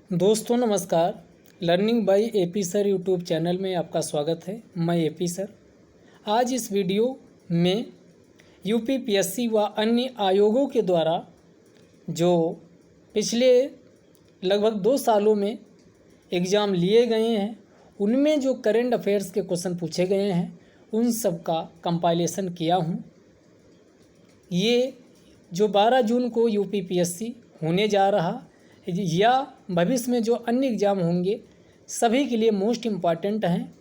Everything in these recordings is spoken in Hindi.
दोस्तों नमस्कार। Learning by AP sir YouTube channel में आपका स्वागत है। मैं एपी सर। आज इस वीडियो में यूपीपीएससी व अन्य आयोगों के द्वारा जो पिछले लगभग 2 सालों में एग्ज़ाम लिए गए हैं उनमें जो करंट अफेयर्स के क्वेश्चन पूछे गए हैं उन सब का कंपाइलेशन किया हूँ। ये जो 12 जून को यूपीपीएससी होने जा रहा या भविष्य में जो अन्य एग्ज़ाम होंगे सभी के लिए मोस्ट इम्पॉर्टेंट हैं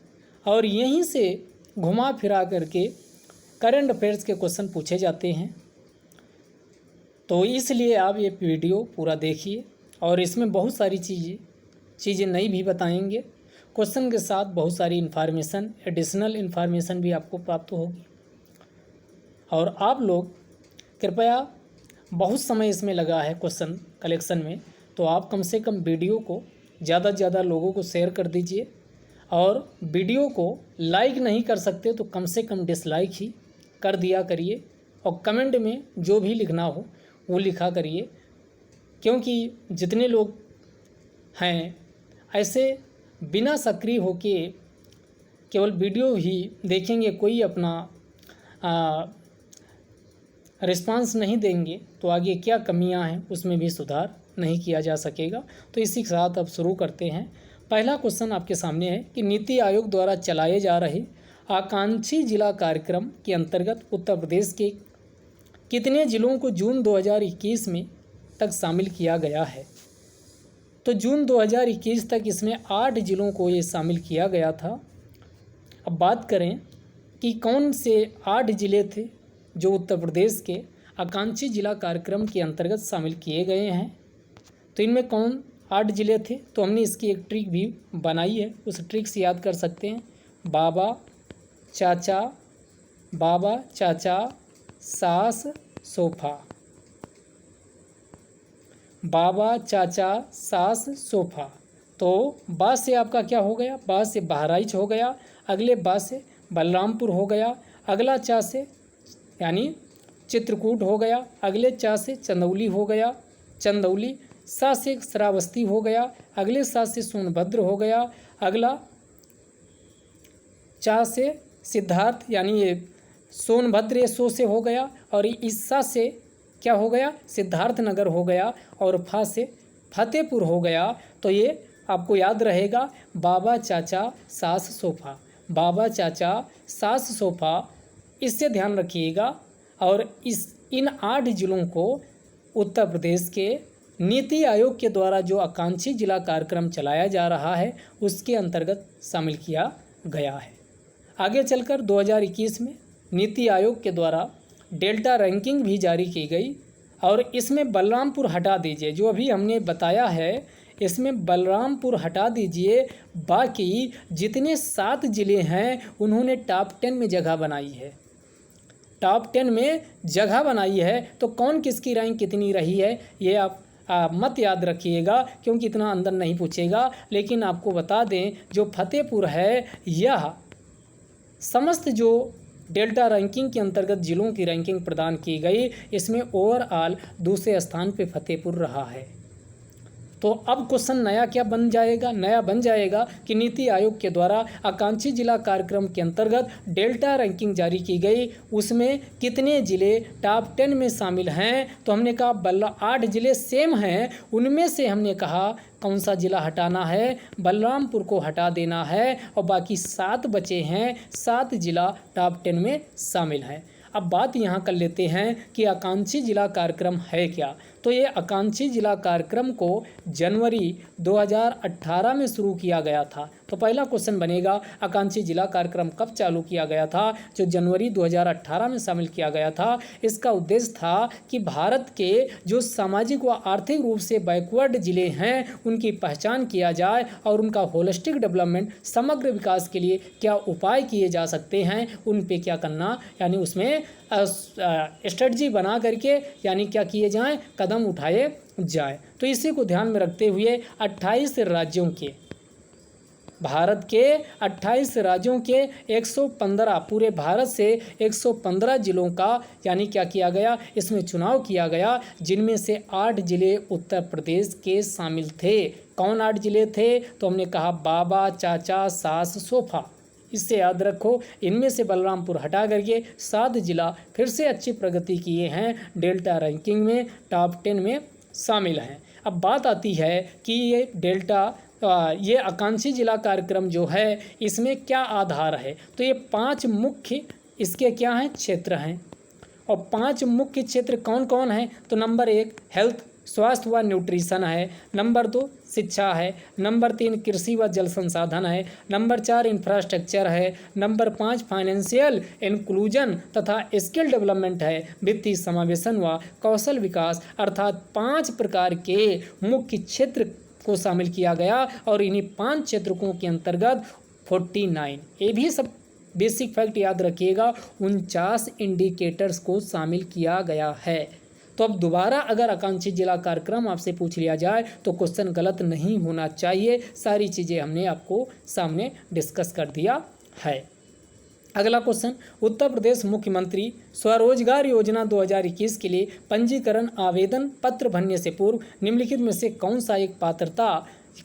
और यहीं से घुमा फिरा करके करंट अफेयर्स के क्वेश्चन पूछे जाते हैं। तो इसलिए आप ये वीडियो पूरा देखिए और इसमें बहुत सारी चीज़ें नई भी बताएंगे। क्वेश्चन के साथ बहुत सारी इन्फॉर्मेशन एडिशनल इन्फॉर्मेशन भी आपको प्राप्त होगी। और आप लोग कृपया, बहुत समय इसमें लगा है क्वेश्चन कलेक्शन में, तो आप कम से कम वीडियो को ज़्यादा से ज़्यादा लोगों को शेयर कर दीजिए और वीडियो को लाइक नहीं कर सकते तो कम से कम डिसलाइक ही कर दिया करिए और कमेंट में जो भी लिखना हो वो लिखा करिए, क्योंकि जितने लोग हैं ऐसे बिना सक्रिय होके केवल वीडियो ही देखेंगे, कोई अपना रिस्पांस नहीं देंगे तो आगे क्या कमियां हैं उसमें भी सुधार नहीं किया जा सकेगा। तो इसी के साथ अब शुरू करते हैं। पहला क्वेश्चन आपके सामने है कि नीति आयोग द्वारा चलाए जा रहे आकांक्षी जिला कार्यक्रम के अंतर्गत उत्तर प्रदेश के कितने जिलों को जून 2021 में तक शामिल किया गया है। तो जून 2021 तक इसमें 8 जिलों को ये शामिल किया गया था। अब बात करें कि कौन से 8 जिले थे जो उत्तर प्रदेश के आकांक्षी जिला कार्यक्रम के अंतर्गत शामिल किए गए हैं। तो इनमें कौन 8 जिले थे, तो हमने इसकी एक ट्रिक भी बनाई है, उस ट्रिक से याद कर सकते हैं। बाबा चाचा सास सोफा। बाबा चाचा सास सोफा। तो बा से आपका क्या हो गया, बा से बहराइच हो गया, अगले बा से बलरामपुर हो गया, अगला चा से यानी चित्रकूट हो गया, अगले चा से चंदौली हो गया चंदौली, सा से श्रावस्ती हो गया, अगले सा से सोनभद्र हो गया, अगला चा से सिद्धार्थ यानी ये सोनभद्र सो से हो गया और इस सा से क्या हो गया, सिद्धार्थ नगर हो गया और फा से फतेहपुर हो गया। तो ये आपको याद रहेगा, बाबा चाचा सास सोफा, बाबा चाचा सास सोफा, इससे ध्यान रखिएगा। और इन 8 जिलों को उत्तर प्रदेश के नीति आयोग के द्वारा जो आकांक्षी जिला कार्यक्रम चलाया जा रहा है उसके अंतर्गत शामिल किया गया है। आगे चलकर 2021 में नीति आयोग के द्वारा डेल्टा रैंकिंग भी जारी की गई और इसमें बलरामपुर हटा दीजिए, जो अभी हमने बताया है इसमें बलरामपुर हटा दीजिए, बाकी जितने 7 जिले हैं उन्होंने टॉप 10 में जगह बनाई है, टॉप 10 में जगह बनाई है। तो कौन किसकी रैंक कितनी रही है ये आप मत याद रखिएगा, क्योंकि इतना अंदर नहीं पूछेगा। लेकिन आपको बता दें जो फतेहपुर है यह समस्त जो डेल्टा रैंकिंग के अंतर्गत जिलों की रैंकिंग प्रदान की गई, इसमें ओवरऑल दूसरे स्थान पे फतेहपुर रहा है। तो अब क्वेश्चन नया क्या बन जाएगा, नया बन जाएगा कि नीति आयोग के द्वारा आकांक्षी जिला कार्यक्रम के अंतर्गत डेल्टा रैंकिंग जारी की गई, उसमें कितने जिले टॉप 10 में शामिल हैं। तो हमने कहा 8 जिले सेम हैं, उनमें से हमने कहा कौन सा जिला हटाना है, बलरामपुर को हटा देना है और बाकी 7 बचे हैं, 7 जिला टॉप 10 में शामिल हैं। अब बात यहाँ कर लेते हैं कि आकांक्षी जिला कार्यक्रम है क्या। तो ये आकांक्षी जिला कार्यक्रम को जनवरी 2018 में शुरू किया गया था। तो पहला क्वेश्चन बनेगा आकांक्षी जिला कार्यक्रम कब चालू किया गया था, जो जनवरी 2018 में शामिल किया गया था। इसका उद्देश्य था कि भारत के जो सामाजिक व आर्थिक रूप से बैकवर्ड जिले हैं उनकी पहचान किया जाए और उनका होलिस्टिक डेवलपमेंट, समग्र विकास के लिए क्या उपाय किए जा सकते हैं उन पे क्या करना, यानी उसमें स्ट्रेटजी बना करके यानी क्या किए जाएं, कदम उठाए जाए। तो इसी को ध्यान में रखते हुए 28 राज्यों के भारत के 28 राज्यों के 115 पूरे भारत से 115 जिलों का यानी क्या किया गया, इसमें चुनाव किया गया, जिनमें से 8 जिले उत्तर प्रदेश के शामिल थे। कौन 8 जिले थे? तो हमने कहा बाबा, चाचा, सास, सोफा। इससे याद रखो, इनमें से बलरामपुर हटा करके 7 जिला फिर से अच्छी प्रगति किए हैं, डेल्टा रैंकिंग में टॉप 10 में शामिल हैं। अब बात आती है कि ये आकांक्षी जिला कार्यक्रम जो है इसमें क्या आधार है। तो ये 5 मुख्य इसके क्या हैं, क्षेत्र हैं। और 5 मुख्य क्षेत्र कौन कौन हैं? तो नंबर 1 हेल्थ, स्वास्थ्य व न्यूट्रिशन है। नंबर 2 शिक्षा है। नंबर 3 कृषि व जल संसाधन है। नंबर 4 इंफ्रास्ट्रक्चर है। नंबर 5 फाइनेंशियल इंक्लूजन तथा स्किल डेवलपमेंट है। वित्तीय समावेशन व कौशल विकास, अर्थात 5 प्रकार के मुख्य क्षेत्र को शामिल किया गया। और इन्हीं 5 क्षेत्रों के अंतर्गत 49, ये भी सब बेसिक फैक्ट याद रखिएगा, 49 इंडिकेटर्स को शामिल किया गया है। तो अब दोबारा अगर आकांक्षी जिला कार्यक्रम आपसे पूछ लिया जाए तो क्वेश्चन गलत नहीं होना चाहिए। सारी चीज़ें हमने आपको सामने डिस्कस कर दिया है। अगला क्वेश्चन, उत्तर प्रदेश मुख्यमंत्री स्वरोजगार योजना 2021 के लिए पंजीकरण आवेदन पत्र भरने से पूर्व निम्नलिखित में से कौन सा एक पात्रता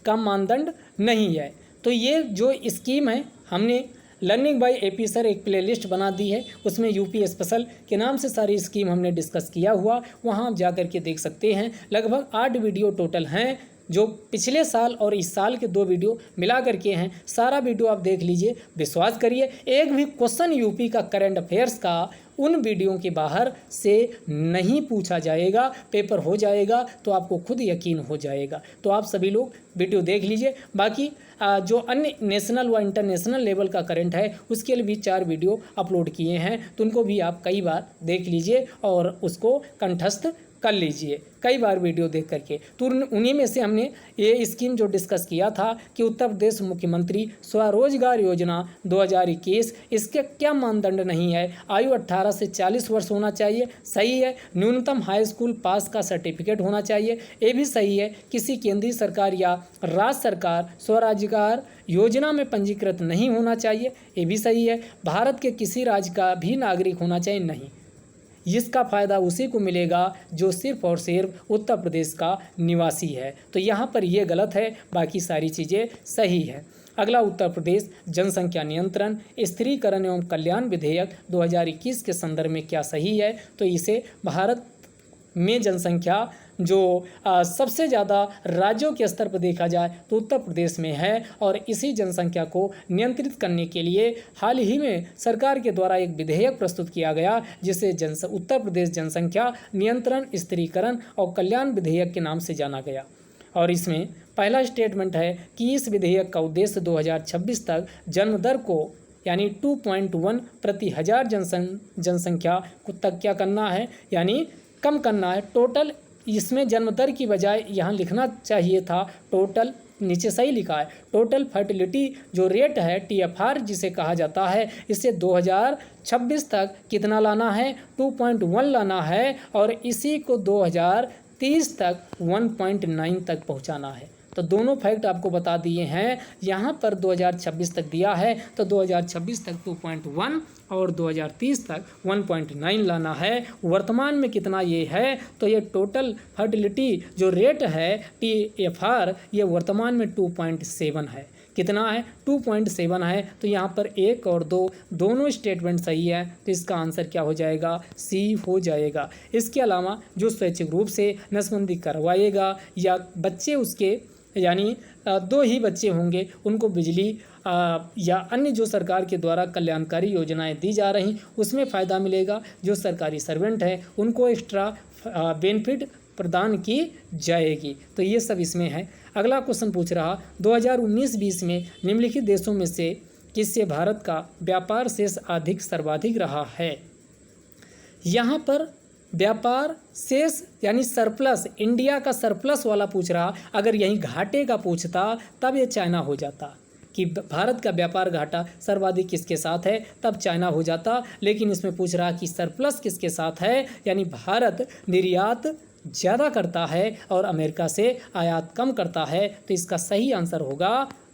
का मानदंड नहीं है। तो ये जो स्कीम है, हमने लर्निंग बाय एपी सर एक प्लेलिस्ट बना दी है, उसमें यूपी स्पेशल के नाम से सारी स्कीम हमने डिस्कस किया हुआ, वहाँ आप जा कर के देख सकते हैं। लगभग 8 वीडियो टोटल हैं, जो पिछले साल और इस साल के 2 वीडियो मिला करके हैं। सारा वीडियो आप देख लीजिए, विश्वास करिए एक भी क्वेश्चन यूपी का करंट अफेयर्स का उन वीडियो के बाहर से नहीं पूछा जाएगा, पेपर हो जाएगा, तो आपको खुद यकीन हो जाएगा। तो आप सभी लोग वीडियो देख लीजिए। बाकी जो अन्य नेशनल व इंटरनेशनल लेवल का करंट है उसके लिए भी 4 वीडियो अपलोड किए हैं, तो उनको भी आप कई बार देख लीजिए और उसको कंठस्थ कर लीजिए कई बार वीडियो देख करके। तो उन्हीं में से हमने ये स्कीम जो डिस्कस किया था कि उत्तर प्रदेश मुख्यमंत्री स्वरोजगार योजना 2021, इसके क्या मानदंड नहीं है। आयु 18 से 40 वर्ष होना चाहिए, सही है। न्यूनतम हाई स्कूल पास का सर्टिफिकेट होना चाहिए, ये भी सही है। किसी केंद्रीय सरकार या राज्य सरकार स्वरोजगार योजना में पंजीकृत नहीं होना चाहिए, ये भी सही है। भारत के किसी राज्य का भी नागरिक होना चाहिए, नहीं। इसका फ़ायदा उसी को मिलेगा जो सिर्फ और सिर्फ उत्तर प्रदेश का निवासी है। तो यहाँ पर ये गलत है, बाकी सारी चीज़ें सही है। अगला, उत्तर प्रदेश जनसंख्या नियंत्रण स्थिरीकरण एवं कल्याण विधेयक 2021 के संदर्भ में क्या सही है। तो इसे भारत में जनसंख्या जो सबसे ज़्यादा राज्यों के स्तर पर देखा जाए तो उत्तर प्रदेश में है, और इसी जनसंख्या को नियंत्रित करने के लिए हाल ही में सरकार के द्वारा एक विधेयक प्रस्तुत किया गया, जिसे उत्तर प्रदेश जनसंख्या नियंत्रण स्थिरीकरण और कल्याण विधेयक के नाम से जाना गया। और इसमें पहला स्टेटमेंट है कि इस विधेयक का उद्देश्य 2026 तक जन्म दर को यानी 2.1 प्रति हजार जनसंख्या को तक क्या करना है, यानी कम करना है। टोटल, इसमें जन्म दर की बजाय यहाँ लिखना चाहिए था टोटल, नीचे सही लिखा है, टोटल फर्टिलिटी जो रेट है TFR जिसे कहा जाता है, इसे 2026 तक कितना लाना है, 2.1 लाना है, और इसी को 2030 तक 1.9 तक पहुँचाना है। तो दोनों फैक्ट आपको बता दिए हैं। यहाँ पर 2026 तक दिया है, तो 2026 तक 2.1 और 2030 तक 1.9 लाना है। वर्तमान में कितना ये है, तो ये टोटल फर्टिलिटी जो रेट है TFR, ये वर्तमान में 2.7 है। कितना है, 2.7 है। तो यहाँ पर 1 और 2 दोनों स्टेटमेंट सही है, तो इसका आंसर क्या हो जाएगा, C हो जाएगा। इसके अलावा जो स्वैच्छिक रूप से नसबंदी करवाएगा या बच्चे उसके यानी 2 ही बच्चे होंगे, उनको बिजली या अन्य जो सरकार के द्वारा कल्याणकारी योजनाएं दी जा रही उसमें फ़ायदा मिलेगा। जो सरकारी सर्वेंट हैं उनको एक्स्ट्रा बेनिफिट प्रदान की जाएगी। तो ये सब इसमें है। अगला क्वेश्चन पूछ रहा, 2019-20 में निम्नलिखित देशों में से किससे भारत का व्यापार शेष सर्वाधिक रहा है। यहाँ पर व्यापार शेष यानी सरप्लस, इंडिया का सरप्लस वाला पूछ रहा। अगर यहीं घाटे का पूछता तब ये चाइना हो जाता कि भारत का व्यापार घाटा सर्वाधिक किसके साथ है, तब चाइना हो जाता। लेकिन इसमें पूछ रहा कि सरप्लस किसके साथ है, यानी भारत निर्यात ज़्यादा करता है और अमेरिका से आयात कम करता है। तो इसका सही आंसर होगा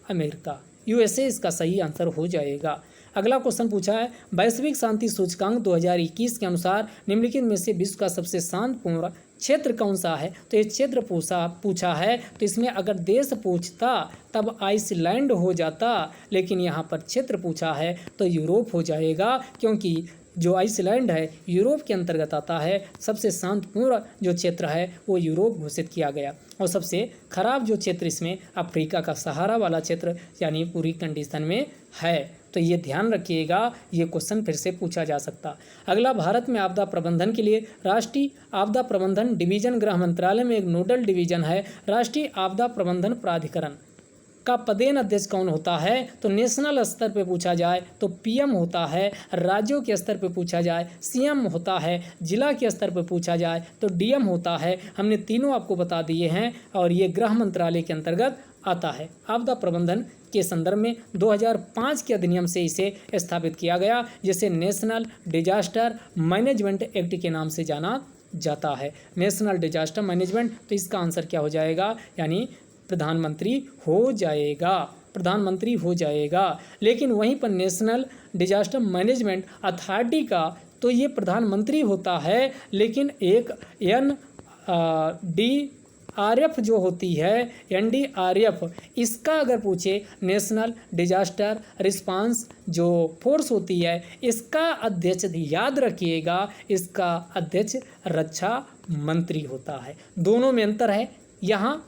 अमेरिका। यूएसए इसका सही आंसर हो जाएगा। अगला क्वेश्चन पूछा है, वैश्विक शांति सूचकांक 2021 के अनुसार निम्नलिखित में से विश्व का सबसे शांतिपूर्ण क्षेत्र कौन सा है। तो ये क्षेत्र पूछा है, तो इसमें अगर देश पूछता तब आइसलैंड हो जाता, लेकिन यहाँ पर क्षेत्र पूछा है तो यूरोप हो जाएगा, क्योंकि जो आइसलैंड है यूरोप के अंतर्गत आता है। सबसे शांतिपूर्ण जो क्षेत्र है वो यूरोप घोषित किया गया, और सबसे खराब जो क्षेत्र इसमें अफ्रीका का सहारा वाला क्षेत्र यानी पूरी कंडीशन में है। तो ये ध्यान रखिएगा, ये क्वेश्चन फिर से पूछा जा सकता। अगला, भारत में आपदा प्रबंधन के लिए राष्ट्रीय आपदा प्रबंधन डिवीजन गृह मंत्रालय में एक नोडल डिवीजन है। राष्ट्रीय आपदा प्रबंधन प्राधिकरण का पदेन अध्यक्ष कौन होता है। तो नेशनल स्तर पे पूछा जाए तो पीएम होता है, राज्यों के स्तर पे पूछा जाए सीएम होता है, जिला के स्तर पे पूछा जाए तो डीएम होता है। हमने तीनों आपको बता दिए हैं, और ये गृह मंत्रालय के अंतर्गत आता है। आपदा प्रबंधन के संदर्भ में 2005 के अधिनियम से इसे स्थापित किया गया, जिसे नेशनल डिजास्टर मैनेजमेंट एक्ट के नाम से जाना जाता है। नेशनल डिजास्टर मैनेजमेंट, तो इसका आंसर क्या हो जाएगा, यानी प्रधानमंत्री हो जाएगा, प्रधानमंत्री हो जाएगा। लेकिन वहीं पर नेशनल डिजास्टर मैनेजमेंट अथॉरिटी का तो ये प्रधानमंत्री होता है, लेकिन एक NDRF जो होती है, NDRF, इसका अगर पूछे नेशनल डिजास्टर रिस्पांस जो फोर्स होती है, इसका अध्यक्ष याद रखिएगा, इसका अध्यक्ष रक्षा मंत्री होता है। दोनों में अंतर है। यहाँ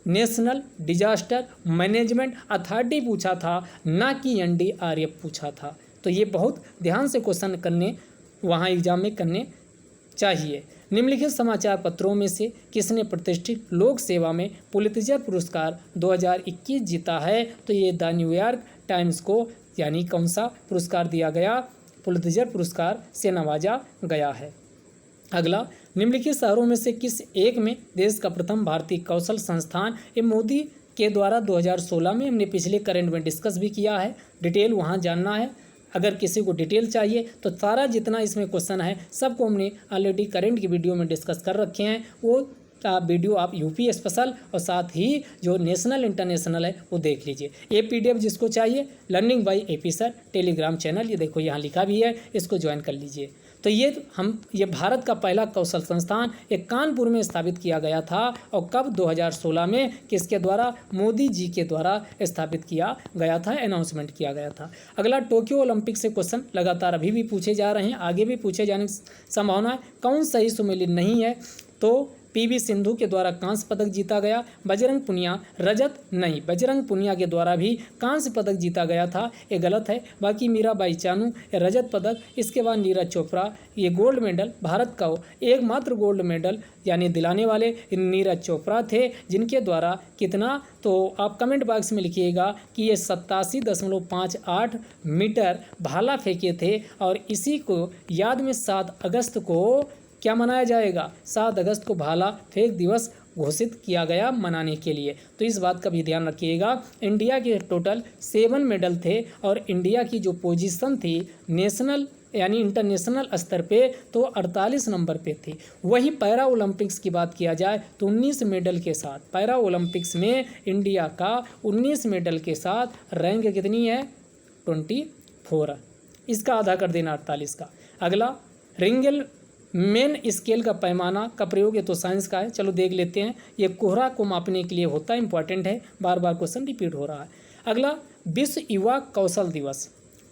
नेशनल डिजास्टर मैनेजमेंट अथॉरिटी पूछा था, ना कि NDRF पूछा था। तो ये बहुत ध्यान से क्वेश्चन करने वहाँ एग्जाम में करने चाहिए। निम्नलिखित समाचार पत्रों में से किसने प्रतिष्ठित लोक सेवा में पुलित्जर पुरस्कार 2021 जीता है। तो ये द न्यूयॉर्क टाइम्स को यानी कौन सा पुरस्कार दिया गया, पुलित्जर पुरस्कार से नवाजा गया है। अगला, निम्नलिखित शहरों में से किस एक में देश का प्रथम भारतीय कौशल संस्थान। ये मोदी के द्वारा 2016 में हमने पिछले करंट में डिस्कस भी किया है, डिटेल वहाँ जानना है। अगर किसी को डिटेल चाहिए तो सारा जितना इसमें क्वेश्चन है सबको हमने ऑलरेडी करंट की वीडियो में डिस्कस कर रखे हैं। वो वीडियो आप यूपी स्पेशल और साथ ही जो नेशनल इंटरनेशनल है वो देख लीजिए। ये PDF जिसको चाहिए, learning by AP sir Telegram channel, ये देखो यहाँ लिखा भी है, इसको ज्वाइन कर लीजिए। तो ये भारत का पहला कौशल संस्थान एक कानपुर में स्थापित किया गया था, और कब 2016 में किसके द्वारा, मोदी जी के द्वारा स्थापित किया गया था, अनाउंसमेंट किया गया था। अगला, टोक्यो ओलंपिक से क्वेश्चन लगातार अभी भी पूछे जा रहे हैं, आगे भी पूछे जाने की संभावना है। कौन सही सुमेलित नहीं है। तो PV सिंधु के द्वारा कांस्य पदक जीता गया, बजरंग पुनिया रजत नहीं, बजरंग पुनिया के द्वारा भी कांस्य पदक जीता गया था, ये गलत है। बाकी मीराबाई चानू रजत पदक, इसके बाद नीरज चोपड़ा, ये गोल्ड मेडल भारत का एकमात्र गोल्ड मेडल यानी दिलाने वाले नीरज चोपड़ा थे, जिनके द्वारा कितना, तो आप कमेंट बॉक्स में लिखिएगा कि ये 87.58 मीटर भाला फेंके थे, और इसी को याद में 7 अगस्त को क्या मनाया जाएगा, 7 अगस्त को भाला फेंक दिवस घोषित किया गया मनाने के लिए। तो इस बात का भी ध्यान रखिएगा। इंडिया के टोटल 7 मेडल थे, और इंडिया की जो पोजीशन थी नेशनल यानी इंटरनेशनल स्तर पे तो 48 नंबर पे थी। वहीं पैरा ओलंपिक्स की बात किया जाए तो 19 मेडल के साथ पैरा ओलंपिक्स में इंडिया का 19 मेडल के साथ रैंक कितनी है, 24। इसका आधा कर देना 48 का। अगला, रिंगल मेन स्केल का पैमाना का प्रयोग, ये तो साइंस का है, चलो देख लेते हैं। ये कोहरा को मापने के लिए होता है, इंपॉर्टेंट है, बार बार क्वेश्चन रिपीट हो रहा है। अगला, विश्व युवा कौशल दिवस।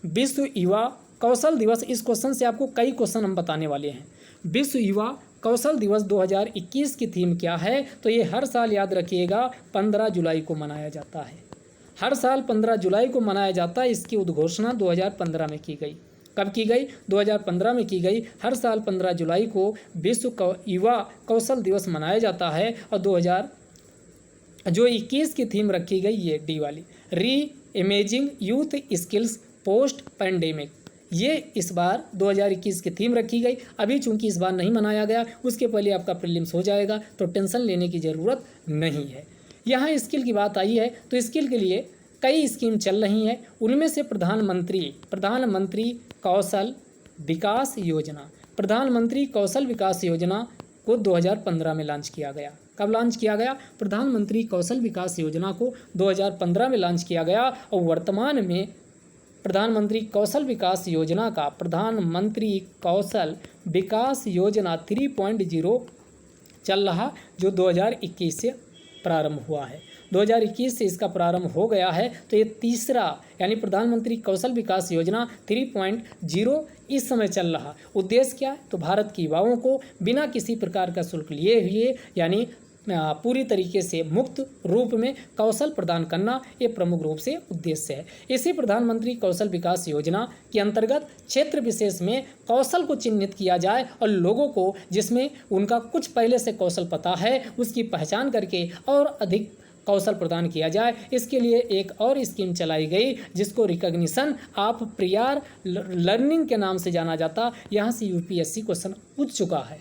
विश्व युवा कौशल दिवस, इस क्वेश्चन से आपको कई क्वेश्चन हम बताने वाले हैं। विश्व युवा कौशल दिवस 2021 की थीम क्या है। तो ये हर साल याद रखिएगा 15 जुलाई को मनाया जाता है, हर साल 15 जुलाई को मनाया जाता है। इसकी उद्घोषणा 2015 में की गई। कब की गई, 2015 में की गई। हर साल 15 जुलाई को विश्व युवा कौशल दिवस मनाया जाता है, और 2021 की थीम रखी गई ये डी वाली, री imaging youth skills post pandemic. ये इस बार 2021 की थीम रखी गई। अभी चूंकि इस बार नहीं मनाया गया, उसके पहले आपका प्रीलिम्स हो जाएगा, तो टेंशन लेने की ज़रूरत नहीं है। यहाँ स्किल की बात आई है, तो स्किल के लिए कई स्कीम चल रही हैं। उनमें से प्रधानमंत्री कौशल विकास योजना, प्रधानमंत्री कौशल विकास योजना को 2015 में लॉन्च किया गया। कब लॉन्च किया गया? प्रधानमंत्री कौशल विकास योजना को 2015 में लॉन्च किया गया और वर्तमान में प्रधानमंत्री कौशल विकास योजना का प्रधानमंत्री कौशल विकास योजना 3.0 चल रहा, जो 2021 से प्रारंभ हुआ है। 2021 से इसका प्रारंभ हो गया है। तो ये तीसरा यानी प्रधानमंत्री कौशल विकास योजना 3.0 इस समय चल रहा। उद्देश्य क्या है? तो भारत के युवाओं को बिना किसी प्रकार का शुल्क लिए हुए यानी पूरी तरीके से मुक्त रूप में कौशल प्रदान करना, ये प्रमुख रूप से उद्देश्य है। इसी प्रधानमंत्री कौशल विकास योजना के अंतर्गत क्षेत्र विशेष में कौशल को चिन्हित किया जाए और लोगों को जिसमें उनका कुछ पहले से कौशल पता है उसकी पहचान करके और अधिक कौशल प्रदान किया जाए। इसके लिए एक और स्कीम चलाई गई जिसको रिकॉग्निशन ऑफ प्रियर लर्निंग के नाम से जाना जाता। यहाँ से यूपीएससी क्वेश्चन पूछ चुका है,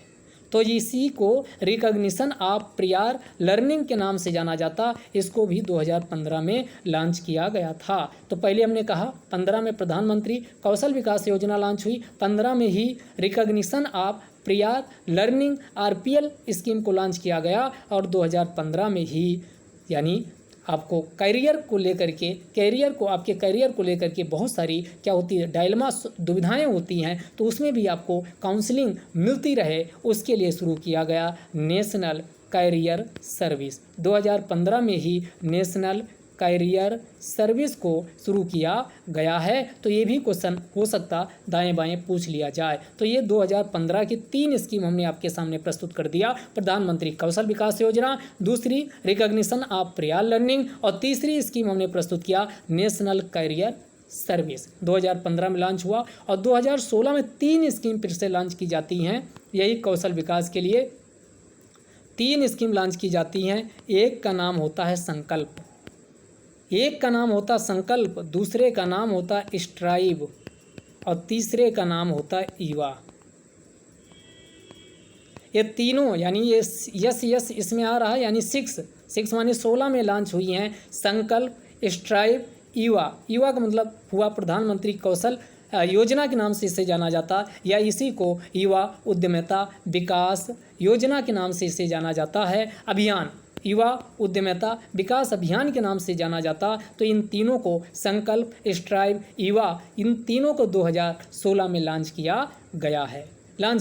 तो इसी को रिकॉग्निशन ऑफ प्रियर लर्निंग के नाम से जाना जाता। इसको भी 2015 में लॉन्च किया गया था। तो पहले हमने कहा 15 में प्रधानमंत्री कौशल विकास योजना लॉन्च हुई, 15 में ही recognition of prior learning RPL scheme को लॉन्च किया गया और 2015 में ही यानी आपको कैरियर को लेकर के आपके कैरियर को लेकर के बहुत सारी क्या होती है डायलेमा दुविधाएं होती हैं, तो उसमें भी आपको काउंसलिंग मिलती रहे उसके लिए शुरू किया गया नेशनल कैरियर सर्विस। 2015 में ही नेशनल कैरियर सर्विस को शुरू किया गया है। तो ये भी क्वेश्चन हो सकता दाएं बाएं पूछ लिया जाए। तो ये 2015 की 3 स्कीम हमने आपके सामने प्रस्तुत कर दिया। प्रधानमंत्री कौशल विकास योजना, दूसरी रिकॉग्निशन ऑफ प्रियर लर्निंग और तीसरी स्कीम हमने प्रस्तुत किया नेशनल कैरियर सर्विस। 2015 में लॉन्च हुआ और 2016 में 3 स्कीम फिर से लॉन्च की जाती हैं। यही कौशल विकास के लिए 3 स्कीम लॉन्च की जाती हैं। एक का नाम होता है संकल्प, एक का नाम होता संकल्प, दूसरे का नाम होता स्ट्राइव और तीसरे का नाम होता युवा। ये तीनों यानी ये यस इसमें आ रहा है यानी 6 माने 16 में लॉन्च हुई हैं। संकल्प, स्ट्राइव, युवा। युवा का मतलब हुआ प्रधानमंत्री कौशल योजना के नाम से इसे जाना जाता, या इसी को युवा उद्यमिता विकास योजना के नाम से इसे जाना जाता है। अभियान, युवा उद्यमिता विकास अभियान के नाम से जाना जाता। तो इन तीनों को संकल्प, स्ट्राइव, युवा, इन तीनों को 2016 में लॉन्च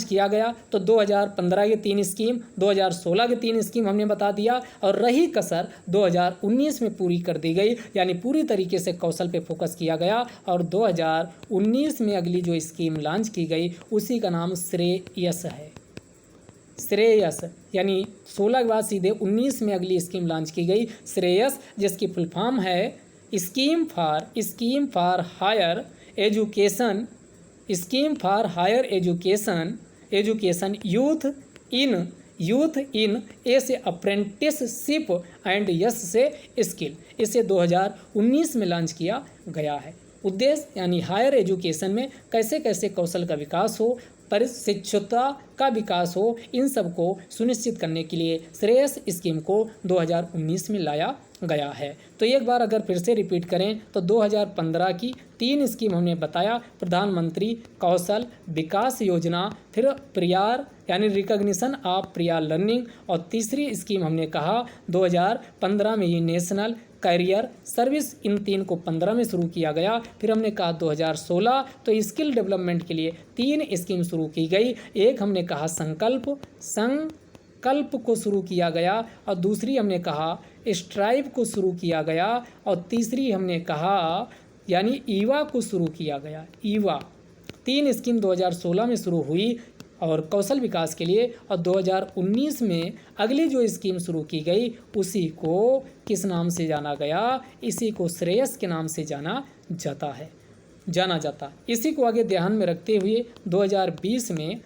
किया गया। तो 2015 के 3 स्कीम, 2016 के 3 स्कीम हमने बता दिया और रही कसर 2019 में पूरी कर दी गई, यानी पूरी तरीके से कौशल पे फोकस किया गया। और 2019 में अगली जो स्कीम लॉन्च की गई उसी का नाम श्रेयस है। श्रेयस यानी 16 के बाद सीधे 19 में अगली स्कीम लॉन्च की गई श्रेयस, जिसकी फुल फॉर्म है scheme for higher education, scheme for higher education youth in A से अप्रेंटिसशिप एंड यस से स्किल। इसे 2019 में लॉन्च किया गया है। उद्देश्य यानी हायर एजुकेशन में कैसे कैसे कौशल का विकास हो, परिशिक्षुता का विकास हो, इन सब को सुनिश्चित करने के लिए श्रेयस स्कीम को 2019 में लाया गया है। तो एक बार अगर फिर से रिपीट करें तो 2015 की 3 स्कीम हमने बताया, प्रधानमंत्री कौशल विकास योजना, फिर प्रियर यानी रिकॉग्निशन ऑफ प्रियर लर्निंग और तीसरी स्कीम हमने कहा 2015 में ये नेशनल कैरियर सर्विस। इन 3 को 15 में शुरू किया गया। फिर हमने कहा 2016 तो स्किल डेवलपमेंट के लिए 3 स्कीम शुरू की गई। एक हमने कहा संकल्प को शुरू किया गया और दूसरी हमने कहा स्ट्राइव को शुरू किया गया और तीसरी हमने कहा यानी ईवा को शुरू किया गया। ईवा 3 स्कीम 2016 में शुरू हुई और कौशल विकास के लिए, और 2019 में अगली जो स्कीम शुरू की गई उसी को किस नाम से जाना गया? इसी को श्रेयस के नाम से जाना जाता। इसी को आगे ध्यान में रखते हुए 2020 में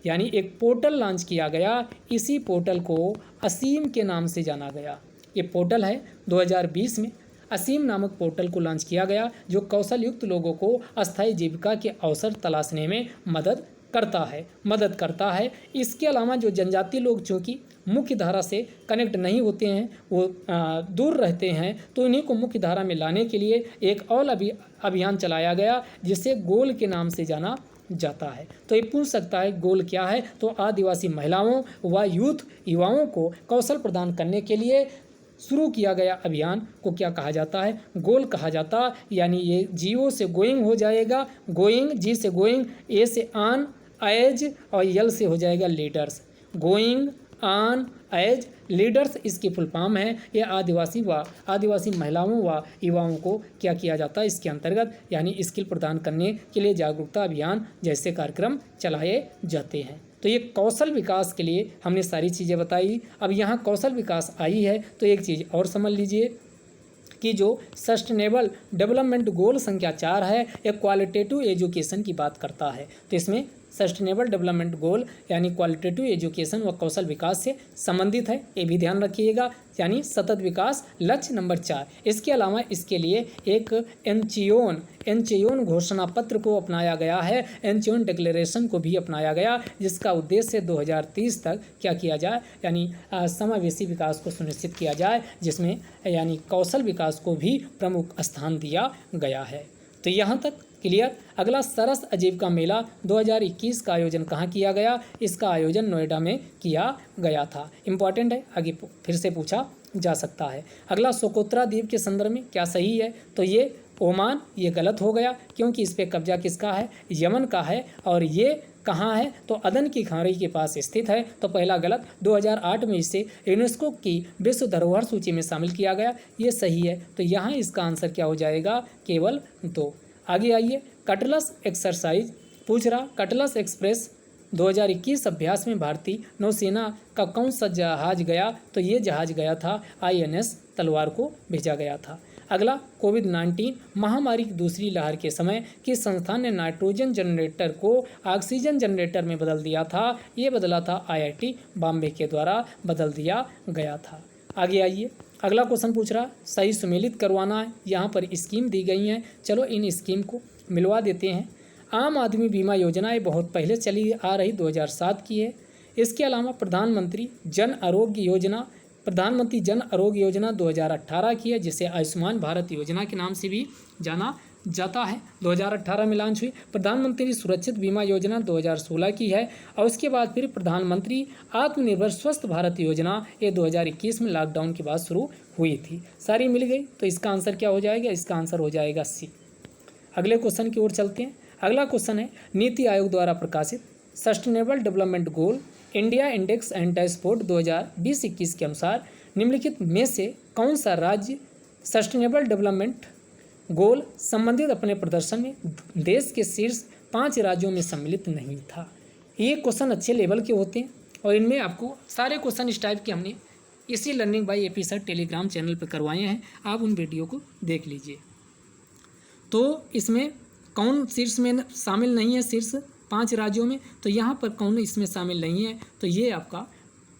यानी एक पोर्टल लॉन्च किया गया। इसी पोर्टल को असीम के नाम से जाना गया। ये पोर्टल है 2020 में असीम नामक पोर्टल को लॉन्च किया गया, जो कौशल युक्त लोगों को अस्थायी जीविका के अवसर तलाशने में मदद करता है। इसके अलावा जो जनजातीय लोग जो कि मुख्य धारा से कनेक्ट नहीं होते हैं, वो दूर रहते हैं, तो इन्हीं को मुख्य धारा में लाने के लिए एक और अभियान चलाया गया जिसे गोल के नाम से जाना जाता है। तो ये पूछ सकता है गोल क्या है, तो आदिवासी महिलाओं व युवाओं को कौशल प्रदान करने के लिए शुरू किया गया अभियान को क्या कहा जाता है, गोल कहा जाता है। यानी ये जीओ से गोइंग हो जाएगा, गोइंग, जी से गोइंग, ए से ऑन, एज और यल से हो जाएगा leaders. Going on as leaders इसकी फुल फॉर्म है। ये आदिवासी महिलाओं व युवाओं को क्या किया जाता है इसके अंतर्गत, यानी स्किल प्रदान करने के लिए जागरूकता अभियान जैसे कार्यक्रम चलाए जाते हैं। तो ये कौशल विकास के लिए हमने सारी चीज़ें बताई। अब यहाँ कौशल विकास आई है तो एक चीज़ और समझ लीजिए कि जो सस्टेनेबल डेवलपमेंट गोल संख्या 4 है, एक क्वालिटेटिव एजुकेशन की बात करता है। तो इसमें सस्टेनेबल डेवलपमेंट गोल यानी क्वालिटेटिव एजुकेशन व कौशल विकास से संबंधित है, ये भी ध्यान रखिएगा, यानी सतत विकास लक्ष्य नंबर 4। इसके अलावा इसके लिए एक एनचेयोन घोषणा पत्र को अपनाया गया है, एनचेयोन डिक्लेरेशन को भी अपनाया गया, जिसका उद्देश्य 2030 तक क्या किया जाए, यानी समावेशी विकास को सुनिश्चित किया जाए, जिसमें यानी कौशल विकास को भी प्रमुख स्थान दिया गया है। तो यहाँ तक क्लियर। अगला सरस आजीविका मेला 2021 का आयोजन कहाँ किया गया, इसका आयोजन नोएडा में किया गया था। इम्पॉर्टेंट है, आगे फिर से पूछा जा सकता है। अगला सोकोत्रा द्वीप के संदर्भ में क्या सही है, तो ये ओमान, ये गलत हो गया क्योंकि इस पर कब्जा किसका है, यमन का है, और ये कहाँ है तो अदन की खाड़ी के पास स्थित है। तो पहला गलत। 2008 में इसे यूनेस्को की विश्व धरोहर सूची में शामिल किया गया, ये सही है। तो यहाँ इसका आंसर क्या हो जाएगा, केवल 2। आगे आइए, कटलस एक्सरसाइज पूछ रहा, कटलस एक्सप्रेस 2021 अभ्यास में भारतीय नौसेना का कौन सा जहाज गया, तो ये जहाज गया था INS तलवार को भेजा गया था। अगला, कोविड-19 महामारी की दूसरी लहर के समय किस संस्थान ने नाइट्रोजन जनरेटर को ऑक्सीजन जनरेटर में बदल दिया था, ये बदला था IIT बॉम्बे के द्वारा बदल दिया गया था। आगे आइए, अगला क्वेश्चन पूछ रहा, सही सुमेलित करवाना है, यहाँ पर स्कीम दी गई हैं, चलो इन स्कीम को मिलवा देते हैं। आम आदमी बीमा योजना ये बहुत पहले चली आ रही, 2007 की है। इसके अलावा प्रधानमंत्री जन आरोग्य योजना 2018 की है, जिसे आयुष्मान भारत योजना के नाम से भी जाना जाता है, 2018 में लॉन्च हुई। प्रधानमंत्री सुरक्षित बीमा योजना 2016 की है, और उसके बाद फिर प्रधानमंत्री आत्मनिर्भर स्वस्थ भारत योजना ये 2021 में लॉकडाउन के बाद शुरू हुई थी। सारी मिल गई, तो इसका आंसर क्या हो जाएगा, इसका आंसर हो जाएगा C। अगले क्वेश्चन की ओर चलते हैं। अगला क्वेश्चन है, नीति आयोग द्वारा प्रकाशित sustainable development goal India index and dashboard 2020-21 के अनुसार निम्नलिखित में से कौन सा राज्य सस्टेनेबल डेवलपमेंट गोल संबंधित अपने प्रदर्शन में देश के शीर्ष 5 राज्यों में सम्मिलित नहीं था। ये क्वेश्चन अच्छे लेवल के होते हैं, और इनमें आपको सारे क्वेश्चन इस टाइप के हमने इसी learning by AP sir Telegram channel पर करवाए हैं, आप उन वीडियो को देख लीजिए। तो इसमें कौन शीर्ष में शामिल नहीं है, शीर्ष 5 राज्यों में, तो यहाँ पर कौन इसमें शामिल नहीं है, तो ये आपका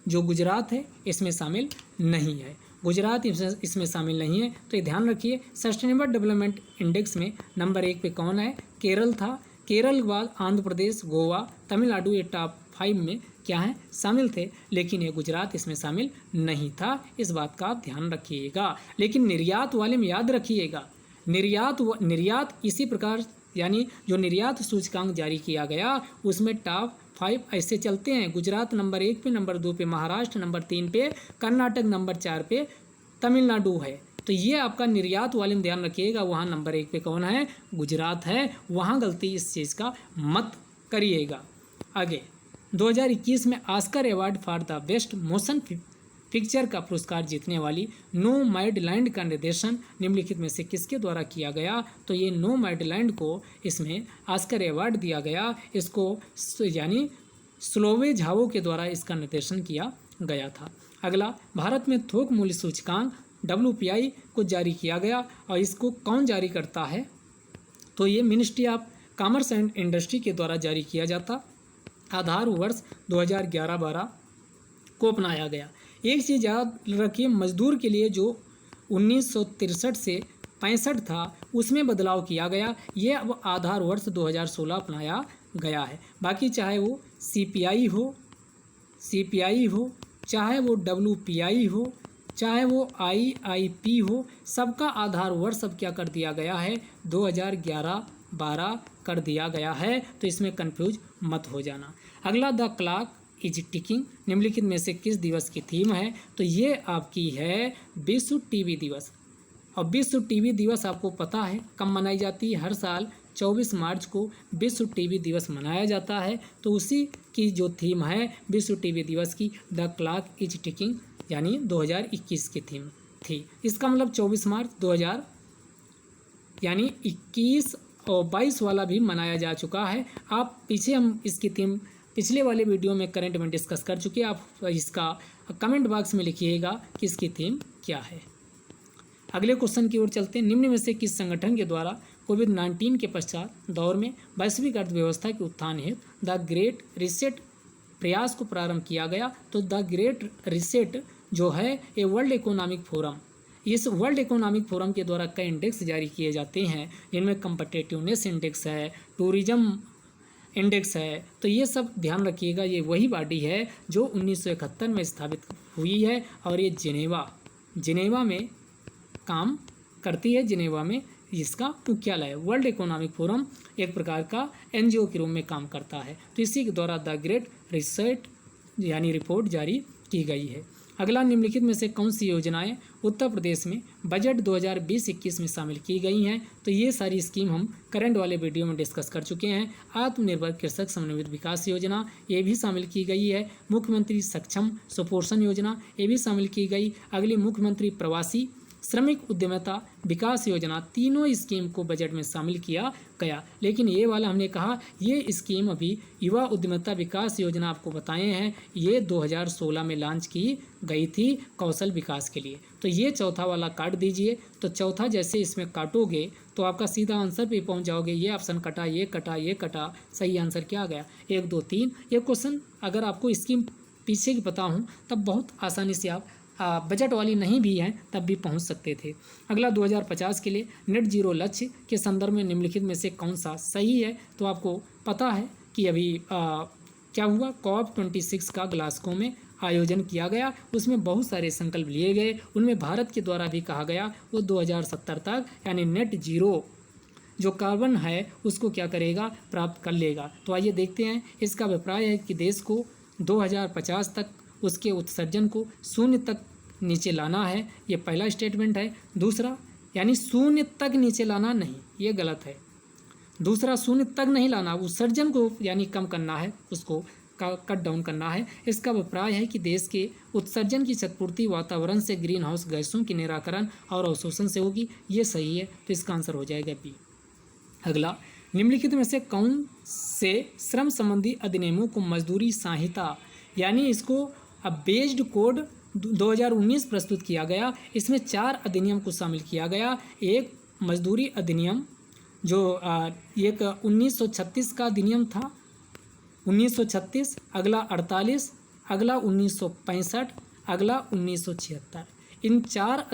जो गुजरात है इसमें शामिल नहीं है, गुजरात इसमें शामिल नहीं है। तो ये ध्यान रखिए, सस्टेनेबल डेवलपमेंट इंडेक्स में नंबर 1 पे कौन है, केरल था, केरल के बाद आंध्र प्रदेश, गोवा, तमिलनाडु ये टॉप 5 में क्या है, शामिल थे, लेकिन ये गुजरात इसमें शामिल नहीं था, इस बात का आप ध्यान रखिएगा। लेकिन निर्यात वाले में याद रखिएगा, निर्यात इसी प्रकार, यानी जो निर्यात सूचकांक जारी किया गया उसमें टॉप 5 ऐसे चलते हैं, गुजरात नंबर 1 पे, नंबर 2 पे महाराष्ट्र, नंबर 3 पे कर्नाटक, नंबर 4 पे तमिलनाडु है। तो ये आपका निर्यात वाले में ध्यान रखिएगा, वहाँ नंबर 1 पे कौन है, गुजरात है, वहाँ गलती इस चीज़ का मत करिएगा। आगे 2021 में Oscar award for the best motion picture का पुरस्कार जीतने वाली नोमैडलैंड का निर्देशन निम्नलिखित में से किसके द्वारा किया गया, तो ये नोमैडलैंड को इसमें ऑस्कर अवार्ड दिया गया, इसको यानी स्लोवे झाओ के द्वारा इसका निर्देशन किया गया था। अगला, भारत में थोक मूल्य सूचकांक WPI को जारी किया गया, और इसको कौन जारी करता है, तो ये ministry of commerce and industry के द्वारा जारी किया जाता। आधार वर्ष 2011-12 को अपनाया गया। एक चीज़ याद रखिए, मजदूर के लिए जो 1963 से 65 था उसमें बदलाव किया गया, ये अब आधार वर्ष 2016 अपनाया गया है। बाकी चाहे वो CPI हो, चाहे वो WPI हो, चाहे वो IIP हो, सबका आधार वर्ष अब क्या कर दिया गया है, 2011 12 कर दिया गया है, तो इसमें कंफ्यूज मत हो जाना। अगला, द क्लॉक इज टिकिंग निम्नलिखित में से किस दिवस की थीम है? तो ये आपकी है विश्व टीबी दिवस। और विश्व टीबी दिवस आपको पता है कब मनाई जाती है? हर साल 24 मार्च को विश्व टीबी दिवस मनाया जाता है। तो उसी की जो थीम है विश्व टीबी दिवस की, द क्लॉक इज टिकिंग, यानी 2021 की थीम थी। इसका मतलब 24 मार्च 2000 यानी 21 और 22 वाला भी मनाया जा चुका है। आप पीछे हम इसकी थीम पिछले वाले वीडियो में करंट में डिस्कस कर चुके हैं। आप इसका कमेंट बॉक्स में लिखिएगा कि इसकी थीम क्या है। अगले क्वेश्चन की ओर चलते हैं। निम्न में से किस संगठन के द्वारा कोविड-19 के पश्चात दौर में वैश्विक अर्थव्यवस्था के उत्थान हेतु द ग्रेट रिसेट प्रयास को प्रारंभ किया गया? तो द ग्रेट रिसेट जो है ये वर्ल्ड इकोनॉमिक फोरम, इस वर्ल्ड इकोनॉमिक फोरम के द्वारा कई इंडेक्स जारी किए जाते हैं, जिनमें कम्पिटिटिवनेस इंडेक्स है, टूरिज्म इंडेक्स है। तो ये सब ध्यान रखिएगा, ये वही बॉडी है जो 1971 में स्थापित हुई है और ये जिनेवा में काम करती है। जिनेवा में इसका मुख्यालय है। वर्ल्ड इकोनॉमिक फोरम एक प्रकार का एनजीओ के रूप में काम करता है। तो इसी के द्वारा द ग्रेट रिसेट यानी रिपोर्ट जारी की गई है। अगला, निम्नलिखित में से कौन सी योजनाएं उत्तर प्रदेश में बजट 2020-21 में शामिल की गई हैं? तो ये सारी स्कीम हम करंट वाले वीडियो में डिस्कस कर चुके हैं। आत्मनिर्भर कृषक समन्वित विकास योजना ये भी शामिल की गई है। मुख्यमंत्री सक्षम सुपोषण योजना ये भी शामिल की गई। अगली, मुख्यमंत्री प्रवासी श्रमिक उद्यमिता विकास योजना, तीनों स्कीम को बजट में शामिल किया गया। लेकिन ये वाला हमने कहा ये स्कीम अभी युवा उद्यमिता विकास योजना आपको बताए हैं, ये 2016 में लॉन्च की गई थी कौशल विकास के लिए। तो ये चौथा वाला काट दीजिए। तो चौथा जैसे इसमें काटोगे तो आपका सीधा आंसर पे पहुंच जाओगे। ये ऑप्शन कटा, ये कटा, ये कटा, सही आंसर क्या आ गया? 1 2 3। ये क्वेश्चन अगर आपको स्कीम पीछे की पता हो तब बहुत आसानी से आप बजट वाली नहीं भी हैं तब भी पहुंच सकते थे। अगला, 2050 के लिए नेट जीरो लक्ष्य के संदर्भ में निम्नलिखित में से कौन सा सही है? तो आपको पता है कि अभी क्या हुआ, COP26 का ग्लासगो में आयोजन किया गया। उसमें बहुत सारे संकल्प लिए गए, उनमें भारत के द्वारा भी कहा गया वो 2070 तक यानी नेट जीरो जो कार्बन है उसको क्या करेगा, प्राप्त कर लेगा। तो आइए देखते हैं। इसका अभिप्राय है कि देश को 2050 तक उसके उत्सर्जन को 0 तक नीचे लाना है, ये पहला स्टेटमेंट है। दूसरा, यानी 0 तक नीचे लाना नहीं, ये गलत है। दूसरा, 0 तक नहीं लाना, उत्सर्जन को यानी कम करना है, उसको कट डाउन करना है। इसका अभिप्राय है कि देश के उत्सर्जन की क्षतिपूर्ति वातावरण से ग्रीन हाउस गैसों की निराकरण और अवशोषण से होगी, ये सही है। तो इसका आंसर हो जाएगा बी। अगला, निम्नलिखित में से कौन से श्रम संबंधी अधिनियमों को मजदूरी संहिता यानी इसको बेस्ड कोड 2019 प्रस्तुत किया गया? इसमें 4 अधिनियम को शामिल किया गया। एक मजदूरी अधिनियम जो एक 1936 का अधिनियम था, 1936, अगला 48, अगला 1965, अगला 1976। इन 4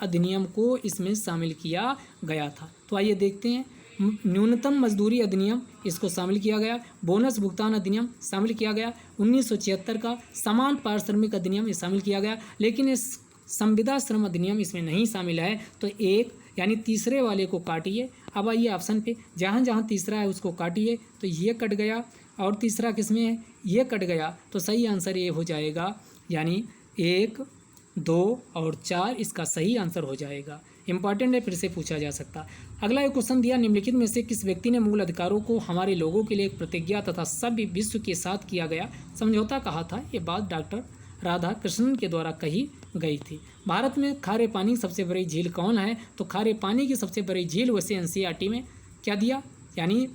अधिनियम को इसमें शामिल किया गया था। तो आइए देखते हैं। न्यूनतम मजदूरी अधिनियम इसको शामिल किया गया। बोनस भुगतान अधिनियम शामिल किया गया। 1976 का समान पारिश्रमिक अधिनियम ये शामिल किया गया। लेकिन इस संविदा श्रम अधिनियम इसमें नहीं शामिल है। तो एक यानी तीसरे वाले को काटिए। अब आइए ऑप्शन पे, जहाँ जहाँ तीसरा है उसको काटिए। तो ये कट गया और तीसरा किसमें है, ये कट गया। तो सही आंसर ये हो जाएगा, यानी 1 2 और 4 इसका सही आंसर हो जाएगा। इंपॉर्टेंट है, फिर से पूछा जा सकता। अगला एक क्वेश्चन दिया, निम्नलिखित में से किस व्यक्ति ने मूल अधिकारों को हमारे लोगों के लिए एक प्रतिज्ञा तथा सभ्य विश्व के साथ किया गया समझौता कहा था? ये बात डॉक्टर राधा कृष्णन के द्वारा कही गई थी। भारत में खारे पानी की सबसे बड़ी झील कौन है? तो खारे पानी की सबसे बड़ी झील वैसे एनसीईआरटी में क्या दिया, यानी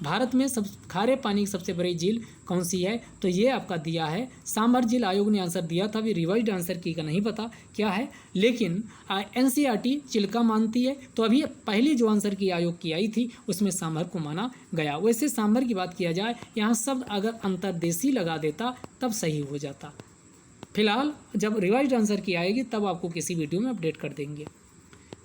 भारत में खारे पानी की सबसे बड़ी झील कौन सी है? तो ये आपका दिया है सांभर झील। आयोग ने आंसर दिया था, अभी रिवाइज्ड आंसर की का नहीं पता क्या है, लेकिन एनसीईआरटी चिल्का मानती है। तो अभी पहली जो आंसर की आयोग की आई थी उसमें सांभर को माना गया। वैसे सांभर की बात किया जाए, यहाँ शब्द अगर अंतर्देशीय लगा देता तब सही हो जाता। फिलहाल जब रिवाइज्ड आंसर की आएगी तब आपको किसी वीडियो में अपडेट कर देंगे।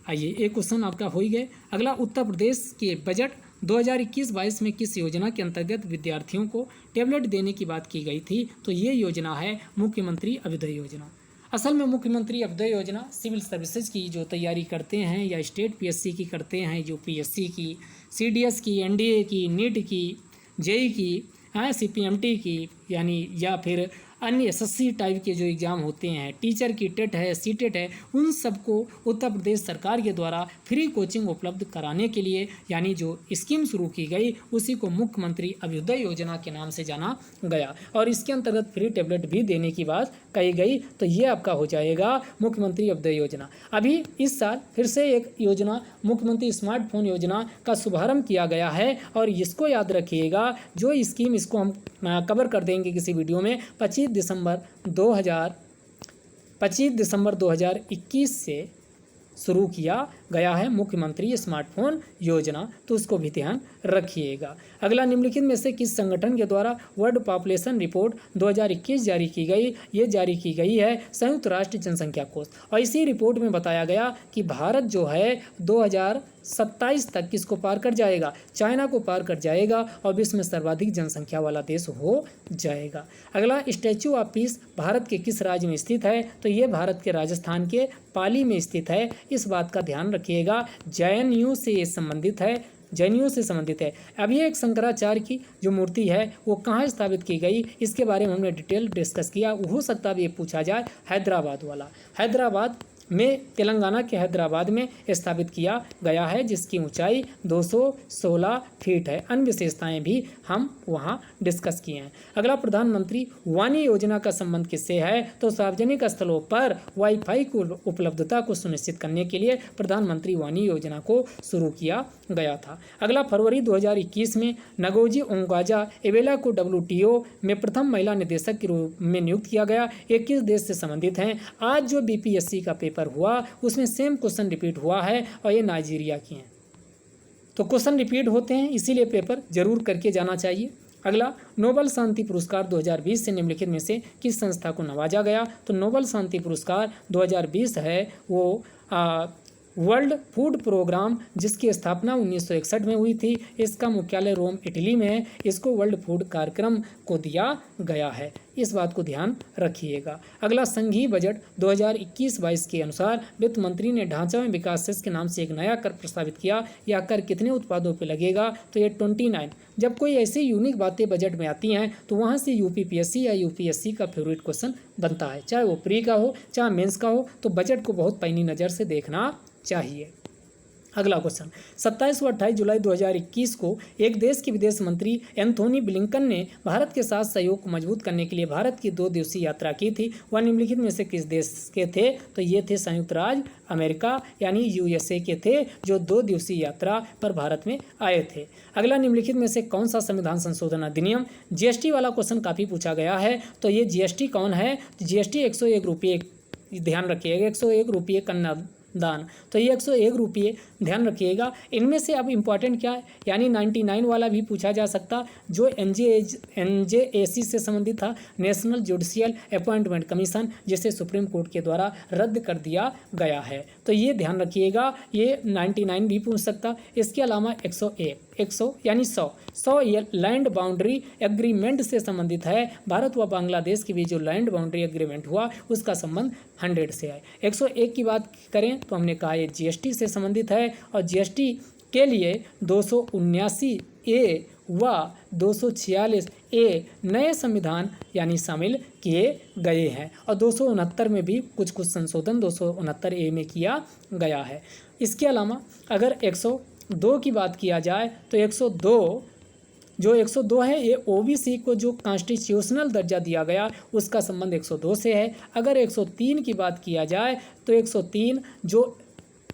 आइए, एक क्वेश्चन आपका हो ही गए। अगला, उत्तर प्रदेश के बजट 2021-22 में किस योजना के अंतर्गत विद्यार्थियों को टैबलेट देने की बात की गई थी? तो ये योजना है मुख्यमंत्री अभ्युदय योजना। असल में मुख्यमंत्री अभ्युदय योजना सिविल सर्विसेज की जो तैयारी करते हैं या स्टेट पीएससी की करते हैं, यूपीएससी की, सीडीएस की, एनडीए की, नीट की, जेई की, सीपीएमटी की, यानी या फिर अन्य एसएससी टाइप के जो एग्ज़ाम होते हैं, टीचर की टेट है, सीटेट है, उन सबको उत्तर प्रदेश सरकार के द्वारा फ्री कोचिंग उपलब्ध कराने के लिए यानी जो स्कीम शुरू की गई उसी को मुख्यमंत्री अभ्युदय योजना के नाम से जाना गया और इसके अंतर्गत फ्री टैबलेट भी देने की बात कही गई। तो ये आपका हो जाएगा मुख्यमंत्री अभ्युदय योजना। अभी इस साल फिर से एक योजना मुख्यमंत्री स्मार्टफोन योजना का शुभारंभ किया गया है और इसको याद रखिएगा, जो स्कीम इसको हम कवर कर देंगे किसी वीडियो में। 25 दिसंबर 2021 से शुरू किया गया है मुख्यमंत्री स्मार्टफोन योजना, तो उसको भी ध्यान रखिएगा। अगला, निम्नलिखित में से किस संगठन के द्वारा वर्ल्ड पॉपुलेशन रिपोर्ट 2021 जारी की गई? ये जारी की गई है संयुक्त राष्ट्र जनसंख्या कोष और इसी रिपोर्ट में बताया गया कि भारत जो है 2027 तक किसको पार कर जाएगा? चाइना को पार कर जाएगा और विश्व में सर्वाधिक जनसंख्या वाला देश हो जाएगा। अगला, स्टैचू ऑफ पीस भारत के किस राज्य में स्थित है? तो ये भारत के राजस्थान के पाली में स्थित है। इस बात का ध्यान रखिएगा, जेएनयू से ये संबंधित है, जैनियों से संबंधित है। अब ये एक शंकराचार्य की जो मूर्ति है वो कहाँ स्थापित की गई, इसके बारे में हमने डिटेल डिस्कस किया। हो सकता है ये पूछा जाए, हैदराबाद वाला, हैदराबाद में, तेलंगाना के हैदराबाद में स्थापित किया गया है, जिसकी ऊंचाई 216 फीट है। अन्य विशेषताएं भी हम वहां डिस्कस किए हैं। अगला, प्रधानमंत्री वाणी योजना का संबंध किससे है? तो सार्वजनिक स्थलों पर वाईफाई को उपलब्धता को सुनिश्चित करने के लिए प्रधानमंत्री वाणी योजना को शुरू किया गया था। अगला, फरवरी 2021 में नगोजी ओंगाजा एवेला को WTO में प्रथम महिला निदेशक के रूप में नियुक्त किया गया। ये किस देश से संबंधित हैं? आज जो BPSC का पेपर हुआ उसमें सेम क्वेश्चन रिपीट हुआ है और ये नाइजीरिया की हैं। तो क्वेश्चन रिपीट होते हैं, इसीलिए पेपर जरूर करके जाना चाहिए। अगला, नोबेल शांति पुरस्कार 2020 से निम्नलिखित में से किस संस्था को नवाजा गया? तो नोबेल शांति पुरस्कार 2020 है वो वर्ल्ड फूड प्रोग्राम, जिसकी स्थापना 1961 में हुई थी। इसका मुख्यालय रोम, इटली में है। इसको वर्ल्ड फूड कार्यक्रम को दिया गया है, इस बात को ध्यान रखिएगा। अगला, संघीय बजट 2021-22 के अनुसार वित्त मंत्री ने ढांचा एवं विकास सेस के नाम से एक नया कर प्रस्तावित किया। यह कर कितने उत्पादों पर लगेगा? तो ये 29। जब कोई ऐसी यूनिक बातें बजट में आती हैं तो वहाँ से UPPSC या UPSC का फेवरेट क्वेश्चन बनता है, चाहे वो प्री का हो चाहे मेंस का हो। तो बजट को बहुत पैनी नज़र से देखना चाहिए। अगला क्वेश्चन, 27 व 28 जुलाई 2021 को एक देश के विदेश मंत्री एंथोनी ब्लिंकन ने भारत के साथ सहयोग को मजबूत करने के लिए भारत की 2 दिवसीय यात्रा की थी। वह निम्नलिखित में से किस देश के थे? तो ये थे संयुक्त राज्य अमेरिका यानी USA के थे, जो 2 दिवसीय यात्रा पर भारत में आए थे। अगला, निम्नलिखित में से कौन सा संविधान संशोधन अधिनियम? GST वाला क्वेश्चन काफ़ी पूछा गया है। तो ये GST कौन है? GST 101 रुपये, ध्यान रखिएगा, 101 रुपये कन्यादान, तो ये 101 रुपये ध्यान रखिएगा। इनमें से अब इम्पॉर्टेंट क्या है, यानी 99 वाला भी पूछा जा सकता, जो NJAC से संबंधित था, नेशनल जुडिशियल अपॉइंटमेंट कमीशन, जिसे सुप्रीम कोर्ट के द्वारा रद्द कर दिया गया है। तो ये ध्यान रखिएगा, ये 99 भी पूछ सकता। इसके अलावा 100 यानी 100 ये लैंड बाउंड्री एग्रीमेंट से संबंधित है। भारत व बांग्लादेश के बीच जो लैंड बाउंड्री एग्रीमेंट हुआ उसका संबंध 100 से है। 101 की बात करें तो हमने कहा ये GST से संबंधित है और GST के लिए 279A व 246A नए संविधान यानी शामिल किए गए हैं और 269 में भी कुछ संशोधन 269A में किया गया है। इसके अलावा अगर 102 की बात किया जाए तो 102 है, ये OBC को जो कॉन्स्टिट्यूशनल दर्जा दिया गया उसका संबंध 102 से है। अगर 103 की बात किया जाए तो 103 जो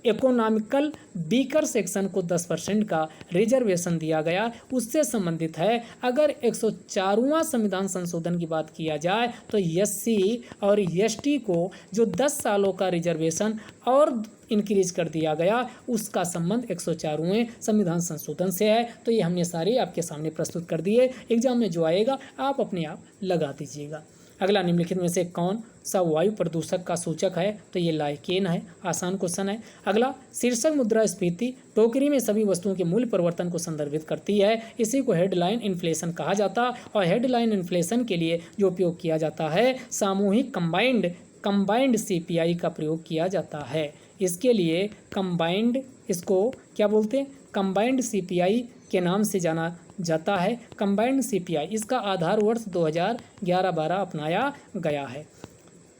इकोनॉमिकल वीकर सेक्शन को 10% का रिजर्वेशन दिया गया उससे संबंधित है। अगर 104वां संविधान संशोधन की बात किया जाए तो SC और ST को जो 10 सालों का रिजर्वेशन और इंक्रीज कर दिया गया उसका संबंध 104वें संविधान संशोधन से है। तो ये हमने सारे आपके सामने प्रस्तुत कर दिए, एग्जाम में जो आएगा आप अपने आप लगा दीजिएगा। अगला, निम्नलिखित में से कौन सा वायु प्रदूषक का सूचक है? तो ये लाइकेन है, आसान क्वेश्चन है। अगला, शीर्षक मुद्रास्फीति टोकरी में सभी वस्तुओं के मूल्य परिवर्तन को संदर्भित करती है। इसी को हेडलाइन इन्फ्लेशन कहा जाता और हेडलाइन इन्फ्लेशन के लिए जो उपयोग किया जाता है सामूहिक कंबाइंड कंबाइंड सीपीआई का प्रयोग किया जाता है। इसके लिए कंबाइंड, इसको क्या बोलते हैं, कंबाइंड सीपीआई के नाम से जाना जाता है। कंबाइंड सीपीआई, इसका आधार वर्ष 2011-12 अपनाया गया है।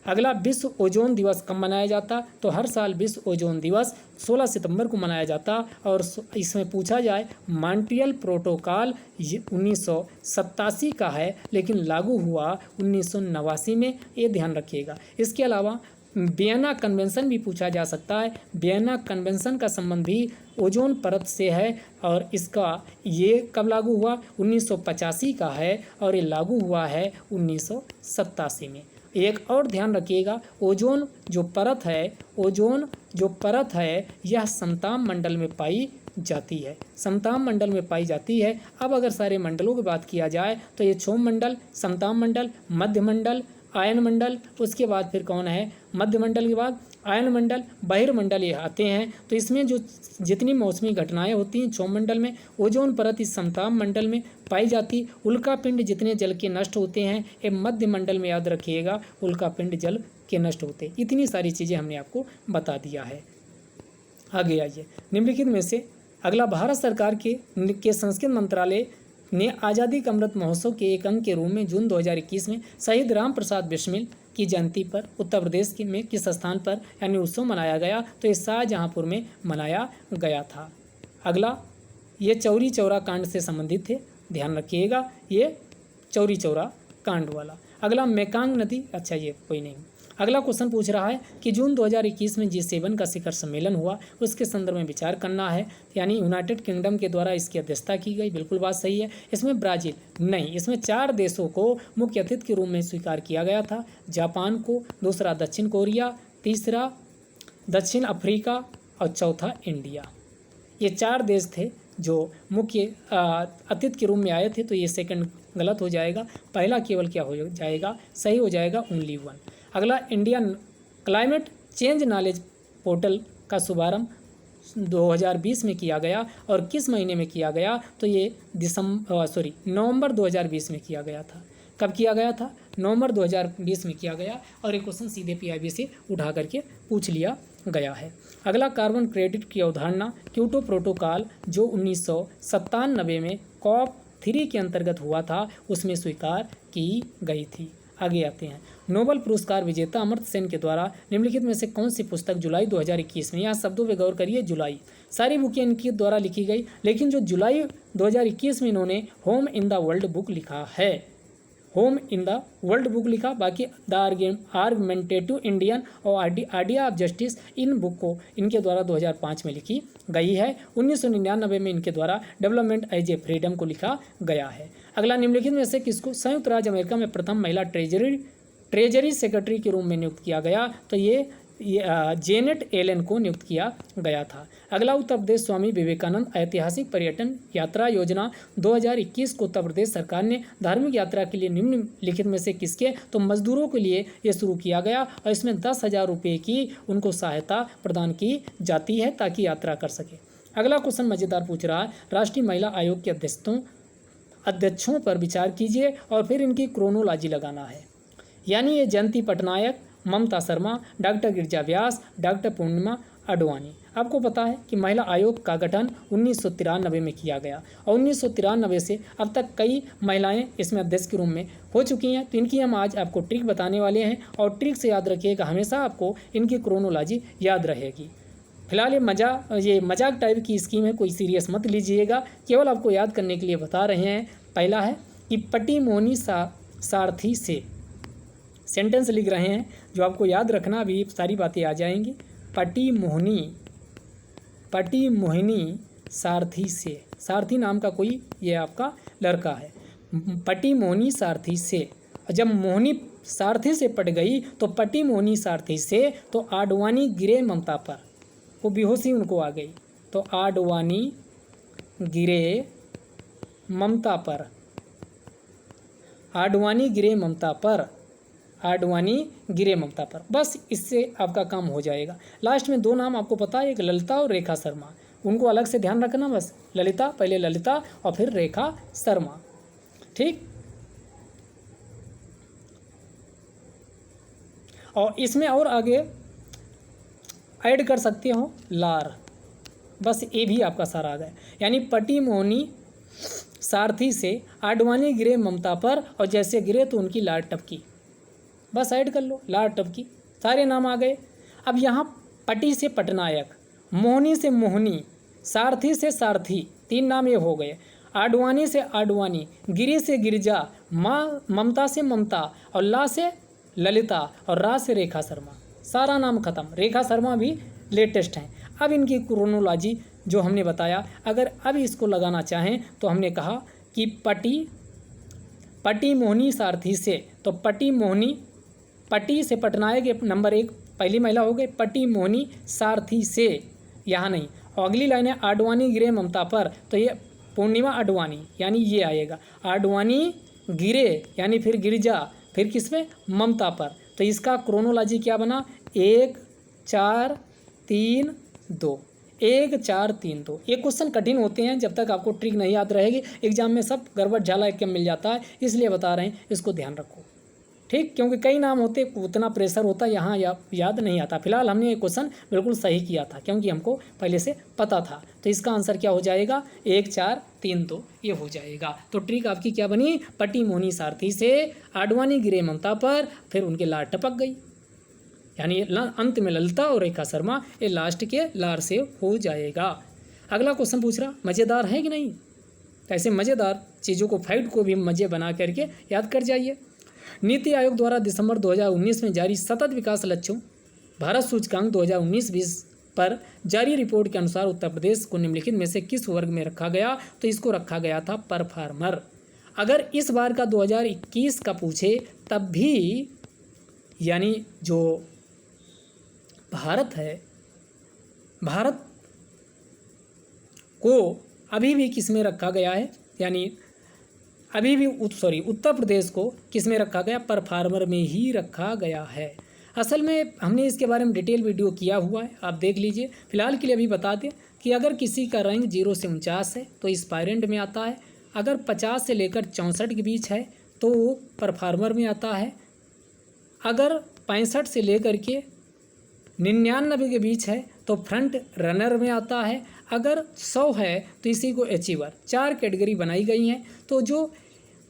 अगला, विश्व ओजोन दिवस कब मनाया जाता? तो हर साल विश्व ओजोन दिवस 16 सितंबर को मनाया जाता। और इसमें पूछा जाए, मॉन्ट्रियल प्रोटोकॉल 1987 का है, लेकिन लागू हुआ 1989 में, ये ध्यान रखिएगा। इसके अलावा वियना कन्वेंशन भी पूछा जा सकता है। वियना कन्वेंशन का संबंध भी ओजोन परत से है और इसका ये कब लागू हुआ? 1985 का है और ये लागू हुआ है 1987 में। एक और ध्यान रखिएगा, ओजोन जो परत है, ओजोन जो परत है यह समताप मंडल में पाई जाती है, समताप मंडल में पाई जाती है। अब अगर सारे मंडलों की बात किया जाए तो ये क्षोभ मंडल, समताप मंडल, मध्य मंडल, आयन मंडल, उसके बाद फिर कौन है, मध्य मंडल के बाद आयन मंडल, बहिर्मंडल, ये आते हैं। तो इसमें जो जितनी मौसमी घटनाएं होती हैं क्षोभ मंडल में, ओजोन परत इस समताप मंडल में पाई जाती। उल्कापिंड जितने जल के नष्ट होते हैं ये मध्य मंडल में, याद रखिएगा, उल्कापिंड जल के नष्ट होते। इतनी सारी चीज़ें हमने आपको बता दिया है। आगे आइए, निम्नलिखित में से अगला, भारत सरकार के संस्कृति मंत्रालय ने आज़ादी का अमृत महोत्सव के एक अंग के रूप में जून 2021 में शहीद राम प्रसाद बिस्मिल की जयंती पर उत्तर प्रदेश में किस स्थान पर यानी उत्सव मनाया गया? तो ये शाहजहाँपुर में मनाया गया था। अगला, ये चौरी चौरा कांड से संबंधित थे, ध्यान रखिएगा, ये चौरी चौरा कांड वाला। अगला, मेकांग नदी, अच्छा ये कोई नहीं। अगला क्वेश्चन पूछ रहा है कि जून 2021 में G7 का शिखर सम्मेलन हुआ, उसके संदर्भ में विचार करना है, यानी यूनाइटेड किंगडम के द्वारा इसकी अध्यक्षता की गई। बिल्कुल बात सही है। इसमें ब्राज़ील नहीं, इसमें 4 देशों को मुख्य अतिथि के रूप में स्वीकार किया गया था। जापान को, दूसरा दक्षिण कोरिया, तीसरा दक्षिण अफ्रीका और चौथा इंडिया। ये 4 देश थे जो मुख्य अतिथि के रूप में आए थे। तो ये सेकंड गलत हो जाएगा, पहला केवल क्या हो जाएगा, सही हो जाएगा, ओनली 1। अगला, Indian climate change knowledge portal का शुभारंभ 2020 में किया गया और किस महीने में किया गया? तो ये नवंबर 2020 में किया गया था। कब किया गया था? नवंबर 2020 में किया गया। और ये क्वेश्चन सीधे PIB से उठा करके पूछ लिया गया है। अगला, कार्बन क्रेडिट की अवधारणा क्योटो प्रोटोकॉल जो 1997 में COP3 के अंतर्गत हुआ था, उसमें स्वीकार की गई थी। आगे आते हैं, नोबेल पुरस्कार विजेता अमर्त्य सेन के द्वारा निम्नलिखित में से कौन सी पुस्तक जुलाई 2021 में, यहाँ शब्दों पे गौर करिए, जुलाई, सारी बुकें इनके द्वारा लिखी गई, लेकिन जो जुलाई 2021 में इन्होंने home in the world book लिखा है, home in the world book लिखा। बाकी द आर्गुमेंटेटिव इंडियन और idea of justice, in book को इनके द्वारा 2005 में लिखी गई है। 1999 में इनके द्वारा डेवलपमेंट एज ए फ्रीडम को लिखा गया है। अगला, निम्नलिखित में से किसको संयुक्त राज्य अमेरिका में प्रथम महिला ट्रेजरी सेक्रेटरी के रूप में नियुक्त किया गया? तो ये जेनेट एलन को नियुक्त किया गया था। अगला, उत्तर प्रदेश स्वामी विवेकानंद ऐतिहासिक पर्यटन यात्रा योजना 2021 को उत्तर प्रदेश सरकार ने धार्मिक यात्रा के लिए निम्नलिखित में से किसके? तो मजदूरों के लिए ये शुरू किया गया और इसमें 10,000 रुपये की उनको सहायता प्रदान की जाती है ताकि यात्रा कर सके। अगला क्वेश्चन मज़ेदार पूछ रहा है, राष्ट्रीय महिला आयोग के अध्यक्षों पर विचार कीजिए और फिर इनकी क्रोनोलॉजी लगाना है। यानी ये जयंती पटनायक, ममता शर्मा, डॉक्टर गिरिजा व्यास, डॉक्टर पूर्णिमा अडवाणी। आपको पता है कि महिला आयोग का गठन 1993 में किया गया और 1993 से अब तक कई महिलाएं इसमें अध्यक्ष के रूप में हो चुकी हैं। तो इनकी हम आज आपको ट्रिक बताने वाले हैं और ट्रिक से याद रखिएगा, हमेशा आपको इनकी क्रोनोलॉजी याद रहेगी। फिलहाल ये मजाक टाइप की स्कीम है, कोई सीरियस मत लीजिएगा, केवल आपको याद करने के लिए बता रहे हैं। पहला है कि पटी मोहनी सारथी से, सेंटेंस लिख रहे हैं जो आपको याद रखना, अभी सारी बातें आ जाएंगी। पटी मोहिनी सारथी से, सारथी नाम का कोई ये आपका लड़का है। पटी मोहनी सारथी से, जब मोहनी सारथी से पट गई तो पटी मोहनी सारथी से, तो आडवाणी गिरे ममता पर, वो बेहोशी उनको आ गई, तो आडवाणी गिरे ममता पर, आडवाणी गिरे ममता पर, आडवाणी गिरे ममता पर। बस इससे आपका काम हो जाएगा। लास्ट में 2 नाम आपको पता है, एक ललिता और रेखा शर्मा, उनको अलग से ध्यान रखना। बस ललिता, पहले ललिता और फिर रेखा शर्मा, ठीक। और इसमें और आगे ऐड कर सकते हो लार, बस ये भी आपका सारा आ गया। यानी पटी मोहनी सारथी से आडवाणी गिरे ममता पर, और जैसे गिरे तो उनकी लार टपकी, बस ऐड कर लो लार टपकी, सारे नाम आ गए। अब यहाँ पटी से पटनायक, मोहनी से मोहनी, सारथी से सारथी, 3 नाम ये हो गए। आडवाणी से आडवाणी, गिरी से गिरिजा, माँ ममता से ममता, और ला से ललिता, और रा से रेखा शर्मा, सारा नाम खत्म। रेखा शर्मा भी लेटेस्ट हैं। अब इनकी क्रोनोलॉजी जो हमने बताया, अगर अब इसको लगाना चाहें तो हमने कहा कि पटी मोहनी सारथी से, तो पटी मोहनी, पटी से पटनायक नंबर 1 पहली महिला हो गई, पटी मोहनी सारथी से, यहाँ नहीं। और अगली लाइन है आडवाणी गिरे ममता पर, तो ये पूर्णिमा आडवाणी, यानी ये आएगा। आडवाणी गिरे यानी फिर गिरजा, फिर किस में, ममता पर। तो इसका क्रोनोलॉजी क्या बना, 1 4 3 2, 1 4 3 2। ये क्वेश्चन कठिन होते हैं, जब तक आपको ट्रिक नहीं याद रहेगी एग्जाम में सब गड़बड़ झाला एकदम मिल जाता है, इसलिए बता रहे हैं, इसको ध्यान रखो, ठीक। क्योंकि कई नाम होते, उतना प्रेशर होता, यहाँ याद नहीं आता। फिलहाल हमने ये क्वेश्चन बिल्कुल सही किया था, क्योंकि हमको पहले से पता था। तो इसका आंसर क्या हो जाएगा, 1 4 3 2 ये हो जाएगा। तो ट्रिक आपकी क्या बनी, पटी मोहनी सारथी से आडवाणी गिरे ममता पर, फिर उनके लार टपक गई, यानी अंत में ललिता और रेखा शर्मा, ये लास्ट के लार से हो जाएगा। अगला क्वेश्चन पूछ रहा, मज़ेदार है कि नहीं। ऐसे मज़ेदार चीज़ों को, फैक्ट को भी मज़े बना करके याद कर जाइए। नीति आयोग द्वारा दिसंबर 2019 में जारी सतत विकास लक्ष्यों भारत सूचकांक 2019-20 पर जारी रिपोर्ट के अनुसार उत्तर प्रदेश को निम्नलिखित में से किस वर्ग में रखा गया, तो इसको रखा गया था परफार्मर। अगर इस बार का 2021 का पूछे तब भी, यानी जो भारत है, भारत को अभी भी किस में रखा गया है, यानी अभी भी उत्तर प्रदेश को किस में रखा गया, परफार्मर में ही रखा गया है। असल में हमने इसके बारे में डिटेल वीडियो किया हुआ है, आप देख लीजिए। फिलहाल के लिए अभी बता दें कि अगर किसी का रैंक 0 से 49 है तो एस्पायरेंट में आता है, अगर 50 से लेकर 64 के बीच है तो वो परफार्मर में आता है, अगर 65 से लेकर के 99 के बीच है तो फ्रंट रनर में आता है, अगर 100 है तो इसी को अचीवर। 4 कैटेगरी बनाई गई हैं। तो जो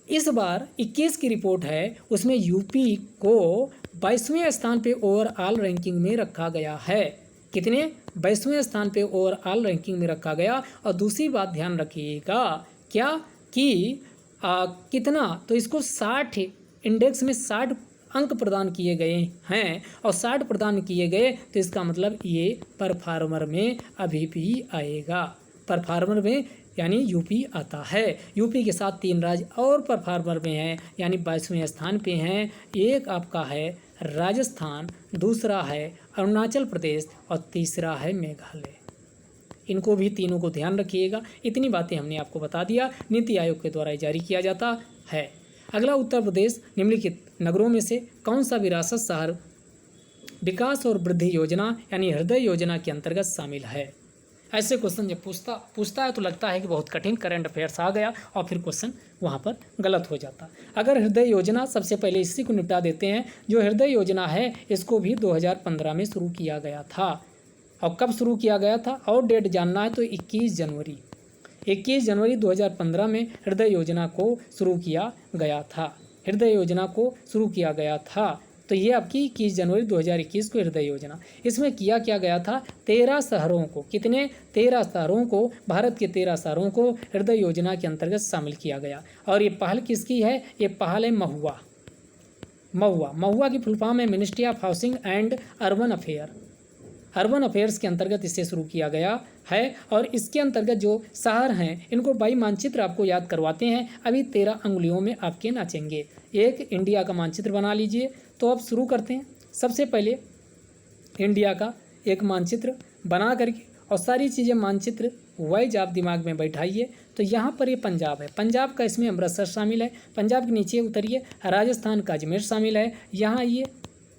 इस बार 21 की रिपोर्ट है उसमें यूपी को 22वें स्थान पे ओवरऑल रैंकिंग में रखा गया है। कितने, 22वें स्थान पे ओवरऑल रैंकिंग में रखा गया। और दूसरी बात ध्यान रखिएगा क्या कि कितना, तो इसको 60 इंडेक्स में 60 अंक प्रदान किए गए हैं, और 60 प्रदान किए गए तो इसका मतलब ये परफार्मर में अभी भी आएगा। परफार्मर में यानी यूपी आता है। यूपी के साथ 3 राज्य और परफार्मर में हैं, यानी 22वें स्थान पे हैं। एक आपका है राजस्थान, दूसरा है अरुणाचल प्रदेश, और तीसरा है मेघालय। इनको भी तीनों को ध्यान रखिएगा। इतनी बातें हमने आपको बता दिया, नीति आयोग के द्वारा जारी किया जाता है। अगला, उत्तर प्रदेश निम्नलिखित नगरों में से कौन सा विरासत शहर विकास और वृद्धि योजना यानी हृदय योजना के अंतर्गत शामिल है। ऐसे क्वेश्चन जब पूछता है तो लगता है कि बहुत कठिन करंट अफेयर्स आ गया, और फिर क्वेश्चन वहाँ पर गलत हो जाता। अगर हृदय योजना, सबसे पहले इसी को निपटा देते हैं। जो हृदय योजना है इसको भी 2015 में शुरू किया गया था। और कब शुरू किया गया था और डेट जानना है तो 21 जनवरी 2015 में हृदय योजना को शुरू किया गया था। हृदय योजना को शुरू किया गया था। तो ये आपकी 21 जनवरी 2021 को हृदय योजना। इसमें किया क्या गया था, 13 शहरों को, कितने, 13 शहरों को, भारत के 13 शहरों को हृदय योजना के अंतर्गत शामिल किया गया। और ये पहल किसकी है, ये पहल है महुआ की फुल फॉर्म है ministry of housing and urban affairs के अंतर्गत इसे शुरू किया गया है। और इसके अंतर्गत जो शहर हैं इनको बाई मानचित्र आपको याद करवाते हैं। अभी 13 अंगुलियों में आपके नाचेंगे। एक इंडिया का मानचित्र बना लीजिए। तो अब शुरू करते हैं। सबसे पहले इंडिया का एक मानचित्र बना करके, और सारी चीज़ें मानचित्र वाइज आप दिमाग में बैठाइए। तो यहाँ पर ये पंजाब है, पंजाब का इसमें अमृतसर शामिल है। पंजाब के नीचे उतरिए, राजस्थान का अजमेर शामिल है। यहाँ ये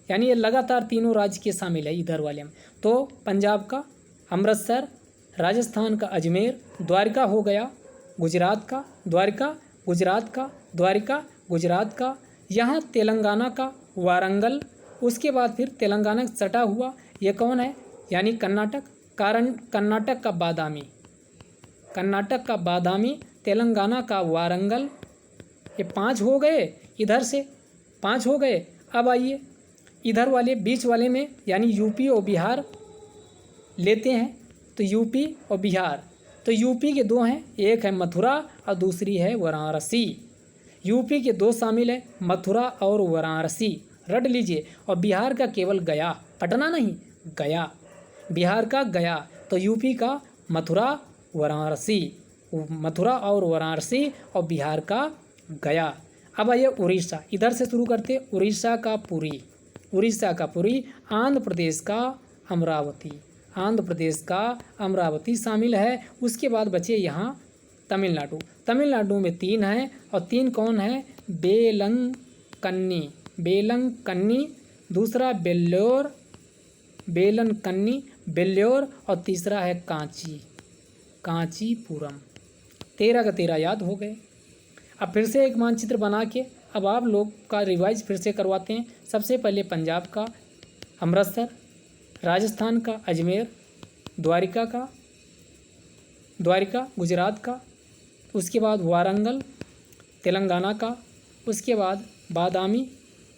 यानी ये लगातार तीनों राज्य के शामिल है इधर वाले में। तो पंजाब का अमृतसर, राजस्थान का अजमेर, द्वारका हो गया गुजरात का, द्वारका गुजरात का, द्वारका गुजरात का। यहाँ तेलंगाना का वारंगल, उसके बाद फिर तेलंगाना सटा हुआ, ये कौन है, यानी कर्नाटक। कर्नाटक का बादामी, कर्नाटक का बादामी, तेलंगाना का वारंगल। ये 5 हो गए, इधर से 5 हो गए। अब आइए इधर वाले बीच वाले में, यानी यूपी और बिहार लेते हैं। तो यूपी और बिहार, तो यूपी के 2 हैं, एक है मथुरा और दूसरी है वाराणसी। यूपी के 2 शामिल है, मथुरा और वाराणसी, रट लीजिए। और बिहार का केवल गया, पटना नहीं, गया, बिहार का गया। तो यूपी का मथुरा, वाराणसी, मथुरा और वाराणसी, और बिहार का गया। अब आइए उड़ीसा, इधर से शुरू करते। उड़ीसा का पुरी, उड़ीसा का पुरी, आंध्र प्रदेश का अमरावती, आंध्र प्रदेश का अमरावती शामिल है। उसके बाद बचे यहाँ तमिलनाडु। तमिलनाडु में 3 हैं, और 3 कौन है, बेलंकन्नी, बेलंकन्नी, दूसरा बेल्लोर, बेलनकन्नी, बेल्लोर, और तीसरा है कांची, कांचीपुरम। 13 का 13 याद हो गए। अब फिर से एक मानचित्र बना के अब आप लोग का रिवाइज फिर से करवाते हैं। सबसे पहले पंजाब का अमृतसर, राजस्थान का अजमेर, द्वारिका का द्वारिका गुजरात का, उसके बाद वारंगल तेलंगाना का, उसके बाद बादामी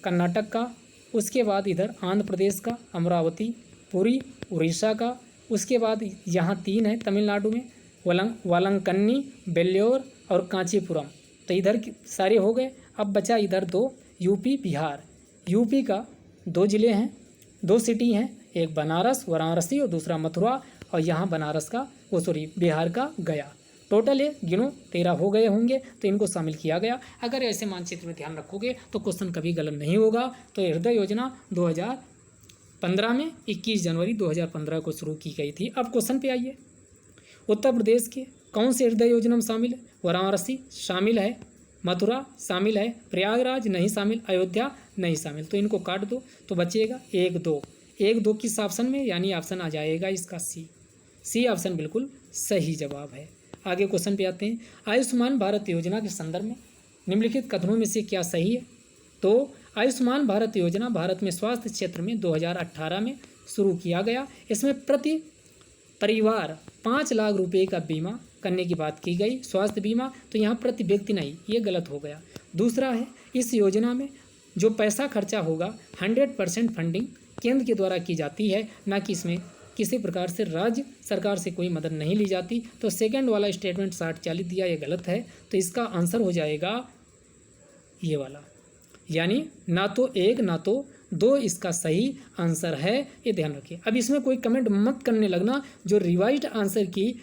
कर्नाटक का, उसके बाद इधर आंध्र प्रदेश का अमरावती, पुरी उड़ीसा का, उसके बाद यहाँ 3 है तमिलनाडु में, वालंकन्नी, बेल्लोर और कांचीपुरम। तो इधर सारे हो गए। अब बचा इधर 2, यूपी बिहार। यूपी का 2 ज़िले हैं, 2 सिटी हैं, एक बनारस वाराणसी और दूसरा मथुरा, और यहाँ बनारस का बिहार का गया। टोटल ये गिनो 13 हो गए होंगे, तो इनको शामिल किया गया। अगर ऐसे मानचित्र में ध्यान रखोगे तो क्वेश्चन कभी गलत नहीं होगा। तो हृदय योजना 2015 में 21 जनवरी 2015 को शुरू की गई थी। अब क्वेश्चन पे आइए, उत्तर प्रदेश के कौन से हृदय योजना में शामिल है, वाराणसी शामिल है, मथुरा शामिल है, प्रयागराज नहीं शामिल, अयोध्या नहीं शामिल। तो इनको काट दो तो बचेगा 1 2, 1 2 किस ऑप्शन में, यानी ऑप्शन आ जाएगा इसका सी ऑप्शन बिल्कुल सही जवाब है। आगे क्वेश्चन पे आते हैं, आयुष्मान भारत योजना के संदर्भ में निम्नलिखित कथनों में से क्या सही है। तो आयुष्मान भारत योजना भारत में स्वास्थ्य क्षेत्र में 2018 में शुरू किया गया। इसमें प्रति परिवार 5 लाख रुपए का बीमा करने की बात की गई, स्वास्थ्य बीमा। तो यहाँ प्रति व्यक्ति नहीं, ये गलत हो गया। दूसरा है, इस योजना में जो पैसा खर्चा होगा 100% फंडिंग केंद्र के द्वारा की जाती है, ना कि इसमें किसी प्रकार से राज्य सरकार से कोई मदद नहीं ली जाती। तो सेकंड वाला स्टेटमेंट 60-40 दिया, ये गलत है। तो इसका आंसर हो जाएगा ये वाला, यानी ना तो 1 ना तो 2 इसका सही आंसर है, ये ध्यान रखिए। अब इसमें कोई कमेंट मत करने लगना, जो रिवाइज्ड आंसर की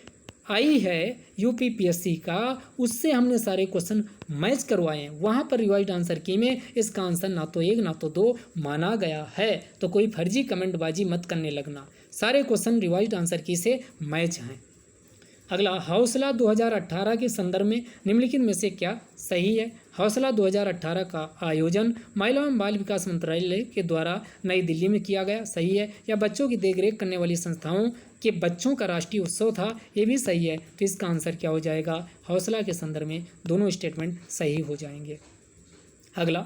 आई है यूपीपीएससी का, उससे हमने सारे क्वेश्चन मैच करवाए हैं। वहाँ पर रिवाइज्ड आंसर की में इसका आंसर ना तो 1 ना तो 2 माना गया है। तो कोई फर्जी कमेंटबाजी मत करने लगना, सारे क्वेश्चन रिवाइज्ड आंसर की से मैच हैं। अगला, हौसला 2018 के संदर्भ में निम्नलिखित में से क्या सही है। हौसला 2018 का आयोजन महिला एवं बाल विकास मंत्रालय के द्वारा नई दिल्ली में किया गया, सही है। या बच्चों की देखरेख करने वाली संस्थाओं के बच्चों का राष्ट्रीय उत्सव था, ये भी सही है। तो इसका आंसर क्या हो जाएगा, हौसला के संदर्भ में दोनों स्टेटमेंट सही हो जाएंगे। अगला,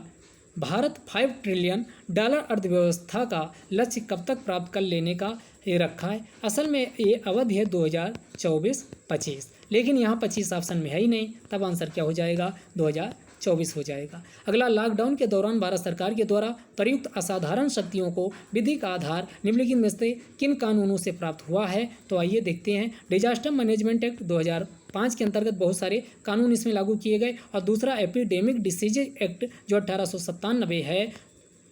भारत $5 ट्रिलियन अर्थव्यवस्था का लक्ष्य कब तक प्राप्त कर लेने का ये रखा है। असल में ये अवधि है 2024-25, लेकिन यहाँ 25 ऑप्शन में है ही नहीं, तब आंसर क्या हो जाएगा, 2024 हो जाएगा। अगला, लॉकडाउन के दौरान भारत सरकार के द्वारा प्रयुक्त असाधारण शक्तियों को विधि का आधार निम्नलिखित में से किन कानूनों से प्राप्त हुआ है। तो आइए देखते हैं। डिजास्टर मैनेजमेंट एक्ट 2005 के अंतर्गत बहुत सारे कानून इसमें लागू किए गए, और दूसरा एपिडेमिक डिसीज एक्ट जो 1897 है।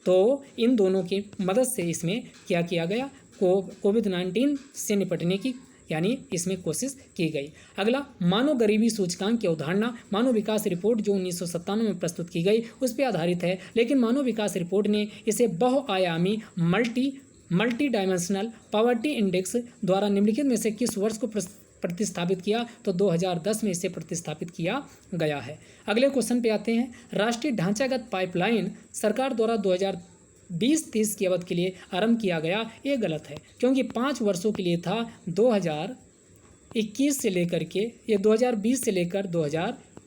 तो इन दोनों की मदद से इसमें क्या किया गया, कोविड-19 से निपटने की यानी इसमें कोशिश की गई। अगला, मानव गरीबी सूचकांक की अवधारणा मानव विकास रिपोर्ट जो 1997 में प्रस्तुत की गई उस पर आधारित है, लेकिन मानव विकास रिपोर्ट ने इसे बहुआयामी मल्टी डायमेंशनल पॉवर्टी इंडेक्स द्वारा निम्नलिखित में से किस वर्ष को प्रतिस्थापित किया। तो 2010 में इसे प्रतिस्थापित किया गया है। अगले क्वेश्चन पे आते हैं। राष्ट्रीय ढांचागत पाइपलाइन सरकार द्वारा 2020-30 की अवधि के लिए आरंभ किया गया, ये गलत है, क्योंकि 5 वर्षों के लिए था। 2021 से लेकर के ये 2020 से लेकर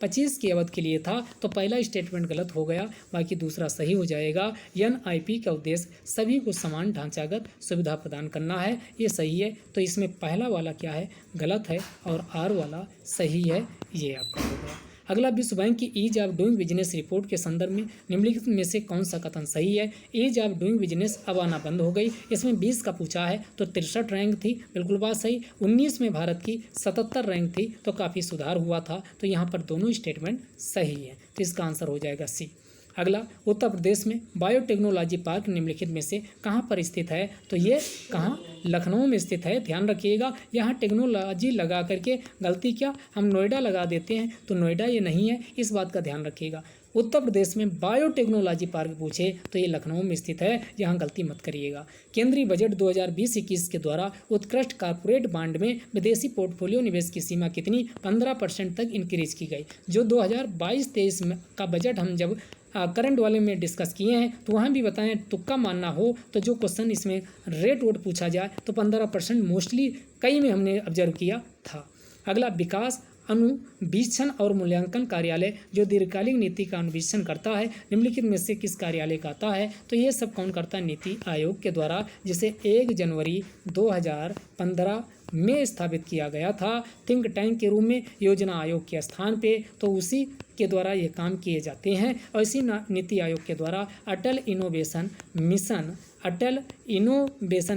25 की अवधि के लिए था, तो पहला स्टेटमेंट गलत हो गया, बाकी दूसरा सही हो जाएगा। NIP का उद्देश्य सभी को समान ढांचागत सुविधा प्रदान करना है, ये सही है। तो इसमें पहला वाला क्या है, गलत है, और R वाला सही है, ये आपका हो गया। अगला, विश्व बैंक की ease of doing business report के संदर्भ में निम्नलिखित में से कौन सा कथन सही है। ईज ऑफ डूइंग बिजनेस अब आना बंद हो गई। इसमें 20 का पूछा है, तो 63 रैंक थी, बिल्कुल बात सही। 19 में भारत की 77 रैंक थी, तो काफ़ी सुधार हुआ था। तो यहाँ पर दोनों स्टेटमेंट सही है, तो इसका आंसर हो जाएगा सी। अगला, उत्तर प्रदेश में बायोटेक्नोलॉजी पार्क निम्नलिखित में से कहाँ पर स्थित है। तो ये कहाँ, लखनऊ में स्थित है। ध्यान रखिएगा, यहाँ टेक्नोलॉजी लगा करके गलती क्या, हम नोएडा लगा देते हैं, तो नोएडा ये नहीं है, इस बात का ध्यान रखिएगा। उत्तर प्रदेश में बायोटेक्नोलॉजी पार्क पूछे तो ये लखनऊ में स्थित है, यहाँ गलती मत करिएगा। केंद्रीय बजट 2020-21 के द्वारा उत्कृष्ट कॉर्पोरेट बांड में विदेशी पोर्टफोलियो निवेश की सीमा कितनी, 15% तक इंक्रीज की गई। जो 2022-23 का बजट हम जब करंट वाले में डिस्कस किए हैं, तो वहाँ भी बताएं, तुक्का मानना हो तो जो क्वेश्चन इसमें रेट वोट पूछा जाए तो 15% मोस्टली कई में हमने ऑब्जर्व किया था। अगला, विकास अनुवीक्षण और मूल्यांकन कार्यालय जो दीर्घकालिक नीति का अनुवीक्षण करता है, निम्नलिखित में से किस कार्यालय का आता है। तो ये सब कौन करता है, नीति आयोग के द्वारा, जिसे 1 जनवरी 2015 में स्थापित किया गया था थिंक टैंक के रूप में योजना आयोग के स्थान पे। तो उसी के द्वारा ये काम किए जाते हैं, और इसी नीति आयोग के द्वारा अटल इनोवेशन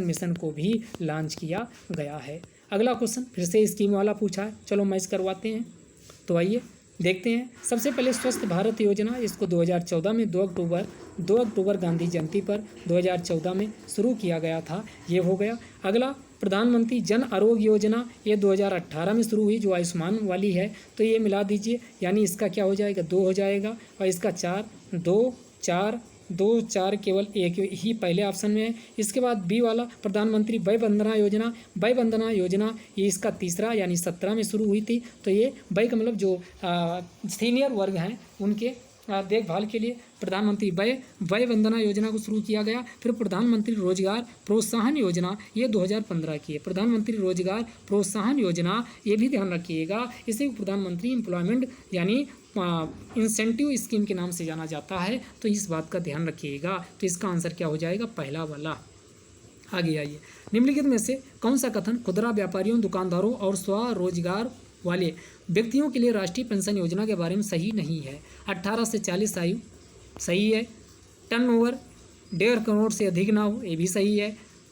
मिशन को भी लॉन्च किया गया है। अगला क्वेश्चन फिर से स्कीम वाला पूछा है, चलो मैच करवाते हैं। तो आइए देखते हैं। सबसे पहले स्वस्थ भारत योजना, इसको 2014 में 2 अक्टूबर गांधी जयंती पर 2014 में शुरू किया गया था, ये हो गया। अगला, प्रधानमंत्री जन आरोग्य योजना, ये 2018 में शुरू हुई, जो आयुष्मान वाली है, तो ये मिला दीजिए, यानी इसका क्या हो जाएगा, 2 हो जाएगा, और इसका 4, 2, 4 केवल एक ही पहले ऑप्शन में है। इसके बाद बी वाला प्रधानमंत्री वय वंदना योजना, ये इसका तीसरा, यानी 17 में शुरू हुई थी। तो ये वय का मतलब जो सीनियर वर्ग हैं उनके देखभाल के लिए प्रधानमंत्री वय वंदना योजना को शुरू किया गया। फिर प्रधानमंत्री रोजगार प्रोत्साहन योजना, ये 2015 की है। प्रधानमंत्री रोजगार प्रोत्साहन योजना, ये भी ध्यान रखिएगा, इसे प्रधानमंत्री एम्प्लॉयमेंट यानी इंसेंटिव स्कीम के नाम से जाना जाता है, तो इस बात का ध्यान रखिएगा। तो इसका आंसर क्या हो जाएगा, पहला वाला। आगे आइए, निम्नलिखित में से कौन सा कथन खुदरा व्यापारियों, दुकानदारों और स्वरोजगार वाले व्यक्तियों के लिए राष्ट्रीय पेंशन योजना के बारे में सही नहीं है। 18 से 40 आयु सही है। टर्नओवर 1.5 करोड़ से अधिक ना हो, ये भी सही है।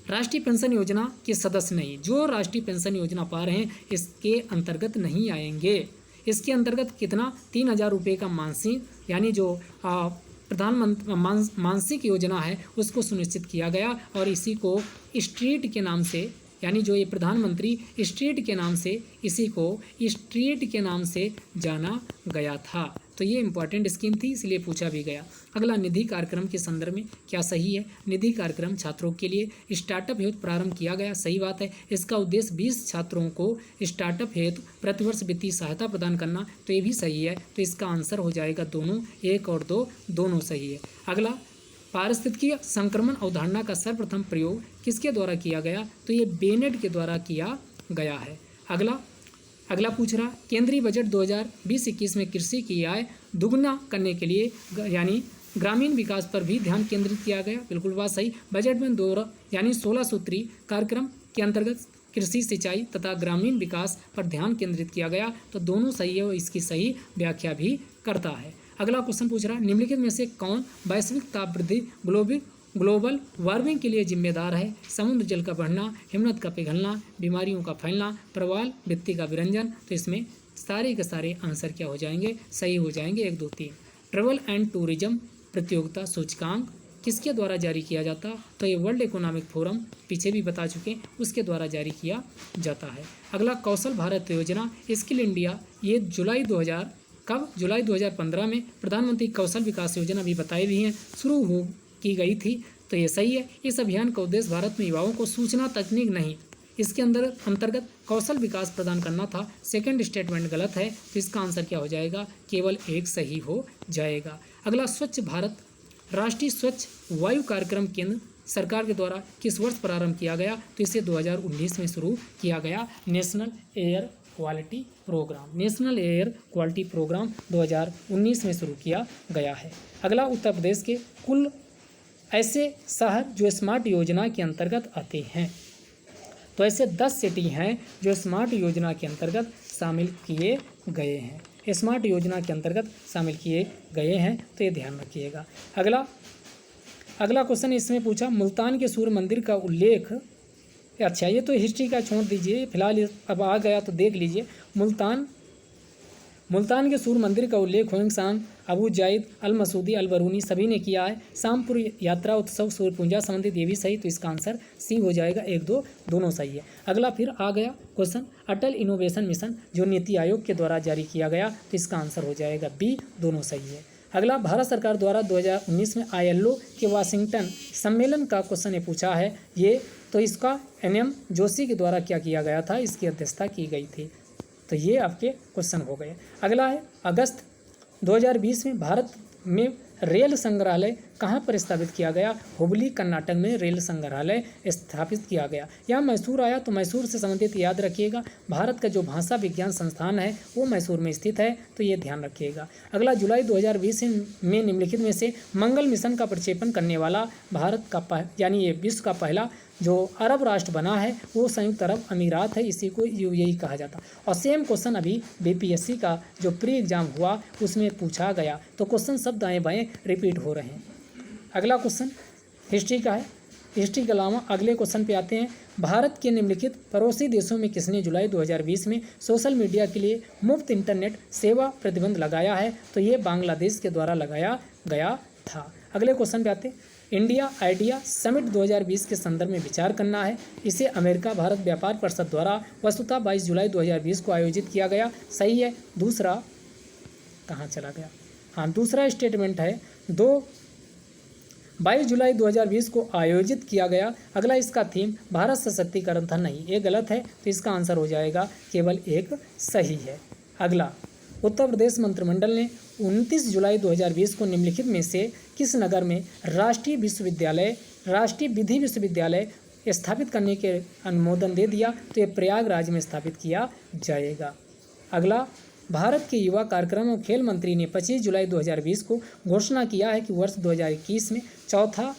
राष्ट्रीय पेंशन योजना के सदस्य नहीं, जो राष्ट्रीय पेंशन योजना पा रहे हैं इसके अंतर्गत नहीं आएंगे। इसके अंतर्गत कितना, 3,000 रुपये का मासिक, यानी जो प्रधानमंत्री मासिक योजना है उसको सुनिश्चित किया गया, और इसी को स्ट्रीट के नाम से, यानी जो ये प्रधानमंत्री स्ट्रीट के नाम से, इसी को स्ट्रीट के नाम से जाना गया था। तो ये इंपॉर्टेंट स्कीम थी, इसलिए पूछा भी गया। अगला, निधि कार्यक्रम के संदर्भ में क्या सही है। निधि कार्यक्रम छात्रों के लिए स्टार्टअप हेतु प्रारंभ किया गया, सही बात है। इसका उद्देश्य 20 छात्रों को स्टार्टअप हेतु प्रतिवर्ष वित्तीय सहायता प्रदान करना, तो ये भी सही है। तो इसका आंसर हो जाएगा दोनों, 1 और 2 दोनों सही है। अगला, पारिस्थितिकीय संक्रमण अवधारणा का सर्वप्रथम प्रयोग किसके द्वारा किया गया, तो ये बेनेट के द्वारा किया गया है। अगला पूछ रहा, केंद्रीय बजट 2020-21 में कृषि की आय दुगना करने के लिए यानी ग्रामीण विकास पर भी ध्यान केंद्रित किया गया, बिल्कुल बात सही। बजट में यानी 16 सूत्री कार्यक्रम के अंतर्गत कृषि, सिंचाई तथा ग्रामीण विकास पर ध्यान केंद्रित किया गया, तो दोनों सही है और इसकी सही व्याख्या भी करता है। अगला क्वेश्चन पूछ रहा, निम्नलिखित में से कौन वैश्विक ताप वृद्धि ग्लोबल वार्मिंग के लिए जिम्मेदार है। समुद्र जल का बढ़ना, हिमनद का पिघलना, बीमारियों का फैलना, प्रवाल वृत्ति का विरंजन। तो इसमें सारे के सारे आंसर क्या हो जाएंगे, सही हो जाएंगे, 1, 2, 3। ट्रेवल एंड टूरिज्म प्रतियोगिता सूचकांक किसके द्वारा जारी किया जाता, तो ये वर्ल्ड इकोनॉमिक फोरम, पीछे भी बता चुके, उसके द्वारा जारी किया जाता है। अगला, कौशल भारत योजना स्किल इंडिया, ये जुलाई 2015 में प्रधानमंत्री कौशल विकास योजना भी बताई भी हैं, शुरू की गई थी, तो ये सही है। इस अभियान का उद्देश्य भारत में युवाओं को सूचना तकनीक नहीं, इसके अंतर्गत कौशल विकास प्रदान करना था। सेकंड स्टेटमेंट गलत है, तो इसका आंसर क्या हो जाएगा, केवल 1 सही हो जाएगा। अगला, स्वच्छ भारत राष्ट्रीय स्वच्छ वायु कार्यक्रम केंद्र सरकार के द्वारा किस वर्ष प्रारंभ किया गया, तो इसे 2019 में शुरू किया गया। National air quality programme, national air quality programme 2019 में शुरू किया गया है। अगला, उत्तर प्रदेश के कुल ऐसे शहर जो स्मार्ट योजना के अंतर्गत आते हैं। तो ऐसे 10 सिटी हैं जो स्मार्ट योजना के अंतर्गत शामिल किए गए हैं, स्मार्ट योजना के अंतर्गत शामिल किए गए हैं, तो ये ध्यान रखिएगा। अगला क्वेश्चन इसमें पूछा, मुल्तान के सूर्य मंदिर का उल्लेख, अच्छा ये तो हिस्ट्री का छोड़ दीजिए, फिलहाल अब आ गया तो देख लीजिए। मुल्तान के सूर्य मंदिर का उल्लेख होंगसांग, अबू जाइद, अल मसूदी, अल बरूनी सभी ने किया है। शामपुर यात्रा उत्सव सूर्य पूजा संबंधित ये भी सही, तो इसका आंसर सी हो जाएगा, 1 2 दोनों सही है। अगला फिर आ गया क्वेश्चन, अटल इनोवेशन मिशन जो नीति आयोग के द्वारा जारी किया गया, तो इसका आंसर हो जाएगा बी, दोनों सही है। अगला, भारत सरकार द्वारा 2019 में ILO के वाशिंगटन सम्मेलन का क्वेश्चन ये पूछा है, ये तो इसका NM जोशी के द्वारा क्या किया गया था, इसकी अध्यक्षता की गई थी, तो ये आपके क्वेश्चन हो गए। अगला है, अगस्त 2020 में भारत में रेल संग्रहालय कहाँ पर स्थापित किया गया? हुबली कर्नाटक में रेल संग्रहालय स्थापित किया गया। यहाँ मैसूर आया, तो मैसूर से संबंधित याद रखिएगा, भारत का जो भाषा विज्ञान संस्थान है वो मैसूर में स्थित है, तो ये ध्यान रखिएगा। अगला, जुलाई 2020 में निम्नलिखित में से मंगल मिशन का प्रक्षेपण करने वाला भारत का यानी ये विश्व का पहला जो अरब राष्ट्र बना है वो संयुक्त अरब अमीरात है, इसी को UAE कहा जाता। और सेम क्वेश्चन अभी BPSC का जो प्री एग्जाम हुआ उसमें पूछा गया, तो क्वेश्चन सब दाएं बाएं रिपीट हो रहे हैं। अगला क्वेश्चन हिस्ट्री का है। हिस्ट्री के अलावा अगले क्वेश्चन पे आते हैं, भारत के निम्नलिखित पड़ोसी देशों में किसने जुलाई 2020 में सोशल मीडिया के लिए मुफ्त इंटरनेट सेवा प्रतिबंध लगाया है? तो ये बांग्लादेश के द्वारा लगाया गया था। अगले क्वेश्चन पे आते हैं, इंडिया आइडिया समिट 2020 के संदर्भ में विचार करना है। इसे अमेरिका भारत व्यापार परिषद द्वारा वस्तुतः 22 जुलाई 2020 को आयोजित किया गया, सही है। दूसरा कहाँ चला गया, हाँ दूसरा स्टेटमेंट है 22 जुलाई 2020 को आयोजित किया गया। अगला, इसका थीम भारत सशक्तिकरण था, नहीं ये गलत है, तो इसका आंसर हो जाएगा केवल 1 सही है। अगला, उत्तर प्रदेश मंत्रिमंडल ने 29 जुलाई 2020 को निम्नलिखित में से किस नगर में राष्ट्रीय विधि विश्वविद्यालय स्थापित करने के अनुमोदन दे दिया? तो ये प्रयागराज में स्थापित किया जाएगा। अगला, भारत के युवा कार्यक्रम और खेल मंत्री ने 25 जुलाई 2020 को घोषणा किया है कि वर्ष 2021 में चौथा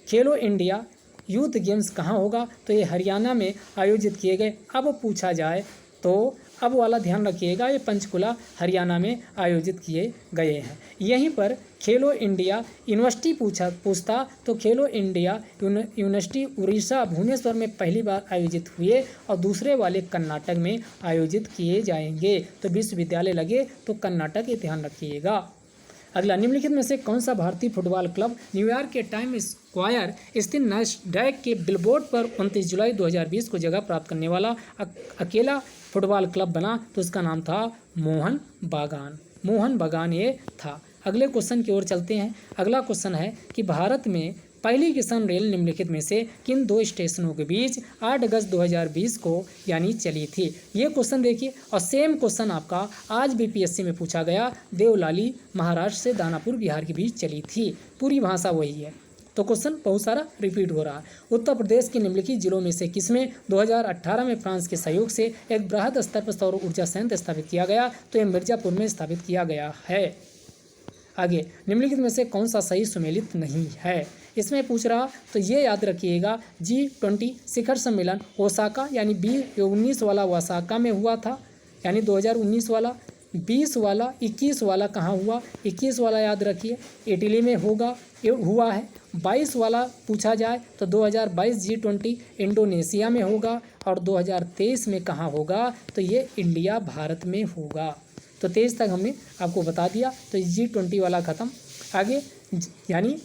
खेलो इंडिया यूथ गेम्स कहाँ होगा? तो ये हरियाणा में आयोजित किए गए। अब पूछा जाए तो अब वाला ध्यान रखिएगा, ये पंचकुला हरियाणा में आयोजित किए गए हैं। यहीं पर खेलो इंडिया यूनिवर्सिटी पूछता तो खेलो इंडिया यूनिवर्सिटी उड़ीसा भुवनेश्वर में पहली बार आयोजित हुए और दूसरे वाले कर्नाटक में आयोजित किए जाएंगे। तो विश्वविद्यालय लगे तो कर्नाटक, ये ध्यान रखिएगा। अगला, निम्नलिखित में से कौन सा भारतीय फुटबॉल क्लब न्यूयॉर्क के टाइम स्क्वायर स्थित नैस्डैक के बिलबोर्ड पर 29 जुलाई 2020 को जगह प्राप्त करने वाला अकेला फुटबॉल क्लब बना? तो उसका नाम था मोहन बागान ये था। अगले क्वेश्चन की ओर चलते हैं। अगला क्वेश्चन है कि भारत में पहली किसान रेल निम्नलिखित में से किन 2 स्टेशनों के बीच 8 अगस्त 2020 को यानी चली थी? ये क्वेश्चन देखिए, और सेम क्वेश्चन आपका आज BPSC में पूछा गया, देवलाली महाराष्ट्र से दानापुर बिहार के बीच चली थी, पूरी भाषा वही है, तो क्वेश्चन बहुत सारा रिपीट हो रहा है। उत्तर प्रदेश के निम्नलिखित जिलों में से किसमें 2018 में फ्रांस के सहयोग से एक बृहद स्तर पर सौर ऊर्जा संयंत्र स्थापित किया गया? तो ये मिर्जापुर में स्थापित किया गया है। आगे, निम्नलिखित में से कौन सा सही सुमेलित नहीं है? इसमें पूछ रहा, तो ये याद रखिएगा, G20 शिखर सम्मेलन ओसाका यानी 19 वाला ओसाका में हुआ था, यानी 2019 वाला। 20 वाला 21 वाला कहाँ हुआ? 21 वाला याद रखिए इटली में हुआ है। 22 वाला पूछा जाए तो 2022 G20 इंडोनेशिया में होगा, और 2023 में कहाँ होगा? तो ये इंडिया भारत में होगा। तो 23 तक हमने आपको बता दिया, तो G20 वाला ख़त्म। आगे यानी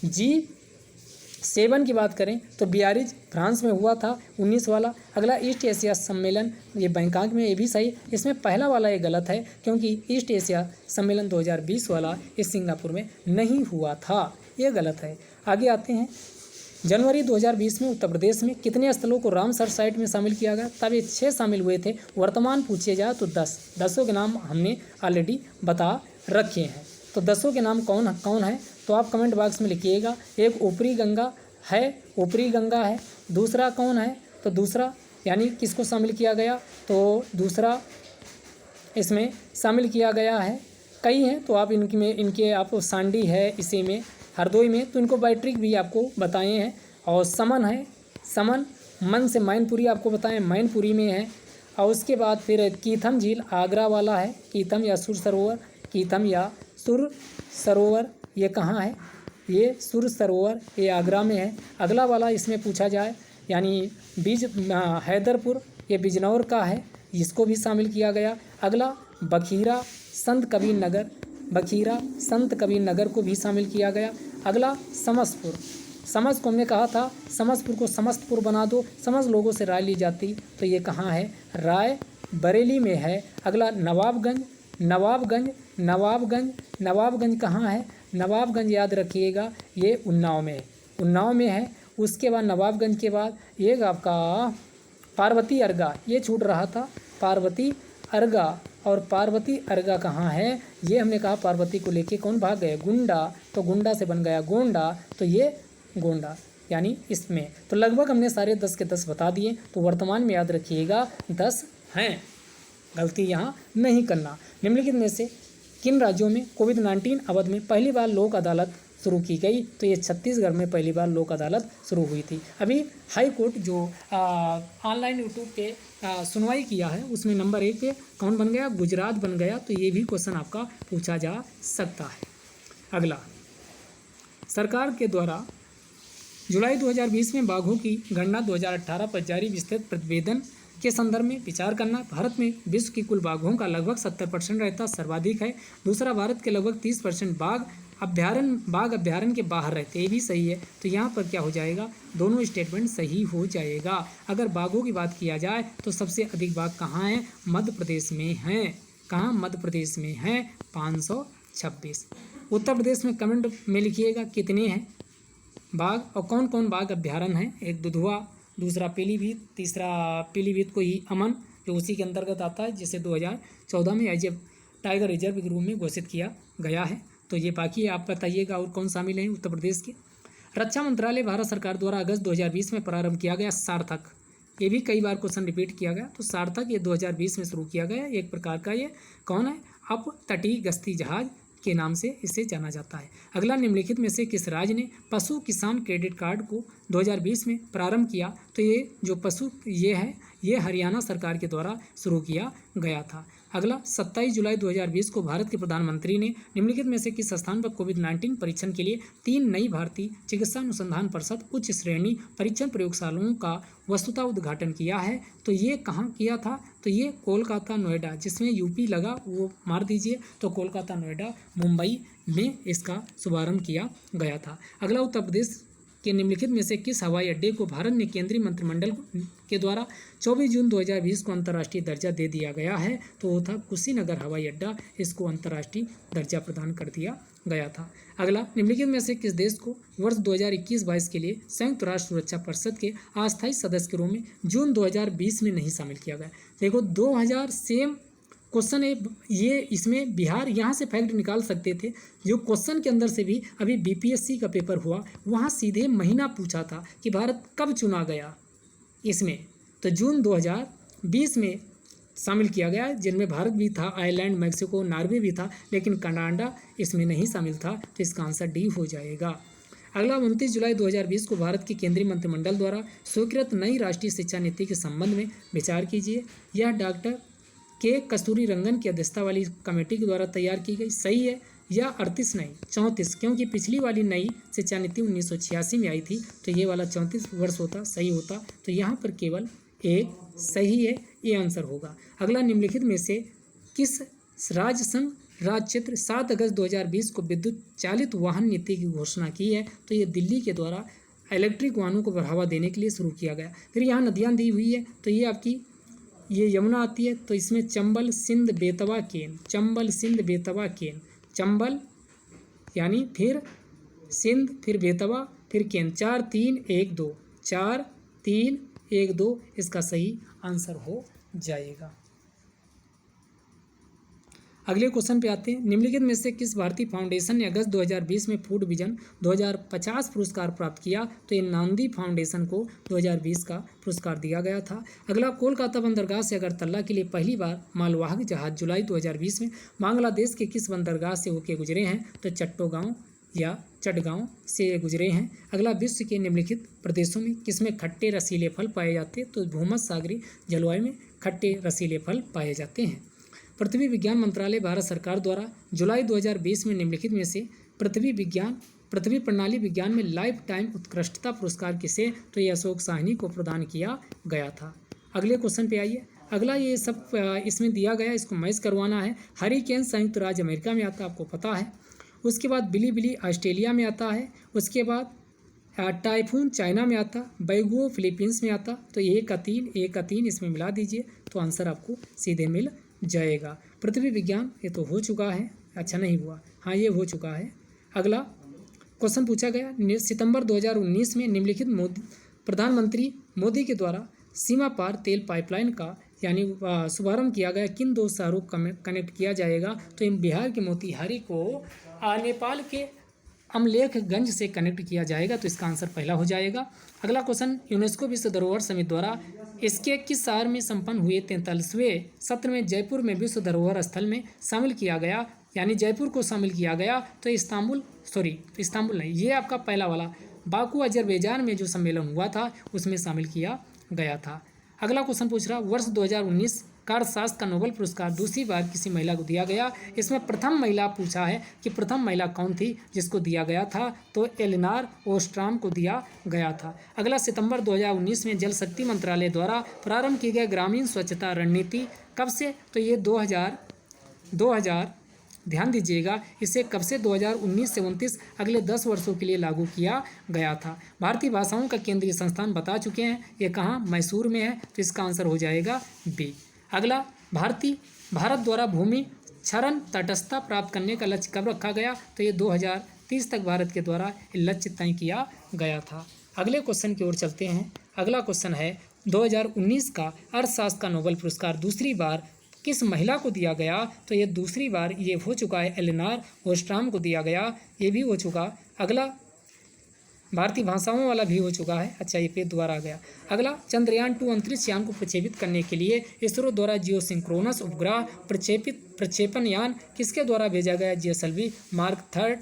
G7 की बात करें तो बियारिज फ्रांस में हुआ था 19 वाला। अगला, ईस्ट एशिया सम्मेलन ये बैंकॉक में, ये भी सही। इसमें पहला वाला ये गलत है, क्योंकि ईस्ट एशिया सम्मेलन 2020 वाला इस सिंगापुर में नहीं हुआ था, ये गलत है। आगे आते हैं, जनवरी 2020 में उत्तर प्रदेश में कितने स्थलों को रामसर साइट में शामिल किया गया? तब ये 6 शामिल हुए थे, वर्तमान पूछे जाए तो 10 के नाम हमने ऑलरेडी बता रखे हैं। तो 10 के नाम कौन है तो आप कमेंट बॉक्स में लिखिएगा। एक ऊपरी गंगा है, दूसरा कौन है? तो दूसरा यानी किसको शामिल किया गया, तो दूसरा इसमें शामिल किया गया है। कई हैं तो आप इनके आप सांडी है, इसी में हरदोई में, तो इनको बैट्रिक भी आपको बताए हैं। और समन है, समन मन से मैनपुरी आपको बताएं, मैनपुरी में है। और उसके बाद फिर कीथम झील आगरा वाला है, कीथम या सुर सरोवर, कीथम या सुर सरोवर ये कहाँ है, ये सुर सरोवर ये आगरा में है। अगला वाला इसमें पूछा जाए यानी हैदरपुर ये बिजनौर का है, इसको भी शामिल किया गया। अगला बखीरा संत कबीर नगर, बखीरा संत कबीर नगर को भी शामिल किया गया। अगला समसपुर, समझ को हमने कहा था समसपुर को समस्तपुर बना दो, समझ लोगों से राय ली जाती, तो ये कहाँ है, राय बरेली में है। अगला नवाबगंज, नवाबगंज नवाबगंज नवाबगंज कहाँ है, नवाबगंज याद रखिएगा ये उन्नाव में है, उन्नाव में है। उसके बाद नवाबगंज के बाद एक आपका पार्वती अर्गा, ये छूट रहा था, पार्वती अर्गा। और पार्वती अर्गा कहाँ है, ये हमने कहा पार्वती को लेके कौन भाग गए, गुंडा, तो गुंडा से बन गया गोंडा, तो ये गोंडा यानी इसमें। तो लगभग हमने सारे 10 के 10 बता दिए। तो वर्तमान में याद रखिएगा 10 हैं, गलती यहाँ नहीं करना। निम्नलिखित में से किन राज्यों में कोविड-19 अवधि में पहली बार लोक अदालत शुरू की गई, तो ये छत्तीसगढ़ में पहली बार लोक अदालत शुरू हुई थी। अभी हाई कोर्ट जो ऑनलाइन यूट्यूब पे सुनवाई किया है उसमें नंबर 1 पे कौन बन गया, गुजरात बन गया। तो ये भी क्वेश्चन आपका पूछा जा सकता है। अगला, सरकार के द्वारा जुलाई 2020 में बाघों की गणना 2018 पर जारी विस्तृत प्रतिवेदन के संदर्भ में विचार करना। भारत में विश्व की कुल बाघों का लगभग 70% रहता सर्वाधिक है। दूसरा, भारत के लगभग 30% बाघ अभ्यारण्य के बाहर रहते, ये भी सही है। तो यहाँ पर क्या हो जाएगा, दोनों स्टेटमेंट सही हो जाएगा। अगर बाघों की बात किया जाए तो सबसे अधिक बाघ कहाँ है, मध्य प्रदेश में हैं। कहाँ, मध्य प्रदेश में हैं 526। उत्तर प्रदेश में कमेंट में लिखिएगा कितने हैं बाघ और कौन कौन बाघ अभ्यारण्य हैं। एक दुधवा, दूसरा पीलीभीत, तीसरा पीलीभीत को ही अमन जो उसी के अंतर्गत आता है, जिसे 2014 में एज ए टाइगर रिजर्व के रूप में घोषित किया गया है। तो ये बाकी आप बताइएगा और कौन शामिल हैं उत्तर प्रदेश के। रक्षा मंत्रालय भारत सरकार द्वारा अगस्त 2020 में प्रारंभ किया गया सार्थक, ये भी कई बार क्वेश्चन रिपीट किया गया। तो सार्थक ये 2020 में शुरू किया गया, एक प्रकार का ये कौन है, अप तटीय गश्ती जहाज के नाम से इसे जाना जाता है। अगला, निम्नलिखित में से किस राज्य ने पशु किसान क्रेडिट कार्ड को 2020 में प्रारंभ किया, तो ये जो पशु ये है ये हरियाणा सरकार के द्वारा शुरू किया गया था। अगला, 27 जुलाई 2020 को भारत के प्रधानमंत्री ने निम्नलिखित में से किस स्थान पर कोविड-19 परीक्षण के लिए 3 नई भारतीय चिकित्सा अनुसंधान परिषद उच्च श्रेणी परीक्षण प्रयोगशालाओं का वस्तुतः उद्घाटन किया है, तो ये कहाँ किया था, तो ये कोलकाता नोएडा, जिसमें यूपी लगा वो मार दीजिए, तो कोलकाता नोएडा मुंबई में इसका शुभारंभ किया गया था। अगला, उत्तर प्रदेश के निम्नलिखित में से किस हवाई अड्डे को भारत ने केंद्रीय मंत्रिमंडल के द्वारा 24 जून 2020 को अंतर्राष्ट्रीय दर्जा दे दिया गया है, तो वो था कुशीनगर हवाई अड्डा, इसको अंतर्राष्ट्रीय दर्जा प्रदान कर दिया गया था। अगला, निम्नलिखित में से किस देश को वर्ष 2021-22 के लिए संयुक्त राष्ट्र सुरक्षा परिषद के अस्थायी सदस्य के रूप में जून 2020 में नहीं शामिल किया गया। देखो 2000 सेम क्वेश्चन है ये, इसमें बिहार यहाँ से फैक्ट निकाल सकते थे। जो क्वेश्चन के अंदर से भी अभी बीपीएससी का पेपर हुआ, वहाँ सीधे महीना पूछा था कि भारत कब चुना गया इसमें, तो जून 2020 में शामिल किया गया, जिनमें भारत भी था, आयरलैंड, मैक्सिको, नॉर्वे भी था, लेकिन कनाडा इसमें नहीं शामिल था। तो इसका आंसर डी हो जाएगा। अगला, 29 जुलाई 2020 को भारत के केंद्रीय मंत्रिमंडल द्वारा स्वीकृत नई राष्ट्रीय शिक्षा नीति के संबंध में विचार कीजिए। यह डॉक्टर के कस्तूरी रंगन की अध्यक्षता वाली कमेटी के द्वारा तैयार की गई, सही है, या 38 नहीं 34, क्योंकि पिछली वाली नई शिक्षा नीति 1986 में आई थी, तो ये वाला 34 वर्ष होता, सही होता। तो यहाँ पर केवल एक सही है, ये आंसर होगा। अगला, निम्नलिखित में से किस राज्य संघ राज्य क्षेत्र 7 अगस्त 2020 को विद्युत चालित वाहन नीति की घोषणा की है, तो ये दिल्ली के द्वारा इलेक्ट्रिक वाहनों को बढ़ावा देने के लिए शुरू किया गया। फिर यहाँ नदियाँ दी हुई है, तो ये आपकी ये यमुना आती है, तो इसमें चंबल, सिंध, बेतवा, केन, चंबल, सिंध, बेतवा, केन, चंबल यानी फिर सिंध, फिर बेतवा, फिर केन, 4 3 1 2, 4 3 1 2 इसका सही आंसर हो जाएगा। अगले क्वेश्चन पे आते हैं। निम्नलिखित में से किस भारतीय फाउंडेशन ने अगस्त 2020 में फूड विजन 2050 पुरस्कार प्राप्त किया? तो ये नांदी फाउंडेशन को 2020 का पुरस्कार दिया गया था। अगला, कोलकाता बंदरगाह से अगरतला के लिए पहली बार मालवाहक जहाज जुलाई 2020 में बांग्लादेश के किस बंदरगाह से होकर गुजरे हैं? तो चट्टोगांव या चटगांव से गुजरे हैं। अगला, विश्व के निम्नलिखित प्रदेशों में किसमें खट्टे रसीले फल पाए जाते हैं? तो भूमध्य सागरीय जलवायु में खट्टे रसीले फल पाए जाते हैं। पृथ्वी विज्ञान मंत्रालय भारत सरकार द्वारा जुलाई 2020 में निम्नलिखित में से पृथ्वी प्रणाली विज्ञान में लाइफ टाइम उत्कृष्टता पुरस्कार किसे? तो ये अशोक साहनी को प्रदान किया गया था। अगले क्वेश्चन पे आइए। अगला, ये सब इसमें दिया गया, इसको मैच करवाना है। हरिकेन संयुक्त राज्य अमेरिका में आता है, आपको पता है। उसके बाद बिली ऑस्ट्रेलिया में आता है। उसके बाद टाइफून चाइना में आता, बैगुओ फिलीपींस में आता। तो एक का तीन इसमें मिला दीजिए तो आंसर आपको सीधे मिल जाएगा। पृथ्वी विज्ञान ये तो हो चुका है, अच्छा नहीं हुआ, हाँ ये हो चुका है। अगला क्वेश्चन पूछा गया, सितंबर 2019 में निम्नलिखित प्रधानमंत्री मोदी के द्वारा सीमा पार तेल पाइपलाइन का यानी शुभारंभ किया गया किन दो शहरों को कनेक्ट किया जाएगा? तो इन बिहार के मोतिहारी को नेपाल के अमलेखगंज से कनेक्ट किया जाएगा। तो इसका आंसर पहला हो जाएगा। अगला क्वेश्चन, यूनेस्को विश्व धरोहर समिति द्वारा इसके किस शहर में संपन्न हुए 43वें सत्र में जयपुर में विश्व धरोहर स्थल में शामिल किया गया, यानी जयपुर को शामिल किया गया? तो इस्तांबुल नहीं, ये आपका पहला वाला बाकू अजरबैजान में जो सम्मेलन हुआ था उसमें शामिल किया गया था। अगला क्वेश्चन पूछ रहा, वर्ष 2019 अर्थशास्त्र का नोबेल पुरस्कार दूसरी बार किसी महिला को दिया गया? इसमें प्रथम महिला पूछा है कि प्रथम महिला कौन थी जिसको दिया गया था? तो एलिनार ओस्ट्राम को दिया गया था। अगला, सितंबर 2019 में जल शक्ति मंत्रालय द्वारा प्रारंभ की गई ग्रामीण स्वच्छता रणनीति कब से? तो ये 2000 ध्यान दीजिएगा, इसे कब से 2019 से 29 अगले 10 वर्षों के लिए लागू किया गया था। भारतीय भाषाओं का केंद्रीय संस्थान बता चुके हैं, ये कहाँ? मैसूर में है। तो इसका आंसर हो जाएगा बी। अगला, भारत द्वारा भूमि क्षरण तटस्थता प्राप्त करने का लक्ष्य कब रखा गया? तो ये 2030 तक भारत के द्वारा लक्ष्य तय किया गया था। अगले क्वेश्चन की ओर चलते हैं। अगला क्वेश्चन है, 2019 का अर्थशास्त्र का नोबेल पुरस्कार दूसरी बार किस महिला को दिया गया? तो ये दूसरी बार ये हो चुका है, एलिनार ओस्ट्राम को दिया गया, ये भी हो चुका। अगला, भारतीय भाषाओं वाला भी हो चुका है। अच्छा, ये फिर दोबारा आ गया। अगला, चंद्रयान 2 अंतरिक्ष यान को प्रक्षेपित करने के लिए इसरो द्वारा जियोसिंक्रोनस उपग्रह प्रक्षेपण यान किसके द्वारा भेजा गया? जीएसएलवी मार्क 3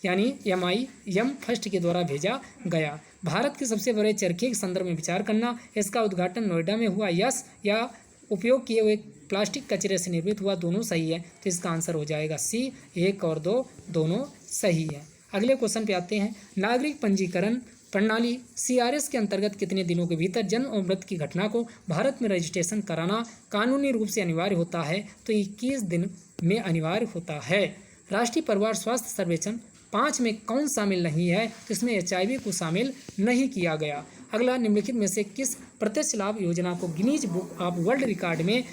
यानी MIM फर्स्ट के द्वारा भेजा गया। भारत के सबसे बड़े चरखे के संदर्भ में विचार करना, इसका उद्घाटन नोएडा में हुआ, यस या उपयोग किए हुए प्लास्टिक कचरे से निर्मित हुआ? दोनों सही है। तो इसका आंसर हो जाएगा सी, 1 और 2 दोनों सही है। अगले क्वेश्चन पे आते हैं। नागरिक पंजीकरण प्रणाली CRS के अंतर्गत कितने दिनों के भीतर जन्म और मृत्यु की घटना को भारत में रजिस्ट्रेशन कराना कानूनी रूप से अनिवार्य होता है? तो 21 दिन में अनिवार्य होता है। राष्ट्रीय परिवार स्वास्थ्य सर्वेक्षण 5 में कौन शामिल नहीं है? तो इसमें HIV को शामिल नहीं किया गया। अगला, निम्नलिखित में से किस प्रत्यक्ष लाभ योजना को Guinness book of world record में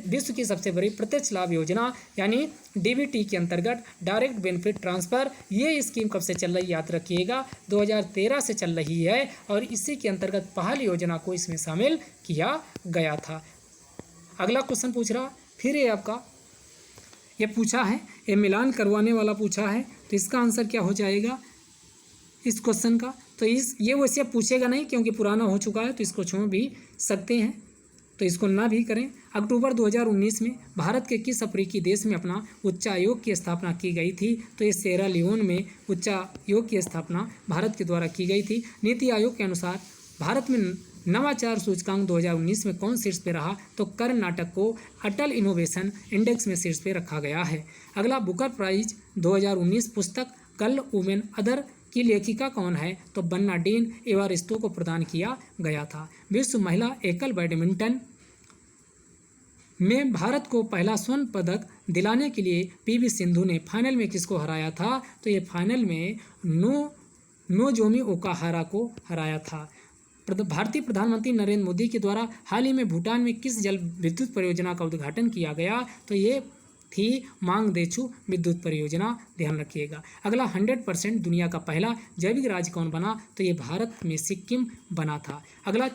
विश्व की सबसे बड़ी प्रत्यक्ष लाभ योजना यानी DBT के अंतर्गत डायरेक्ट बेनिफिट ट्रांसफर, ये स्कीम कब से चल रही याद रखिएगा? 2013 से चल रही है और इसी के अंतर्गत पहल योजना को इसमें शामिल किया गया था। अगला क्वेश्चन पूछ रहा, फिर ये आपका ये पूछा है, ये मिलान करवाने वाला पूछा है। तो इसका आंसर क्या हो जाएगा इस क्वेश्चन का? तो ये वैसे पूछेगा नहीं क्योंकि पुराना हो चुका है, तो इसको छोड़ भी सकते हैं, तो इसको ना भी करें। अक्टूबर 2019 में भारत के किस अफ्रीकी देश में अपना उच्चायोग की स्थापना की गई थी? तो ये सेरा लियोन में उच्चायोग की स्थापना भारत के द्वारा की गई थी। नीति आयोग के अनुसार भारत में नवाचार सूचकांक 2019 में कौन शीर्ष पे रहा? तो कर्नाटक को अटल इनोवेशन इंडेक्स में शीर्ष पे रखा गया है। अगला, बुकर प्राइज 2019 पुस्तक गर्ल वुमेन अदर की लेखिका कौन है? तो बर्नाडीन एवारिस्टो को प्रदान किया गया था। विश्व महिला एकल बैडमिंटन में भारत को पहला स्वर्ण पदक दिलाने के लिए PV सिंधु ने फाइनल में किसको हराया था? तो ये फाइनल में नोजोमी ओकुहारा को हराया था। भारतीय प्रधानमंत्री नरेंद्र मोदी के द्वारा हाल ही में भूटान में किस जल विद्युत परियोजना का उद्घाटन किया गया? तो ये थी मांगदेछू विद्युत परियोजना, ध्यान रखिएगा। अगला, 100% दुनिया का पहला जैविक राज्य कौन बना? तो ये भारत में सिक्किम बना था। अगला,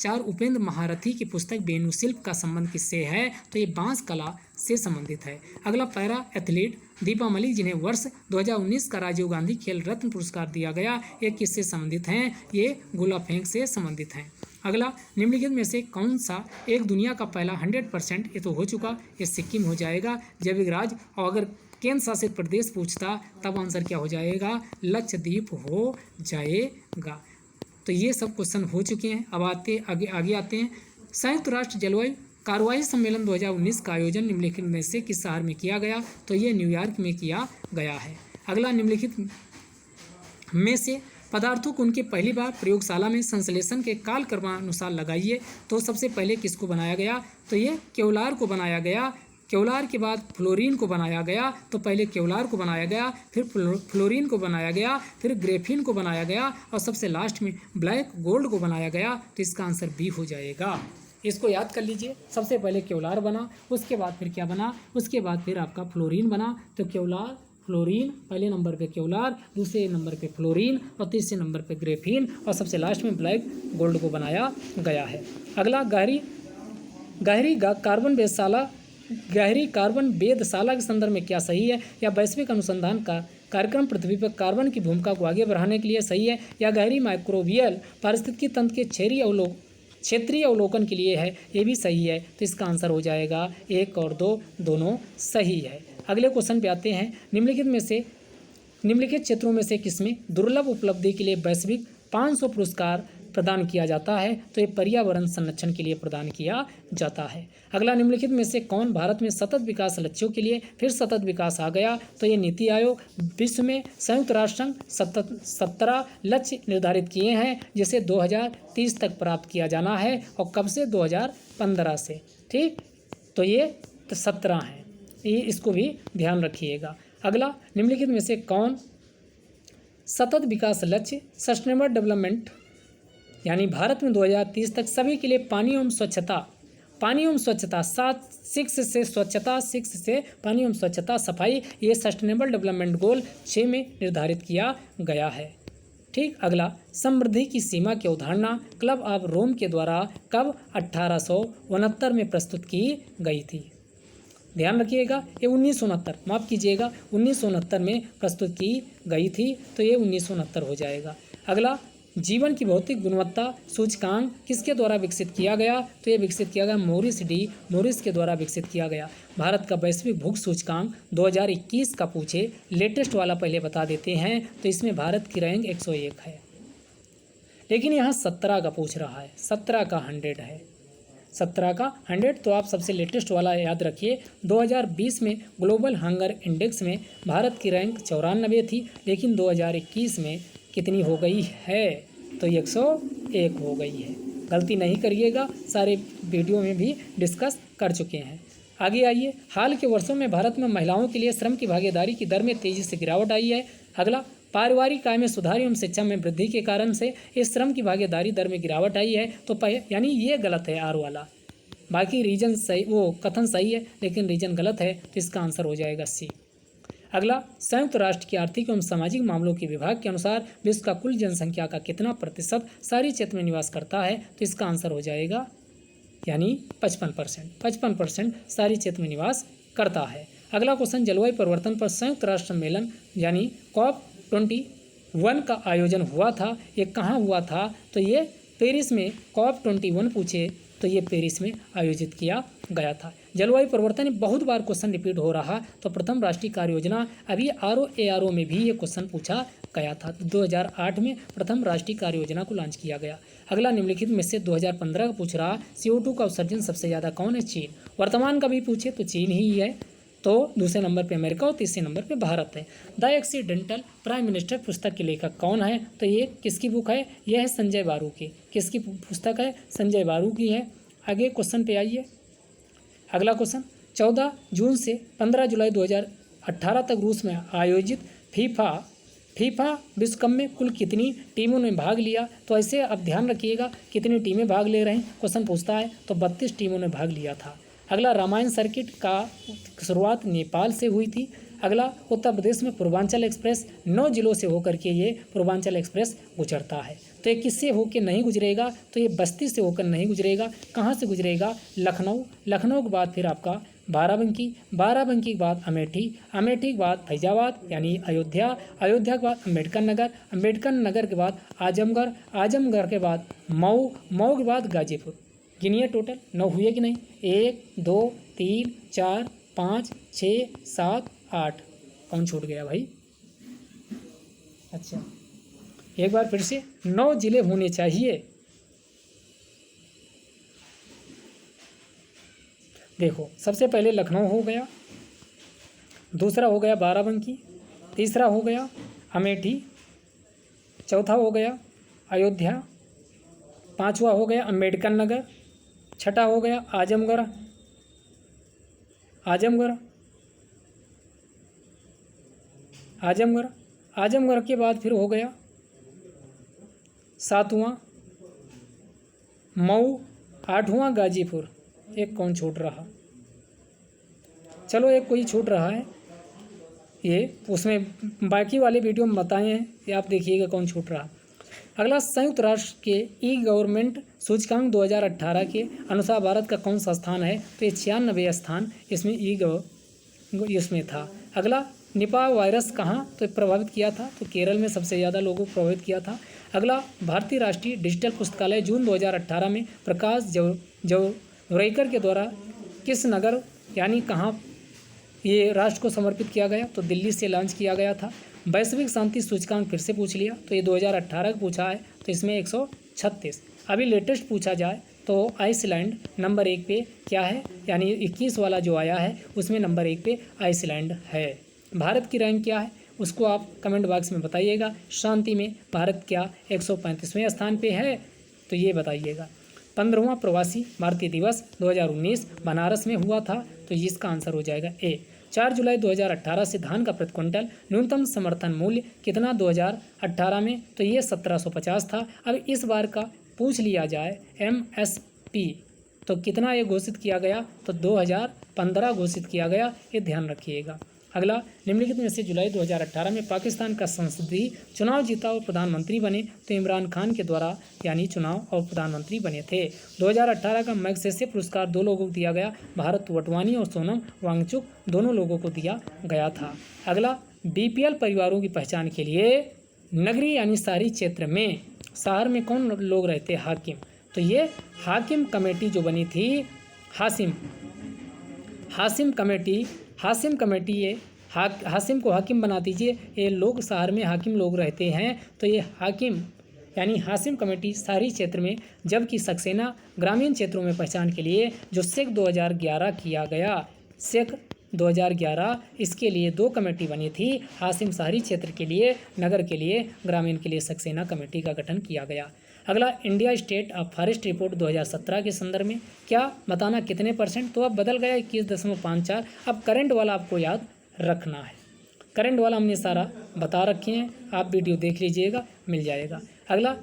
4 उपेंद्र महारथी की पुस्तक वेणु शिल्प का संबंध किससे है? तो ये बांस कला से संबंधित है। अगला पैरा एथलीट दीपा मलिक जिन्हें वर्ष 2019 का राजीव गांधी खेल रत्न पुरस्कार दिया गया, ये किससे संबंधित हैं? ये गोला फेंक से संबंधित हैं। अगला निम्नलिखित में से कौन सा एक दुनिया का पहला 100%, ये तो हो चुका, ये सिक्किम हो जाएगा, जैविक राज्य। और अगर केंद्र शासित प्रदेश पूछता तब आंसर क्या हो जाएगा? लक्षद्वीप हो जाएगा। तो ये सब क्वेश्चन हो चुके हैं। अब आगे आते हैं। संयुक्त राष्ट्र जलवायु कार्रवाई सम्मेलन 2019 का आयोजन निम्नलिखित में से किस शहर में किया गया? तो ये न्यूयॉर्क में किया गया है। अगला निम्नलिखित में से पदार्थों को उनके पहली बार प्रयोगशाला में संश्लेषण के कालक्रमानुसार लगाइए। तो सबसे पहले किसको बनाया गया? तो ये केवलार को बनाया गया। केवलार के बाद फ्लोरीन को बनाया गया। तो पहले केवलार को बनाया गया, फिर फ्लोरीन को बनाया गया, फिर ग्रेफीन को बनाया गया और सबसे लास्ट में ब्लैक गोल्ड को बनाया गया। तो इसका आंसर बी हो जाएगा। इसको याद कर लीजिए। सबसे पहले केवलार बना, उसके बाद फिर क्या बना? उसके बाद फिर आपका फ्लोरीन बना। तो केवलार फ्लोरीन, पहले नंबर पे केवलार, दूसरे नंबर पे फ्लोरीन और तीसरे नंबर पे ग्रेफीन और सबसे लास्ट में ब्लैक गोल्ड को बनाया गया है। अगला गहरी कार्बन वेधशाला के संदर्भ में क्या सही है? या वैश्विक अनुसंधान का कार्यक्रम पृथ्वी पर कार्बन की भूमिका को आगे बढ़ाने के लिए सही है? या गहरी माइक्रोबियल पारिस्थितिकी तंत्र के क्षेत्रीय अवलोकन के लिए है? ये भी सही है। तो इसका आंसर हो जाएगा 1 और 2 दोनों सही है। अगले क्वेश्चन पे आते हैं। निम्नलिखित क्षेत्रों में से किसमें दुर्लभ उपलब्धि के लिए वैश्विक 500 पुरस्कार प्रदान किया जाता है? तो ये पर्यावरण संरक्षण के लिए प्रदान किया जाता है। अगला निम्नलिखित में से कौन भारत में सतत विकास लक्ष्यों के लिए फिर सतत विकास आ गया? तो ये नीति आयोग। विश्व में संयुक्त राष्ट्र संघ 17 लक्ष्य निर्धारित किए हैं जिसे 2030 तक प्राप्त किया जाना है। और कब से? 2015 से। ठीक, तो ये 17 हैं, ये इसको भी ध्यान रखिएगा। अगला निम्नलिखित में से कौन सतत विकास लक्ष्य सस्टेनेबल डेवलपमेंट यानी भारत में 2030 तक सभी के लिए पानी एवं स्वच्छता 6 से स्वच्छता, 6 से पानी एवं स्वच्छता सफाई, ये सस्टेनेबल डेवलपमेंट गोल 6 में निर्धारित किया गया है। ठीक, अगला समृद्धि की सीमा की अवधारणा क्लब ऑफ रोम के द्वारा कब 1869 में प्रस्तुत की गई थी? ध्यान रखिएगा, ये 1969, माफ़ कीजिएगा 1969 में प्रस्तुत की गई थी। तो ये 1969 हो जाएगा। अगला जीवन की भौतिक गुणवत्ता सूचकांक किसके द्वारा विकसित किया गया? तो ये विकसित किया गया मॉरिस के द्वारा विकसित किया गया। भारत का वैश्विक भूख सूचकांक 2021 का पूछे, लेटेस्ट वाला पहले बता देते हैं। तो इसमें भारत की रैंक 101 है, लेकिन यहाँ 17 का पूछ रहा है, 17 का 100 है, 17 का 100। तो आप सबसे लेटेस्ट वाला याद रखिए। 2020 में ग्लोबल हंगर इंडेक्स में भारत की रैंक 94 थी, लेकिन 2021 में कितनी हो गई है? तो 101 हो गई है। गलती नहीं करिएगा, सारे वीडियो में भी डिस्कस कर चुके हैं। आगे आइए। हाल के वर्षों में भारत में महिलाओं के लिए श्रम की भागीदारी की दर में तेजी से गिरावट आई है। अगला पारिवारिक आय में सुधार एवं शिक्षा में वृद्धि के कारण से इस श्रम की भागीदारी दर में गिरावट आई है। तो यानी ये गलत है आर वाला, बाकी रीजन सही, वो कथन सही है लेकिन रीजन गलत है। तो इसका आंसर हो जाएगा सी। अगला संयुक्त राष्ट्र की आर्थिक एवं सामाजिक मामलों के विभाग के अनुसार विश्व का कुल जनसंख्या का कितना प्रतिशत शहरी क्षेत्र में निवास करता है? तो इसका आंसर हो जाएगा यानी 55% शहरी क्षेत्र में निवास करता है। अगला क्वेश्चन, जलवायु परिवर्तन पर संयुक्त राष्ट्र सम्मेलन यानी COP21 का आयोजन हुआ था, ये कहाँ हुआ था? तो ये पेरिस में COP21 पूछे तो ये पेरिस में आयोजित किया गया था। जलवायु परिवर्तन बहुत बार क्वेश्चन रिपीट हो रहा। तो प्रथम राष्ट्रीय कार्य योजना, अभी ROARO में भी ये क्वेश्चन पूछा गया था। 2008 में प्रथम राष्ट्रीय कार्य योजना को लॉन्च किया गया। अगला निम्नलिखित में से 2015 का पूछ रहा, CO2 का उत्सर्जन सबसे ज़्यादा कौन है? चीन। वर्तमान का भी पूछे तो चीन ही है। तो दूसरे नंबर पे अमेरिका और तीसरे नंबर पे भारत है। द एक्सीडेंटल प्राइम मिनिस्टर पुस्तक के लेखक कौन है? तो ये किसकी बुक है? यह है संजय बारू की। किसकी पुस्तक है? संजय बारू की है। आगे क्वेश्चन पे आइए। अगला क्वेश्चन, 14 जून से 15 जुलाई 2018 तक रूस में आयोजित फीफा विश्व कप में कुल कितनी टीमों ने भाग लिया? तो ऐसे अब ध्यान रखिएगा कितनी टीमें भाग ले रहे हैं, क्वेश्चन पूछता है। तो 32 टीमों ने भाग लिया था। अगला, रामायण सर्किट का शुरुआत नेपाल से हुई थी। अगला, उत्तर प्रदेश में पूर्वांचल एक्सप्रेस 9 जिलों से होकर के ये पूर्वांचल एक्सप्रेस गुजरता है। तो ये किससे होकर नहीं गुजरेगा, तो ये बस्ती से होकर नहीं गुजरेगा। कहाँ से गुजरेगा, लखनऊ, लखनऊ के बाद फिर आपका बाराबंकी, बाराबंकी के बाद अमेठी, अमेठी के बाद फैजाबाद यानी अयोध्या, अयोध्या के बाद अम्बेडकर नगर, अम्बेडकर नगर के बाद आजमगढ़, आजमगढ़ के बाद मऊ, मऊ के बाद गाजीपुर। गिनिए टोटल 9 हुए कि नहीं, 1 2 3 4 5 6 7 8। कौन छूट गया भाई? अच्छा, एक बार फिर से 9 जिले होने चाहिए। देखो, सबसे पहले लखनऊ हो गया, दूसरा हो गया बाराबंकी, तीसरा हो गया अमेठी, चौथा हो गया अयोध्या, पांचवा हो गया अम्बेडकर नगर, छठा हो गया आजमगढ़, आजमगढ़, आजमगढ़, आजमगढ़ के बाद फिर हो गया सातवां मऊ, आठवां गाजीपुर। एक कौन छूट रहा? चलो एक कोई छूट रहा है, ये उसमें बाकी वाले वीडियो में बताए हैं, ये आप देखिएगा कौन छूट रहा। अगला, संयुक्त राष्ट्र के ई गवर्नमेंट सूचकांक 2018 के अनुसार भारत का कौन सा स्थान है, तो ये 96 स्थान इसमें इसमें था। अगला, निपाह वायरस कहाँ तो प्रभावित किया था, तो केरल में सबसे ज़्यादा लोगों को प्रभावित किया था। अगला, भारतीय राष्ट्रीय डिजिटल पुस्तकालय जून 2018 में प्रकाश जावड़ेकर के द्वारा किस नगर यानी कहाँ ये राष्ट्र को समर्पित किया गया, तो दिल्ली से लॉन्च किया गया था। वैश्विक शांति सूचकांक फिर से पूछ लिया, तो ये 2018 का पूछा है, तो इसमें 136। अभी लेटेस्ट पूछा जाए तो आइसलैंड नंबर 1 पे क्या है, यानी 21 वाला जो आया है उसमें नंबर 1 पे आइसलैंड है। भारत की रैंक क्या है उसको आप कमेंट बॉक्स में बताइएगा। शांति में भारत क्या 135वें स्थान पे है, तो ये बताइएगा। 15वां प्रवासी भारतीय दिवस 2019 बनारस में हुआ था, तो इसका आंसर हो जाएगा ए। 4 जुलाई 2018 से धान का प्रति क्विंटल न्यूनतम समर्थन मूल्य कितना 2018 में, तो ये 1750 था। अब इस बार का पूछ लिया जाए MSP तो कितना ये घोषित किया गया, तो 2015 घोषित किया गया, ये ध्यान रखिएगा। अगला, निम्नलिखित में से जुलाई 2018 में पाकिस्तान का संसदीय चुनाव जीता और प्रधानमंत्री बने, तो इमरान खान के द्वारा यानी चुनाव और प्रधानमंत्री बने थे। 2018 का मैग्सेसे पुरस्कार 2 लोगों को दिया गया, भारत वटवानी और सोनम वांगचुक दोनों लोगों को दिया गया था। अगला, BPL परिवारों की पहचान के लिए नगरीय यानी शहरी क्षेत्र में शहर में कौन लोग रहते, हाकिम, तो ये हाकिम कमेटी जो बनी थी, हासिम कमेटी ये हासिम को हाकिम बना दीजिए। ये लोग शहर में हाकिम लोग रहते हैं, तो ये हाकिम यानी हासिम कमेटी शहरी क्षेत्र में, जबकि सक्सेना ग्रामीण क्षेत्रों में पहचान के लिए जो सेक 2011 किया गया, सेक 2011 इसके लिए 2 कमेटी बनी थी। हासिम शहरी क्षेत्र के लिए, नगर के लिए, ग्रामीण के लिए सक्सेना कमेटी का गठन किया गया। अगला, India state of forest report 2017 के संदर्भ में क्या बताना कितने %, तो अब बदल गया 21.54। अब करंट वाला आपको याद रखना है, करंट वाला हमने सारा बता रखे हैं, आप वीडियो देख लीजिएगा, मिल जाएगा। अगला,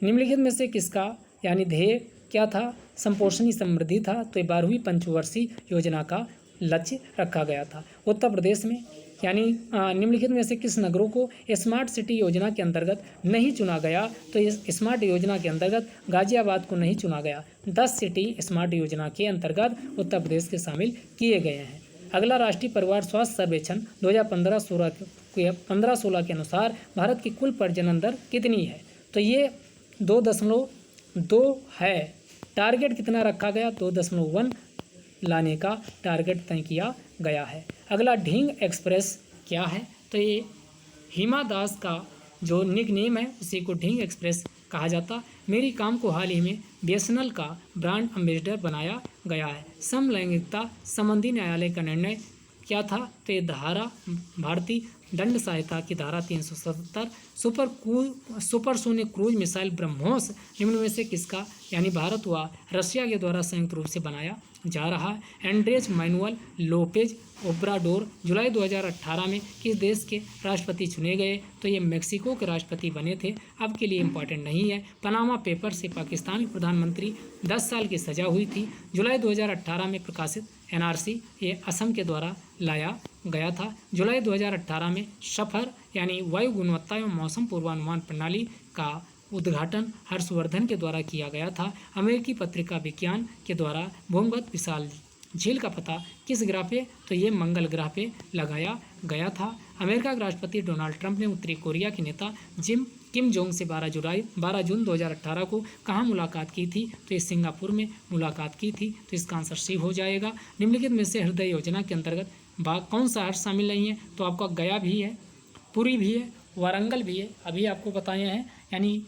निम्नलिखित में से किसका यानी ध्येय क्या था, संपोषणी समृद्धि था, तो 12वीं पंचवर्षीय योजना का लक्ष्य रखा गया था। उत्तर प्रदेश में यानी निम्नलिखित में से किस नगरों को स्मार्ट सिटी योजना के अंतर्गत नहीं चुना गया, तो इस स्मार्ट योजना के अंतर्गत गाजियाबाद को नहीं चुना गया। 10 सिटी स्मार्ट योजना के अंतर्गत उत्तर प्रदेश के शामिल किए गए हैं। अगला, राष्ट्रीय परिवार स्वास्थ्य सर्वेक्षण 2015-16 के अनुसार भारत की कुल प्रजनन दर कितनी है, तो ये 2.2 है। टारगेट कितना रखा गया, 2.1 लाने का टारगेट तय किया गया है। अगला, ढींग एक्सप्रेस क्या है, तो ये हिमा दास का जो निकनेम है उसी को ढींग एक्सप्रेस कहा जाता। मेरी काम को हाल ही में BSNL का ब्रांड एम्बेसडर बनाया गया है। समलैंगिकता संबंधी न्यायालय का निर्णय क्या था, तो ये धारा भारतीय दंड संहिता की धारा 377 सुपरसोनिक क्रूज मिसाइल ब्रह्मोस निम्न में से किसका यानी भारत व रशिया के द्वारा संयुक्त रूप से बनाया जा रहा है। एंड्रेज मैनुअल लोपेज ओब्राडोर जुलाई 2018 में किस देश के राष्ट्रपति चुने गए, तो ये मेक्सिको के राष्ट्रपति बने थे। अब के लिए इम्पॉर्टेंट नहीं है। पनामा पेपर से पाकिस्तान के प्रधानमंत्री 10 साल की सजा हुई थी। जुलाई 2018 में प्रकाशित NRC ये असम के द्वारा लाया गया था। जुलाई 2018 में सफर यानी वायु गुणवत्ता एवं मौसम पूर्वानुमान प्रणाली का उद्घाटन हर्षवर्धन के द्वारा किया गया था। अमेरिकी पत्रिका विज्ञान के द्वारा भूमगत विशाल झील का पता किस ग्रह पे, तो ये मंगल ग्रह पे लगाया गया था। अमेरिका के राष्ट्रपति डोनाल्ड ट्रंप ने उत्तरी कोरिया के नेता किम जोंग से 12 जून 2018 को कहाँ मुलाकात की थी, तो ये सिंगापुर में मुलाकात की थी। तो इसका आंसर सी हो जाएगा। निम्नलिखित में से हृदय योजना के अंतर्गत कौन सा शहर शामिल नहीं है, तो आपका गया भी है, पुरी भी है, वारंगल भी है। अभी आपको बताए हैं, यानी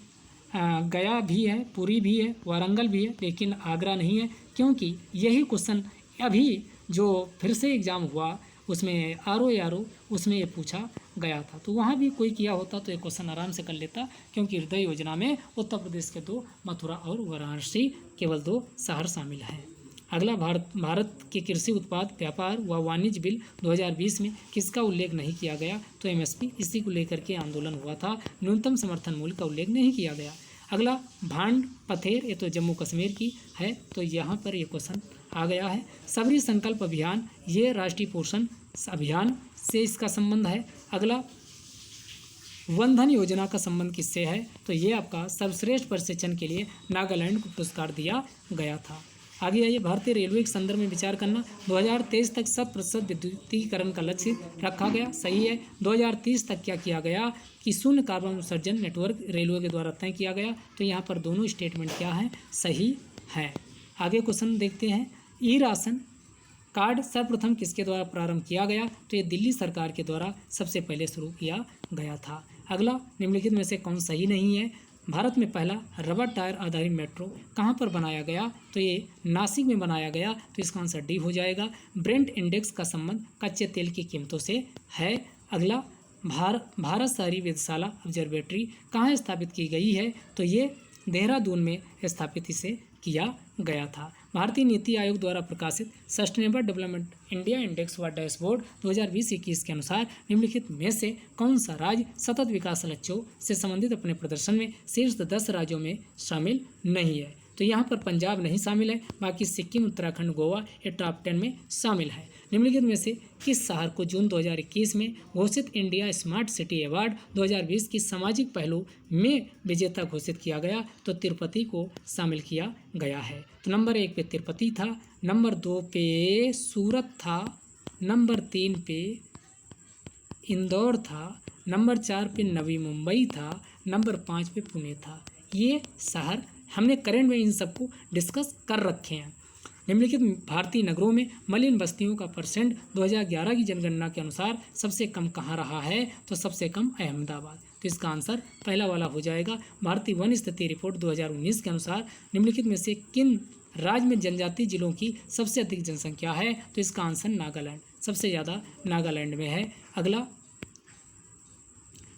गया भी है, पुरी भी है, वारंगल भी है, लेकिन आगरा नहीं है, क्योंकि यही क्वेश्चन अभी जो फिर से एग्ज़ाम हुआ उसमें RO उसमें ये पूछा गया था। तो वहाँ भी कोई किया होता तो ये क्वेश्चन आराम से कर लेता, क्योंकि हृदय योजना में उत्तर प्रदेश के 2, मथुरा और वाराणसी, केवल 2 शहर शामिल हैं। अगला, भारत के कृषि उत्पाद व्यापार व वाणिज्य बिल 2020 में किसका उल्लेख नहीं किया गया, तो MSP, इसी को लेकर के आंदोलन हुआ था। न्यूनतम समर्थन मूल्य का उल्लेख नहीं किया गया। अगला, भांड पथेर, ये तो जम्मू कश्मीर की है, तो यहाँ पर ये क्वेश्चन आ गया है। सबरी संकल्प अभियान, ये राष्ट्रीय पोषण अभियान से इसका संबंध है। अगला, वनधन योजना का संबंध किससे है, तो ये आपका सर्वश्रेष्ठ प्रशिक्षण के लिए नागालैंड को पुरस्कार दिया गया था। आगे आइए, भारतीय रेलवे के संदर्भ में विचार करना। 2023 तक 100% विद्युतीकरण का लक्ष्य रखा गया, सही है। 2030 तक क्या किया गया कि शून्य कार्बन उत्सर्जन नेटवर्क रेलवे के द्वारा तय किया गया। तो यहाँ पर दोनों स्टेटमेंट क्या है, सही है। आगे क्वेश्चन देखते हैं, ई राशन कार्ड सर्वप्रथम किसके द्वारा प्रारंभ किया गया, तो ये दिल्ली सरकार के द्वारा सबसे पहले शुरू किया गया था। अगला, निम्नलिखित में से कौन सही नहीं है, भारत में पहला रबर टायर आधारित मेट्रो कहाँ पर बनाया गया, तो ये नासिक में बनाया गया। तो इसका आंसर डी हो जाएगा। ब्रेंट इंडेक्स का संबंध कच्चे तेल की कीमतों से है। अगला, भारत शहरी वेधशाला ऑब्जर्वेटरी कहाँ स्थापित की गई है, तो ये देहरादून में स्थापित इसे किया गया था। भारतीय नीति आयोग द्वारा प्रकाशित सस्टेनेबल डेवलपमेंट इंडिया इंडेक्स व डैशबोर्ड 2020-21 के अनुसार निम्नलिखित में से कौन सा राज्य सतत विकास लक्ष्यों से संबंधित अपने प्रदर्शन में शीर्ष 10 राज्यों में शामिल नहीं है, तो यहाँ पर पंजाब नहीं शामिल है, बाकी सिक्किम, उत्तराखंड, गोवा ये टॉप 10 में शामिल है। निम्नलिखित में से किस शहर को जून 2021 में घोषित इंडिया स्मार्ट सिटी अवार्ड 2020 की सामाजिक पहलू में विजेता घोषित किया गया, तो तिरुपति को शामिल किया गया है। तो नंबर 1 पे तिरुपति था, नंबर 2 पे सूरत था, नंबर 3 पे इंदौर था, नंबर 4 पे नवी मुंबई था, नंबर 5 पे पुणे था। ये शहर हमने करंट में इन सबको डिस्कस कर रखे हैं। निम्नलिखित भारतीय नगरों में मलिन बस्तियों का परसेंट 2011 की जनगणना के अनुसार सबसे कम कहाँ रहा है, तो सबसे कम अहमदाबाद। तो इसका आंसर पहला वाला हो जाएगा। भारतीय वन स्थिति रिपोर्ट 2019 के अनुसार निम्नलिखित में से किन राज्य में जनजातीय जिलों की सबसे अधिक जनसंख्या है, तो इसका आंसर नागालैंड, सबसे ज़्यादा नागालैंड में है। अगला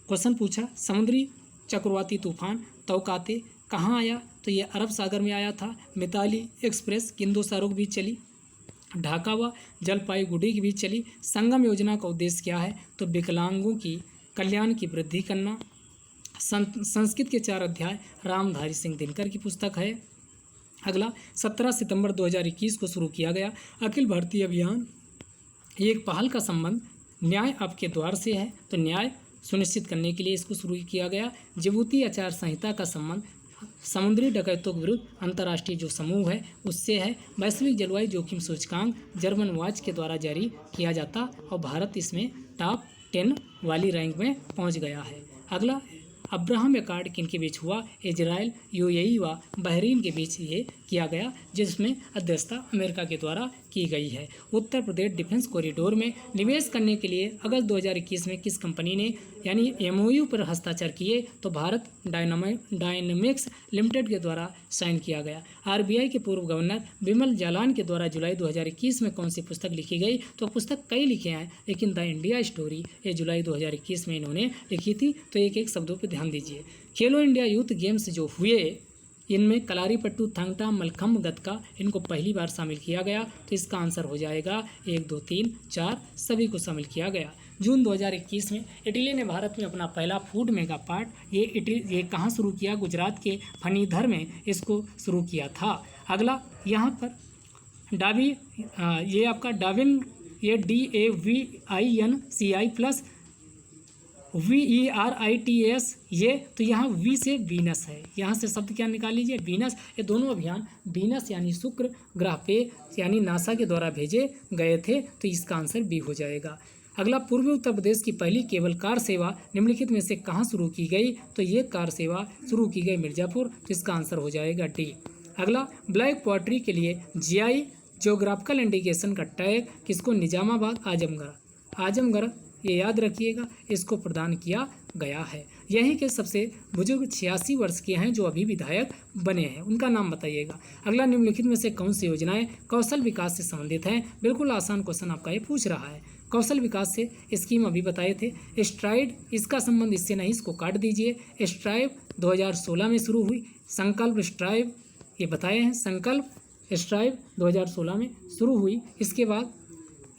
क्वेश्चन पूछा, समुद्री चक्रवाती तूफान तौकाते कहाँ आया, तो ये अरब सागर में आया था। मिताली एक्सप्रेस किंदोसारो के बीच चली, ढाका व जलपाईगुड़ी के बीच चली। संगम योजना का उद्देश्य क्या है, तो विकलांगों की कल्याण की वृद्धि करना। संस्कृत के 4 अध्याय रामधारी सिंह दिनकर की पुस्तक है। अगला, 17 सितंबर 2021 को शुरू किया गया अखिल भारतीय अभियान, ये एक पहल का संबंध न्याय आपके द्वार से है, तो न्याय सुनिश्चित करने के लिए इसको शुरू किया गया। जिबूती आचार संहिता का संबंध समुद्री डकैतों के विरुद्ध अंतर्राष्ट्रीय जो समूह है उससे है। वैश्विक जलवायु जोखिम सूचकांक जर्मन वॉच के द्वारा जारी किया जाता और भारत इसमें टॉप 10 वाली रैंक में पहुंच गया है। अगला, अब्राहम एकॉर्ड किनके बीच हुआ, इजराइल, UAE व बहरीन के बीच ये किया गया, जिसमें अध्यक्षता अमेरिका के द्वारा की गई है। उत्तर प्रदेश डिफेंस कॉरिडोर में निवेश करने के लिए अगस्त 2021 में किस कंपनी ने यानी MOU पर हस्ताक्षर किए, तो भारत डायनामिक्स लिमिटेड के द्वारा साइन किया गया। RBI के पूर्व गवर्नर बिमल जालान के द्वारा जुलाई 2021 में कौन सी पुस्तक लिखी गई, तो पुस्तक कई लिखे हैं, लेकिन द इंडिया स्टोरी ये जुलाई 2021 में इन्होंने लिखी थी। तो एक एक शब्दों पर ध्यान दीजिए। खेलो इंडिया यूथ गेम्स जो हुए इनमें कलारीपट्टू, थांग टा, मलखम्ब, गतका इनको पहली बार शामिल किया गया, तो इसका आंसर हो जाएगा 1, 2, 3, 4 सभी को शामिल किया गया। जून 2021 में इटली ने भारत में अपना पहला फूड मेगा पार्क ये कहाँ शुरू किया, गुजरात के फनीधर में इसको शुरू किया था। अगला यहाँ पर ये आपका डाविन ये DAVINCI+ VERITS ये, तो यहाँ वी से वीनस है, यहाँ से शब्द क्या निकाल लीजिए, वीनस। ये दोनों अभियान वीनस यानी शुक्र ग्रह पे यानी नासा के द्वारा भेजे गए थे, तो इसका आंसर बी हो जाएगा। अगला, पूर्वी उत्तर प्रदेश की पहली केबल कार सेवा निम्नलिखित में से कहाँ शुरू की गई, तो ये कार सेवा शुरू की गई मिर्ज़ापुर, तो इसका आंसर हो जाएगा डी। अगला, ब्लैक पोएट्री के लिए GI ज्योग्राफिकल इंडिकेशन का टैग किसको निजामाबाद आजमगढ़ ये याद रखिएगा, इसको प्रदान किया गया है। यहीं के सबसे बुजुर्ग 86 वर्ष के हैं जो अभी विधायक बने हैं, उनका नाम बताइएगा। अगला, निम्नलिखित में से कौन सी योजनाएं कौशल विकास से संबंधित हैं, बिल्कुल आसान क्वेश्चन आपका ये पूछ रहा है। कौशल विकास से स्कीम अभी बताए थे। स्ट्राइड, इसका संबंध इससे नहीं, इसको काट दीजिए। स्ट्राइव 2016 में शुरू हुई। संकल्प स्ट्राइव ये बताए हैं, संकल्प स्ट्राइव 2016 में शुरू हुई। इसके बाद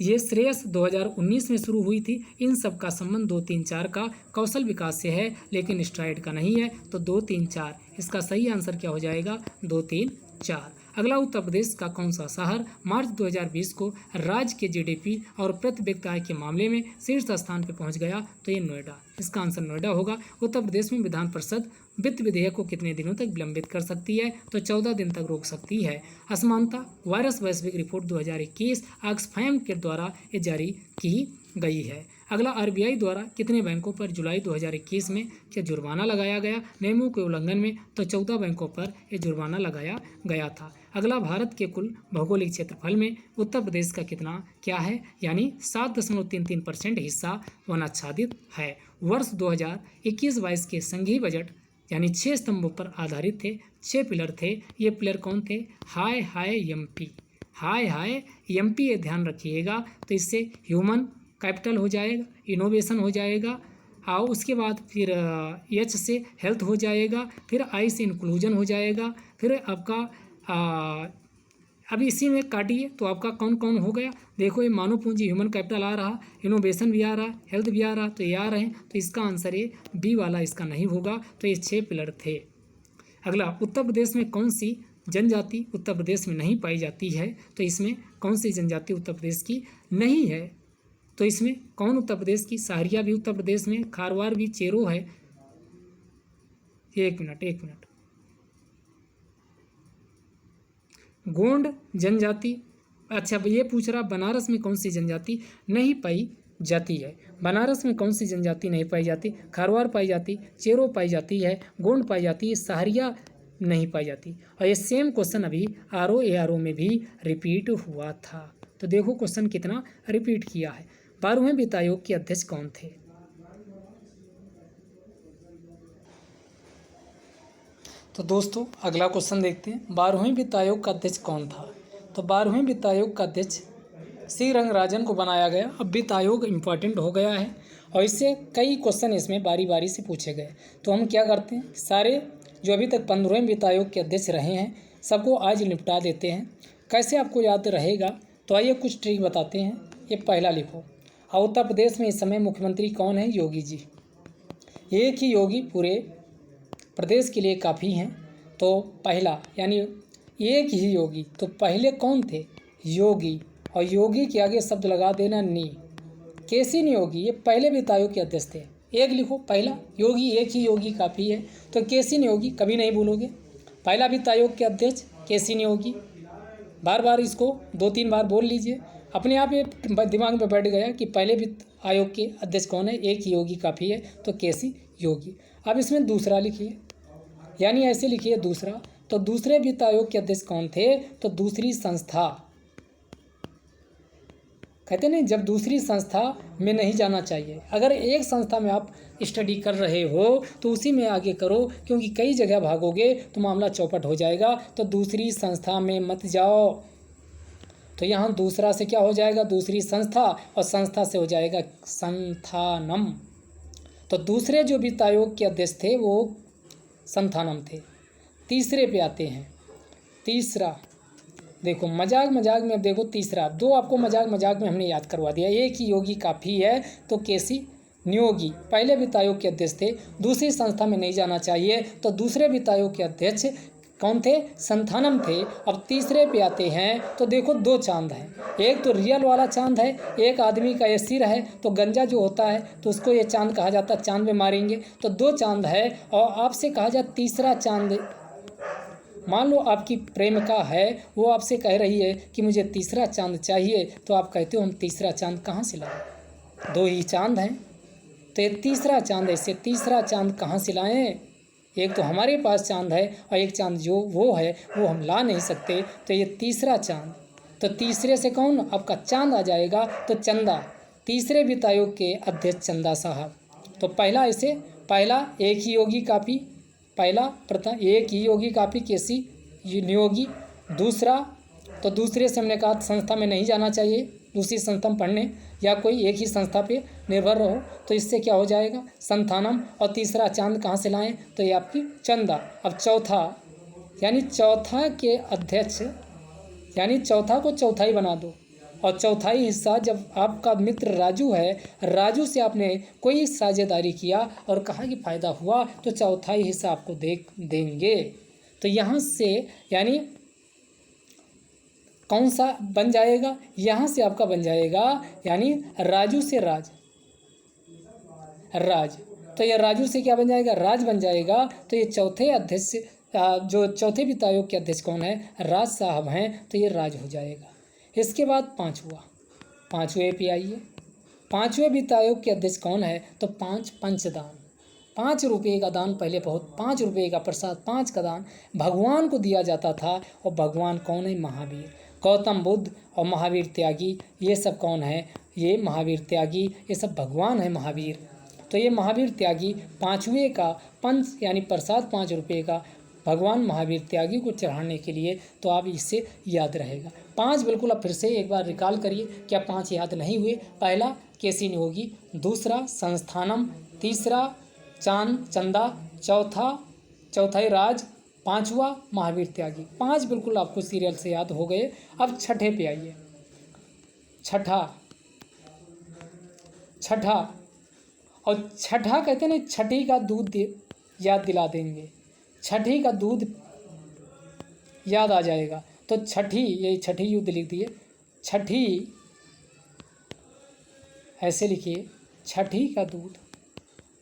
ये श्रेयस 2019 में शुरू हुई थी। इन सब का संबंध 2, 3, 4 का कौशल विकास से है, लेकिन स्ट्राइड का नहीं है, तो 2, 3, 4 इसका सही आंसर क्या हो जाएगा, 2, 3, 4। अगला, उत्तर प्रदेश का कौन सा शहर मार्च 2020 को राज्य के GDP और प्रति व्यक्ति आय के मामले में शीर्ष स्थान पर पहुंच गया, तो ये नोएडा, इसका आंसर नोएडा होगा। उत्तर प्रदेश में विधान परिषद वित्त विधेयक को कितने दिनों तक विलंबित कर सकती है, तो 14 दिन तक रोक सकती है। असमानता वायरस वैश्विक रिपोर्ट 2021 ऑक्सफैम के द्वारा ये जारी की गई है। अगला, RBI द्वारा कितने बैंकों पर जुलाई 2021 में क्या जुर्माना लगाया गया नियमों के उल्लंघन में, तो 14 बैंकों पर ये जुर्माना लगाया गया था। अगला, भारत के कुल भौगोलिक क्षेत्रफल में उत्तर प्रदेश का कितना क्या है, यानी 7.33% हिस्सा वनाच्छादित है। वर्ष 2021-22 के संघीय बजट यानी 6 स्तंभों पर आधारित थे, 6 पिलर थे। ये पिलर कौन थे, हाय एमपी ये ध्यान रखिएगा। तो इससे ह्यूमन कैपिटल हो जाएगा, इनोवेशन हो जाएगा, और उसके बाद फिर H से हेल्थ हो जाएगा, फिर I से इंक्लूजन हो जाएगा, फिर आपका अब इसी में काटिए तो आपका कौन कौन हो गया। देखो, ये मानव पूंजी ह्यूमन कैपिटल आ रहा, इनोवेशन भी आ रहा, हेल्थ भी आ रहा, तो ये आ रहे हैं, तो इसका आंसर ये बी वाला इसका नहीं होगा। तो ये 6 पिलर थे। अगला, उत्तर प्रदेश में कौन सी जनजाति उत्तर प्रदेश में नहीं पाई जाती है, तो इसमें कौन सी जनजाति उत्तर प्रदेश की नहीं है, तो इसमें कौन उत्तर प्रदेश की, सहरिया भी उत्तर प्रदेश में, खारवार भी, चेरो है। एक मिनट, गोंड जनजाति, अच्छा ये पूछ रहा बनारस में कौन सी जनजाति नहीं पाई जाती है। बनारस में कौन सी जनजाति नहीं पाई जाती, खारवार पाई जाती, चेरो पाई जाती है, गोंड पाई जाती है, सहरिया नहीं पाई जाती। और ये सेम क्वेश्चन अभी RO में भी रिपीट हुआ था। तो देखो क्वेश्चन कितना रिपीट किया है। 12वें वित्त आयोग के अध्यक्ष कौन थे, तो दोस्तों अगला क्वेश्चन देखते हैं। 12वें वित्त आयोग का अध्यक्ष कौन था, तो 12वें वित्त आयोग का अध्यक्ष सी रंगराजन को बनाया गया। अब वित्त आयोग इम्पॉर्टेंट हो गया है और इससे कई क्वेश्चन इसमें बारी बारी से पूछे गए। तो हम क्या करते हैं, सारे जो अभी तक 15वें वित्त आयोग के अध्यक्ष रहे हैं सबको आज निपटा देते हैं। कैसे आपको याद रहेगा, तो आइए कुछ ट्रिक बताते हैं। ये पहला लिखो, उत्तर प्रदेश में इस समय मुख्यमंत्री कौन है, योगी जी। एक ही योगी पूरे प्रदेश के लिए काफ़ी हैं। तो पहला यानी एक ही योगी, तो पहले कौन थे, योगी, और योगी के आगे शब्द लगा देना नी। कैसी नहीं योगी, ये पहले वित्त आयोग के अध्यक्ष थे। एक लिखो, पहला योगी, एक ही योगी काफ़ी है। तो कैसी नहीं योगी कभी नहीं भूलोगे। पहला वित्त आयोग के अध्यक्ष कैसी नहीं योगी, बार बार इसको 2-3 बार बोल लीजिए, अपने आप ये दिमाग में बैठ गया कि पहले वित्त आयोग के अध्यक्ष कौन है, एक ही योगी काफ़ी है, तो कैसी योगी। अब इसमें दूसरा लिखिए, यानी ऐसे लिखिए दूसरा। तो दूसरे वित्त आयोग के अध्यक्ष कौन थे, तो दूसरी संस्था, कहते नहीं जब दूसरी संस्था में नहीं जाना चाहिए। अगर एक संस्था में आप स्टडी कर रहे हो तो उसी में आगे करो, क्योंकि कई जगह भागोगे तो मामला चौपट हो जाएगा। तो दूसरी संस्था में मत जाओ। तो यहाँ दूसरा से क्या हो जाएगा, दूसरी संस्था, और संस्था से हो जाएगा संस्थानम। तो दूसरे जो वित्त आयोग के अध्यक्ष थे वो संस्थानम थे। तीसरे पे आते हैं, तीसरा देखो मजाक में, अब देखो तीसरा, 2 आपको मजाक में हमने याद करवा दिया। एक ही योगी काफ़ी है, तो कैसी नियोगी पहले वित्त आयोग के अध्यक्ष थे, दूसरी संस्था में नहीं जाना चाहिए। तो दूसरे वित्त आयोग के अध्यक्ष कौन थे? संथानम थे। अब तीसरे पे आते हैं तो देखो 2 चांद हैं, एक तो रियल वाला चांद है, एक आदमी का ये सिर है, तो गंजा जो होता है तो उसको ये चांद कहा जाता है, चांद में मारेंगे तो 2 चांद है। और आपसे कहा जाए तीसरा चांद, मान लो आपकी प्रेमिका है, वो आपसे कह रही है कि मुझे तीसरा चांद चाहिए, तो आप कहते हो हम तीसरा चांद कहाँ से लाएं? 2 ही चांद हैं, तो ये तीसरा चांद, ऐसे तीसरा चांद कहाँ से लाएं? एक तो हमारे पास चांद है और एक चांद जो वो है वो हम ला नहीं सकते, तो ये तीसरा चांद। तो तीसरे से कौन? आपका चांद आ जाएगा, तो चंदा। तीसरे वित्त आयोग के अध्यक्ष चंदा साहब। तो पहला ऐसे, पहला एक ही योगी कापी, पहला प्रथम एक ही योगी कापी केसी नियोगी। दूसरा, तो दूसरे से हमने कहा संस्था में नहीं जाना चाहिए, दूसरी संस्था में पढ़ने, या कोई एक ही संस्था पे निर्भर रहो, तो इससे क्या हो जाएगा? संथानम। और तीसरा चांद कहाँ से लाएं? तो ये आपकी चंदा। अब चौथा, यानी चौथा के अध्यक्ष, यानी चौथा को चौथाई बना दो, और चौथाई हिस्सा जब आपका मित्र राजू है, राजू से आपने कोई साझेदारी किया और कहा कि फ़ायदा हुआ, तो चौथाई हिस्सा आपको देंगे। तो यहाँ से यानी कौन सा बन जाएगा? यहाँ से आपका बन जाएगा यानी राजू से राज, राज। तो ये राजू से क्या बन जाएगा? राज बन जाएगा। तो ये चौथे अध्यक्ष, जो चौथे वित्त आयोग के अध्यक्ष कौन है? राज साहब हैं, तो ये राज हो जाएगा। इसके बाद पाँचवें पे आइए। 5वें वित्त आयोग के अध्यक्ष कौन है? तो पंचदान। 5 रुपये का दान, पहले बहुत 5 रुपये का प्रसाद, 5 का दान भगवान को दिया जाता था। और भगवान कौन है? महावीर। गौतम बुद्ध और महावीर त्यागी, ये सब कौन है? ये महावीर त्यागी, ये सब भगवान है महावीर। तो ये महावीर त्यागी 5वें का पंच यानी प्रसाद 5 रुपये का भगवान महावीर त्यागी को चढ़ाने के लिए, तो आप इससे याद रहेगा। 5 बिल्कुल। अब फिर से एक बार रिकॉल करिए, क्या 5 याद नहीं हुए? पहला केसी नियोगी, दूसरा संस्थानम, तीसरा चंदा, चौथाई राज, 5वां महावीर त्यागी। 5 बिल्कुल आपको सीरियल से याद हो गए। अब छठे पे आइए। छठा, और छठा कहते हैं ना, छठी का दूध याद दिला देंगे, छठी का दूध याद आ जाएगा। तो छठी, ये छठी युद्ध लिख दिए, छठी ऐसे लिखिए, छठी का दूध।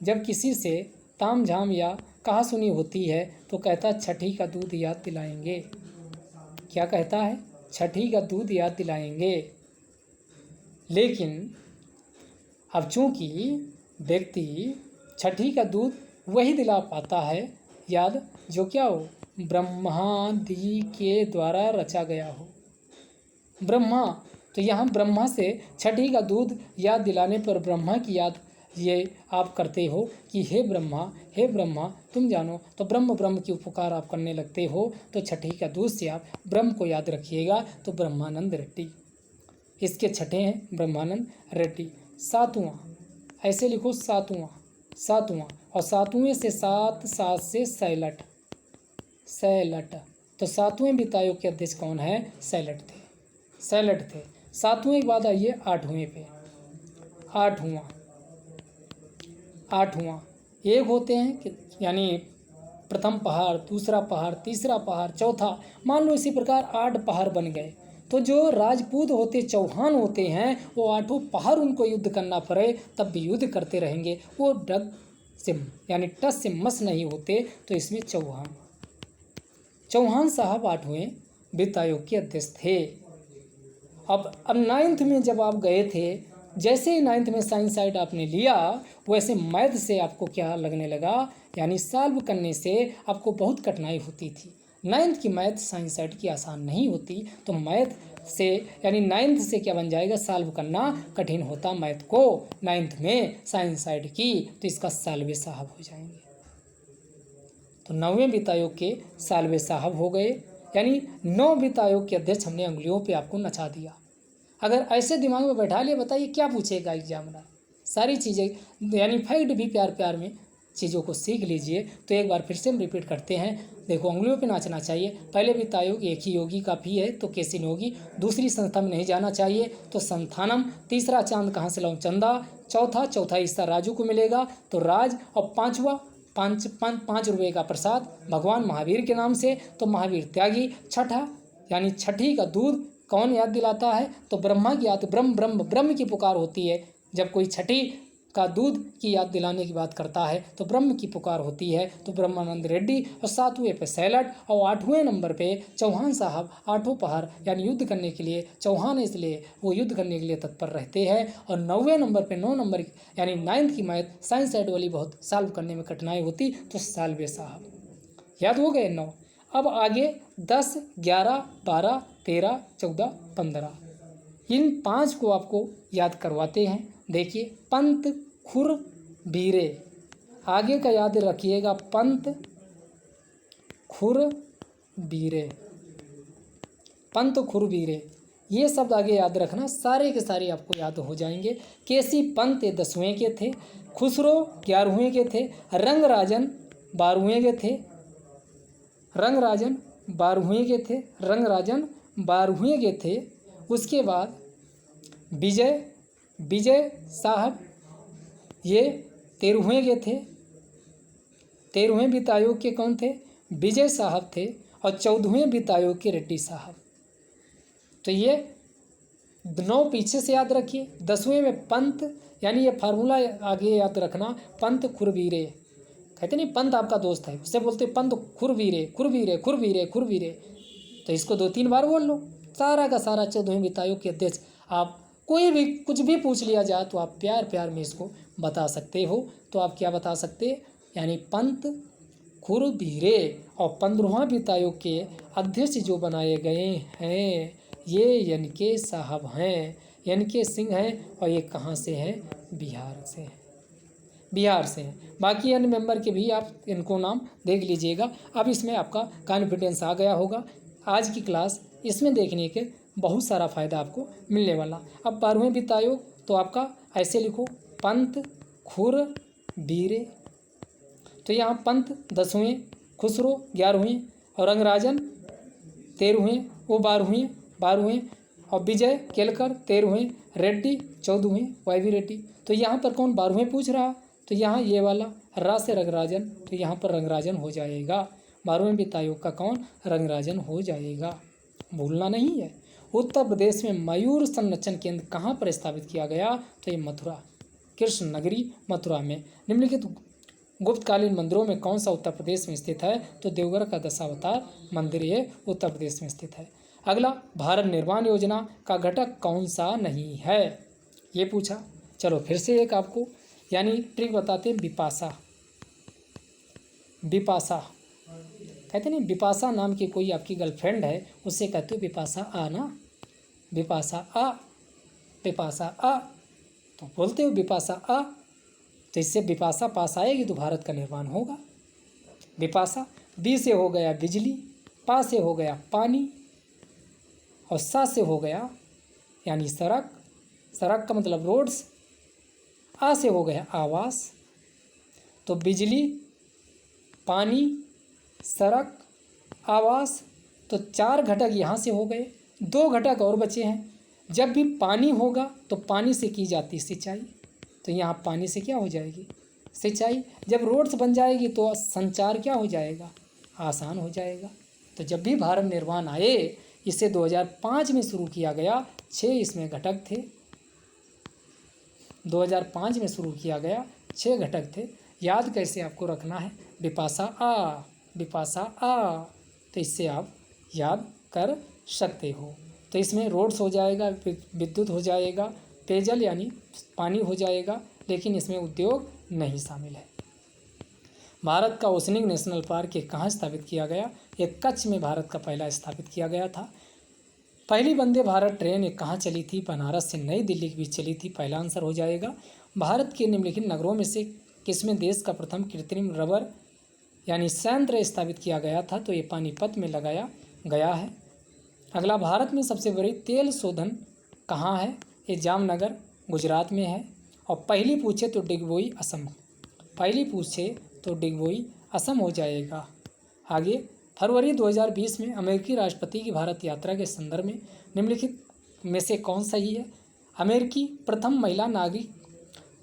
जब किसी से ताम झाम या कहा सुनी होती है तो कहता छठी का दूध याद दिलाएंगे। क्या कहता है? छठी का दूध याद दिलाएंगे। लेकिन अब चूंकि व्यक्ति छठी का दूध वही दिला पाता है याद जो क्या हो? ब्रह्मादि के द्वारा रचा गया हो। ब्रह्मा, तो यहाँ ब्रह्मा से छठी का दूध याद दिलाने पर ब्रह्मा की याद ये आप करते हो कि हे ब्रह्मा तुम जानो, तो ब्रह्म की उपकार आप करने लगते हो। तो छठी का दूध से आप ब्रह्म को याद रखिएगा। तो ब्रह्मानंद रेड्डी, इसके छठे हैं ब्रह्मानंद रेड्डी। 7वां ऐसे लिखो, 7वां और 7वें से 7 से सैलट। तो 7वें वित्त आयोग के अध्यक्ष कौन है? सैलट थे। 7वें के बाद आइए 8वें पे। 8वां एक होते हैं कि यानी प्रथम पहाड़, दूसरा पहाड़, तीसरा पहाड़, चौथा, मान लो इसी प्रकार 8 पहाड़ बन गए। तो जो राजपूत होते, चौहान होते हैं, वो 8 पहाड़ उनको युद्ध करना पड़े तब भी युद्ध करते रहेंगे। वो डग से यानी टस से मस नहीं होते। तो इसमें चौहान साहब 8वें वित्त आयोग के अध्यक्ष थे। अब 9th में जब आप गए थे, जैसे ही 9th में साइंस साइड आपने लिया, वैसे मैथ से आपको क्या लगने लगा? यानी सॉल्व करने से आपको बहुत कठिनाई होती थी। 9th की मैथ साइंस साइड की आसान नहीं होती। तो मैथ से यानी 9th से क्या बन जाएगा? सॉल्व करना कठिन होता मैथ को 9th में साइंस साइड की, तो इसका साल्वे साहब हो जाएंगे। तो 9वें वित्त आयोग के साल्वे साहब हो गए। यानी 9 वित्त आयोग के अध्यक्ष हमने उंगलियों पे आपको नचा दिया। अगर ऐसे दिमाग में बैठा लिए, बताइए क्या पूछेगा एग्जामिनर? सारी चीज़ें यानी फैक्ट भी प्यार में चीज़ों को सीख लीजिए। तो एक बार फिर से हम रिपीट करते हैं। देखो, उंगलियों पे नाचना चाहिए। पहले वित्त आयोग एक ही योगी काफ़ी है, तो केसी नियोगी। दूसरी संस्था में नहीं जाना चाहिए, तो संथानम। तीसरा चांद कहाँ से लाऊं? चंदा। चौथा हिस्सा राजू को मिलेगा, तो राज। और 5 रुपये का प्रसाद भगवान महावीर के नाम से, तो महावीर त्यागी। छठा यानी छठी का दूध कौन याद दिलाता है, तो ब्रह्मा की याद, ब्रह्म ब्रह्म ब्रह्म की पुकार होती है। जब कोई छठी का दूध की याद दिलाने की बात करता है तो ब्रह्म की पुकार होती है, तो ब्रह्मानंद रेड्डी। और 7वें पे सैलट, और 8वें नंबर पे चौहान साहब 8 पहर यानी युद्ध करने के लिए, चौहान इसलिए वो युद्ध करने के लिए तत्पर रहते हैं। और 9वें नंबर पे 9 नंबर यानी 9th की मैथ साइंस साइड वाली बहुत सॉल्व करने में कठिनाई होती, तो सालवे साहब। याद हो गए 9। अब आगे 10, 11, 12, 13, 14, 15 इन 5 को आपको याद करवाते हैं। देखिए पंत खुर बीरे, आगे का याद रखिएगा, पंत खुर बीरे, पंत खुर बीरे, ये शब्द आगे याद रखना, सारे के सारे आपको याद हो जाएंगे। केसी पंत 10वें के थे, खुसरो 11वें के थे, रंगराजन 12वें के थे, रंगराजन 12वें के थे, रंगराजन 12वें के थे। उसके बाद विजय साहब ये 13वें के थे, 13वें वित्त आयोग के कौन थे, विजय साहब थे। और 14वें वित्त आयोग के रेड्डी साहब। तो ये 9 पीछे से याद रखिए। 10वें में पंत, यानी ये फार्मूला आगे याद रखना, पंत खुरवीरे, कहते नहीं पंत आपका दोस्त है, उससे बोलते पंत खुरवीरे खुरवीरे खुरवीरे खुरवीरे। तो इसको 2-3 बार बोल लो। सारा का सारा 14वें वित्त आयोग के अध्यक्ष। आप कोई भी कुछ भी पूछ लिया जाए तो आप प्यार प्यार में इसको बता सकते हो। तो आप क्या बता सकते, यानी पंत खुरवीरे। और 15वां वित्त आयोग के अध्यक्ष जो बनाए गए हैं ये एन.के. साहब हैं, एन.के. सिंह हैं। और ये कहाँ से हैं, बिहार से हैं, बिहार से हैं। बाकी अन्य मेंबर के भी आप इनको नाम देख लीजिएगा। अब इसमें आपका कॉन्फिडेंस आ गया होगा। आज की क्लास इसमें देखने के बहुत सारा फ़ायदा आपको मिलने वाला। अब 12वें वित्त आयोग तो आपका ऐसे लिखो, पंत खुर बीरे। तो यहाँ पंत 10वें, खुसरो 11वें, और रंगराजन 13वें, वो 12वें, और विजय केलकर 13वें, रेड्डी 14वें, वाई रेड्डी। तो यहाँ पर कौन 12वें पूछ रहा, तो यहाँ ये वाला रा से रंगराजन, तो यहाँ पर रंगराजन हो जाएगा। 12वें वित्त आयोग का कौन, रंगराजन हो जाएगा, भूलना नहीं है। उत्तर प्रदेश में मयूर संरक्षण केंद्र कहाँ पर स्थापित किया गया, तो ये मथुरा, कृष्ण नगरी मथुरा में। निम्नलिखित गुप्तकालीन मंदिरों में कौन सा उत्तर प्रदेश में स्थित है, तो देवगढ़ का दशावतार मंदिर ये उत्तर प्रदेश में स्थित है। अगला, भारत निर्माण योजना का घटक कौन सा नहीं है, ये पूछा। चलो फिर से एक आपको यानी ट्रिक बताते हैं। विपाशा, विपाशा कहते नहीं, विपाशा नाम की कोई आपकी गर्लफ्रेंड है, उससे कहते हो विपाशा आ ना, विपाशा आ, विपाशा आ, तो बोलते हो विपाशा आ। तो इससे विपाशा पास आएगी तो भारत का निर्माण होगा। विपाशा। बी से हो गया बिजली, पा से हो गया पानी, और सा से हो गया यानी सड़क, सड़क का मतलब रोड्स, आ से हो गया आवास। तो बिजली, पानी, सड़क, आवास, तो 4 घटक यहाँ से हो गए। 2 घटक और बचे हैं। जब भी पानी होगा तो पानी से की जाती सिंचाई, तो यहाँ पानी से क्या हो जाएगी, सिंचाई। जब रोड्स बन जाएगी तो संचार क्या हो जाएगा, आसान हो जाएगा। तो जब भी भारत निर्माण आए, इसे 2005 में शुरू किया गया। 6 इसमें घटक थे, 2005 में शुरू किया गया, 6 घटक थे। याद कैसे आपको रखना है, विपाशा आ, विपाशा आ, तो इससे आप याद कर सकते हो। तो इसमें रोड्स हो जाएगा, विद्युत हो जाएगा, पेयजल यानी पानी हो जाएगा, लेकिन इसमें उद्योग नहीं शामिल है। भारत का ओसनिंग नेशनल पार्क ये कहाँ स्थापित किया गया, ये कच्छ में भारत का पहला स्थापित किया गया था। पहली वंदे भारत ट्रेन ये कहाँ चली थी, बनारस से नई दिल्ली के बीच चली थी, पहला आंसर हो जाएगा। भारत के निम्नलिखित नगरों में से किसमें देश का प्रथम कृत्रिम रबर यानी संयंत्र स्थापित किया गया था, तो ये पानीपत में लगाया गया है। अगला, भारत में सबसे बड़ी तेल शोधन कहाँ है, ये जामनगर गुजरात में है। और पहली पूछे तो डिगबोई असम, पहली पूछे तो डिगबोई असम हो जाएगा। आगे, फरवरी 2020 में अमेरिकी राष्ट्रपति की भारत यात्रा के संदर्भ में निम्नलिखित में से कौन सही है। अमेरिकी प्रथम महिला नागरिक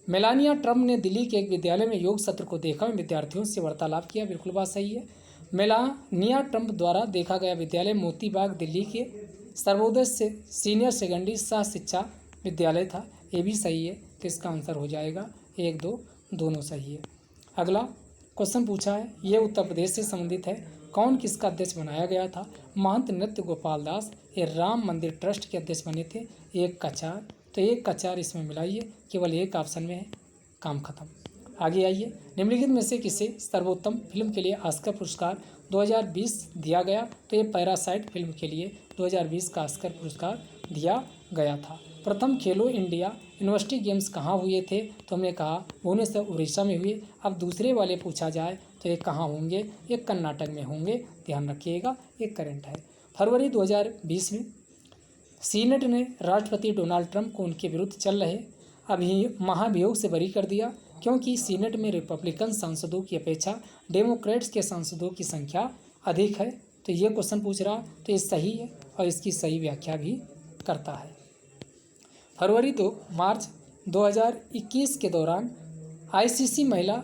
मेलानिया ट्रम्प ने दिल्ली के एक विद्यालय में योग सत्र को देखा, विद्यार्थियों से वार्तालाप किया। बिल्कुल बात सही है। मेलानिया ट्रम्प द्वारा देखा गया विद्यालय मोती बाग दिल्ली के सर्वोदय से सीनियर सेकेंडरी सह शिक्षा विद्यालय था। ये भी सही है, तो इसका आंसर हो जाएगा 1, 2 दोनों सही है। अगला क्वेश्चन पूछा है, ये उत्तर प्रदेश से संबंधित है। कौन किसका अध्यक्ष बनाया गया था? महंत नृत्य गोपाल दास ये राम मंदिर ट्रस्ट के अध्यक्ष बने थे। एक कचार, तो एक कचार इसमें मिलाइए, केवल एक ऑप्शन में है, काम खत्म। आगे आइए, निम्नलिखित में से किसे सर्वोत्तम फिल्म के लिए ऑस्कर पुरस्कार 2020 दिया गया? तो ये पैरासाइट फिल्म के लिए 2020 का ऑस्कर पुरस्कार दिया गया था। प्रथम खेलो इंडिया यूनिवर्सिटी गेम्स कहाँ हुए थे? तो हमने कहा भुवनेश्वर उड़ीसा में हुए। अब दूसरे वाले पूछा जाए तो ये कहाँ होंगे? ये कर्नाटक में होंगे, ध्यान रखिएगा, ये करंट है। फरवरी 2020 में सीनेट ने राष्ट्रपति डोनाल्ड ट्रंप को उनके विरुद्ध चल रहे महाभियोग से बरी कर दिया, क्योंकि सीनेट में रिपब्लिकन सांसदों की अपेक्षा डेमोक्रेट्स के सांसदों की संख्या अधिक है। तो ये क्वेश्चन पूछ रहा, तो ये सही है और इसकी सही व्याख्या भी करता है। फरवरी 2 मार्च 2021 के दौरान आईसीसी महिला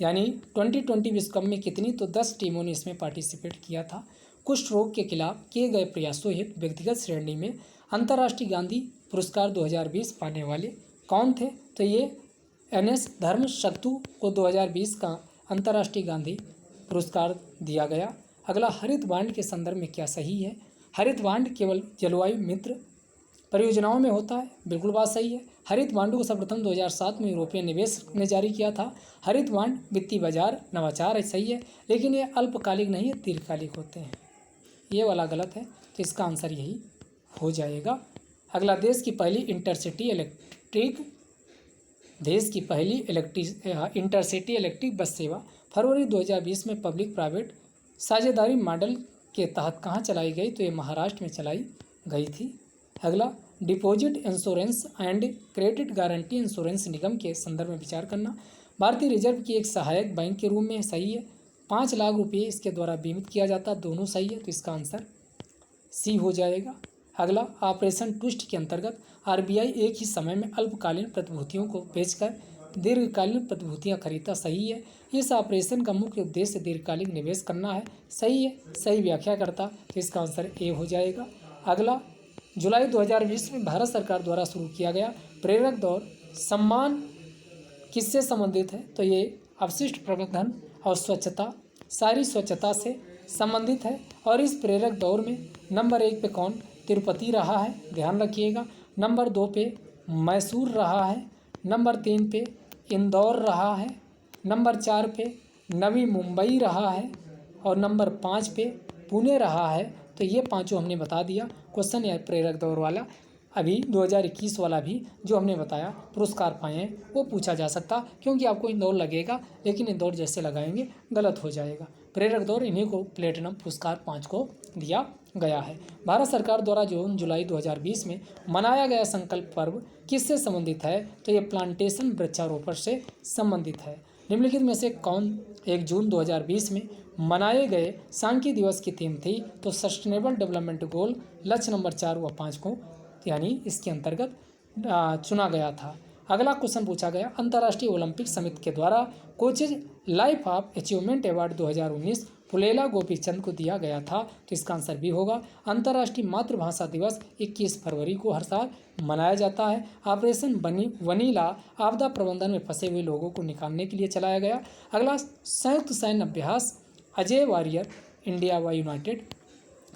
यानी 2020 विश्व कप में कितनी? तो 10 टीमों ने इसमें पार्टिसिपेट किया था। कुष्ठ रोग के खिलाफ किए गए प्रयासों हेतु व्यक्तिगत श्रेणी में अंतर्राष्ट्रीय गांधी पुरस्कार 2020 पाने वाले कौन थे? तो ये NS धर्मशक्तु को 2020 का अंतर्राष्ट्रीय गांधी पुरस्कार दिया गया। अगला, हरित बांड के संदर्भ में क्या सही है? हरित बांड केवल जलवायु मित्र परियोजनाओं में होता है, बिल्कुल बात सही है। हरित बांडों को सर्वप्रथम 2007 में यूरोपीय निवेश ने जारी किया था। हरित बांड वित्तीय बाजार नवाचार है, सही है, लेकिन ये अल्पकालिक नहीं है, दीर्घकालिक होते हैं। ये वाला गलत है, तो इसका आंसर यही हो जाएगा। अगला, देश की पहली इंटरसिटी इलेक्ट्रिक बस सेवा फरवरी 2020 में पब्लिक प्राइवेट साझेदारी मॉडल के तहत कहाँ चलाई गई? तो ये महाराष्ट्र में चलाई गई थी। अगला, deposit insurance and credit guarantee insurance निगम के संदर्भ में विचार करना। भारतीय रिजर्व की एक सहायक बैंक के रूप में, सही है। 5 लाख रुपये इसके द्वारा बीमित किया जाता, दोनों सही है, तो इसका आंसर सी हो जाएगा। अगला, ऑपरेशन ट्विस्ट के अंतर्गत आरबीआई एक ही समय में अल्पकालीन प्रतिभूतियों को बेचकर दीर्घकालीन प्रतिभूतियां खरीदता, सही है। इस ऑपरेशन का मुख्य उद्देश्य दीर्घकालिक निवेश करना है, सही है, सही व्याख्या करता, तो इसका आंसर ए हो जाएगा। अगला, जुलाई 2020 में भारत सरकार द्वारा शुरू किया गया प्रेरक दौर सम्मान किससे संबंधित है? तो ये अपशिष्ट प्रबंधन और स्वच्छता, सारी स्वच्छता से संबंधित है। और इस प्रेरक दौर में नंबर 1 पे कौन? तिरुपति रहा है, ध्यान रखिएगा। नंबर 2 पे मैसूर रहा है, नंबर 3 पे इंदौर रहा है, नंबर 4 पे नवी मुंबई रहा है और नंबर 5 पे पुणे रहा है। तो ये पांचों हमने बता दिया। क्वेश्चन है प्रेरक दौर वाला, अभी 2021 वाला भी जो हमने बताया पुरस्कार पाए हैं वो पूछा जा सकता, क्योंकि आपको इंदौर लगेगा, लेकिन इंदौर जैसे लगाएंगे गलत हो जाएगा। प्रेरक दौर इन्हीं को प्लेटिनम पुरस्कार 5 को दिया गया है। भारत सरकार द्वारा जून जुलाई 2020 में मनाया गया संकल्प पर्व किससे संबंधित है? तो ये प्लांटेशन वृक्षारोपण से संबंधित है। निम्नलिखित में से कौन 1 जून 2020 में मनाए गए सांख्यिकी दिवस की थीम थी? तो सस्टेनेबल डेवलपमेंट गोल लक्ष्य नंबर 4 व 5 को यानी इसके अंतर्गत चुना गया था। अगला क्वेश्चन पूछा गया, अंतर्राष्ट्रीय ओलंपिक समिति के द्वारा coaches life of achievement award 2019 Pullela Gopichand को दिया गया था, तो इसका आंसर भी होगा। अंतर्राष्ट्रीय मातृभाषा दिवस 21 फरवरी को हर साल मनाया जाता है। ऑपरेशन वनीला आपदा प्रबंधन में फंसे हुए लोगों को निकालने के लिए चलाया गया। अगला, संयुक्त सैन्य अभ्यास अजय वॉरियर इंडिया व यूनाइटेड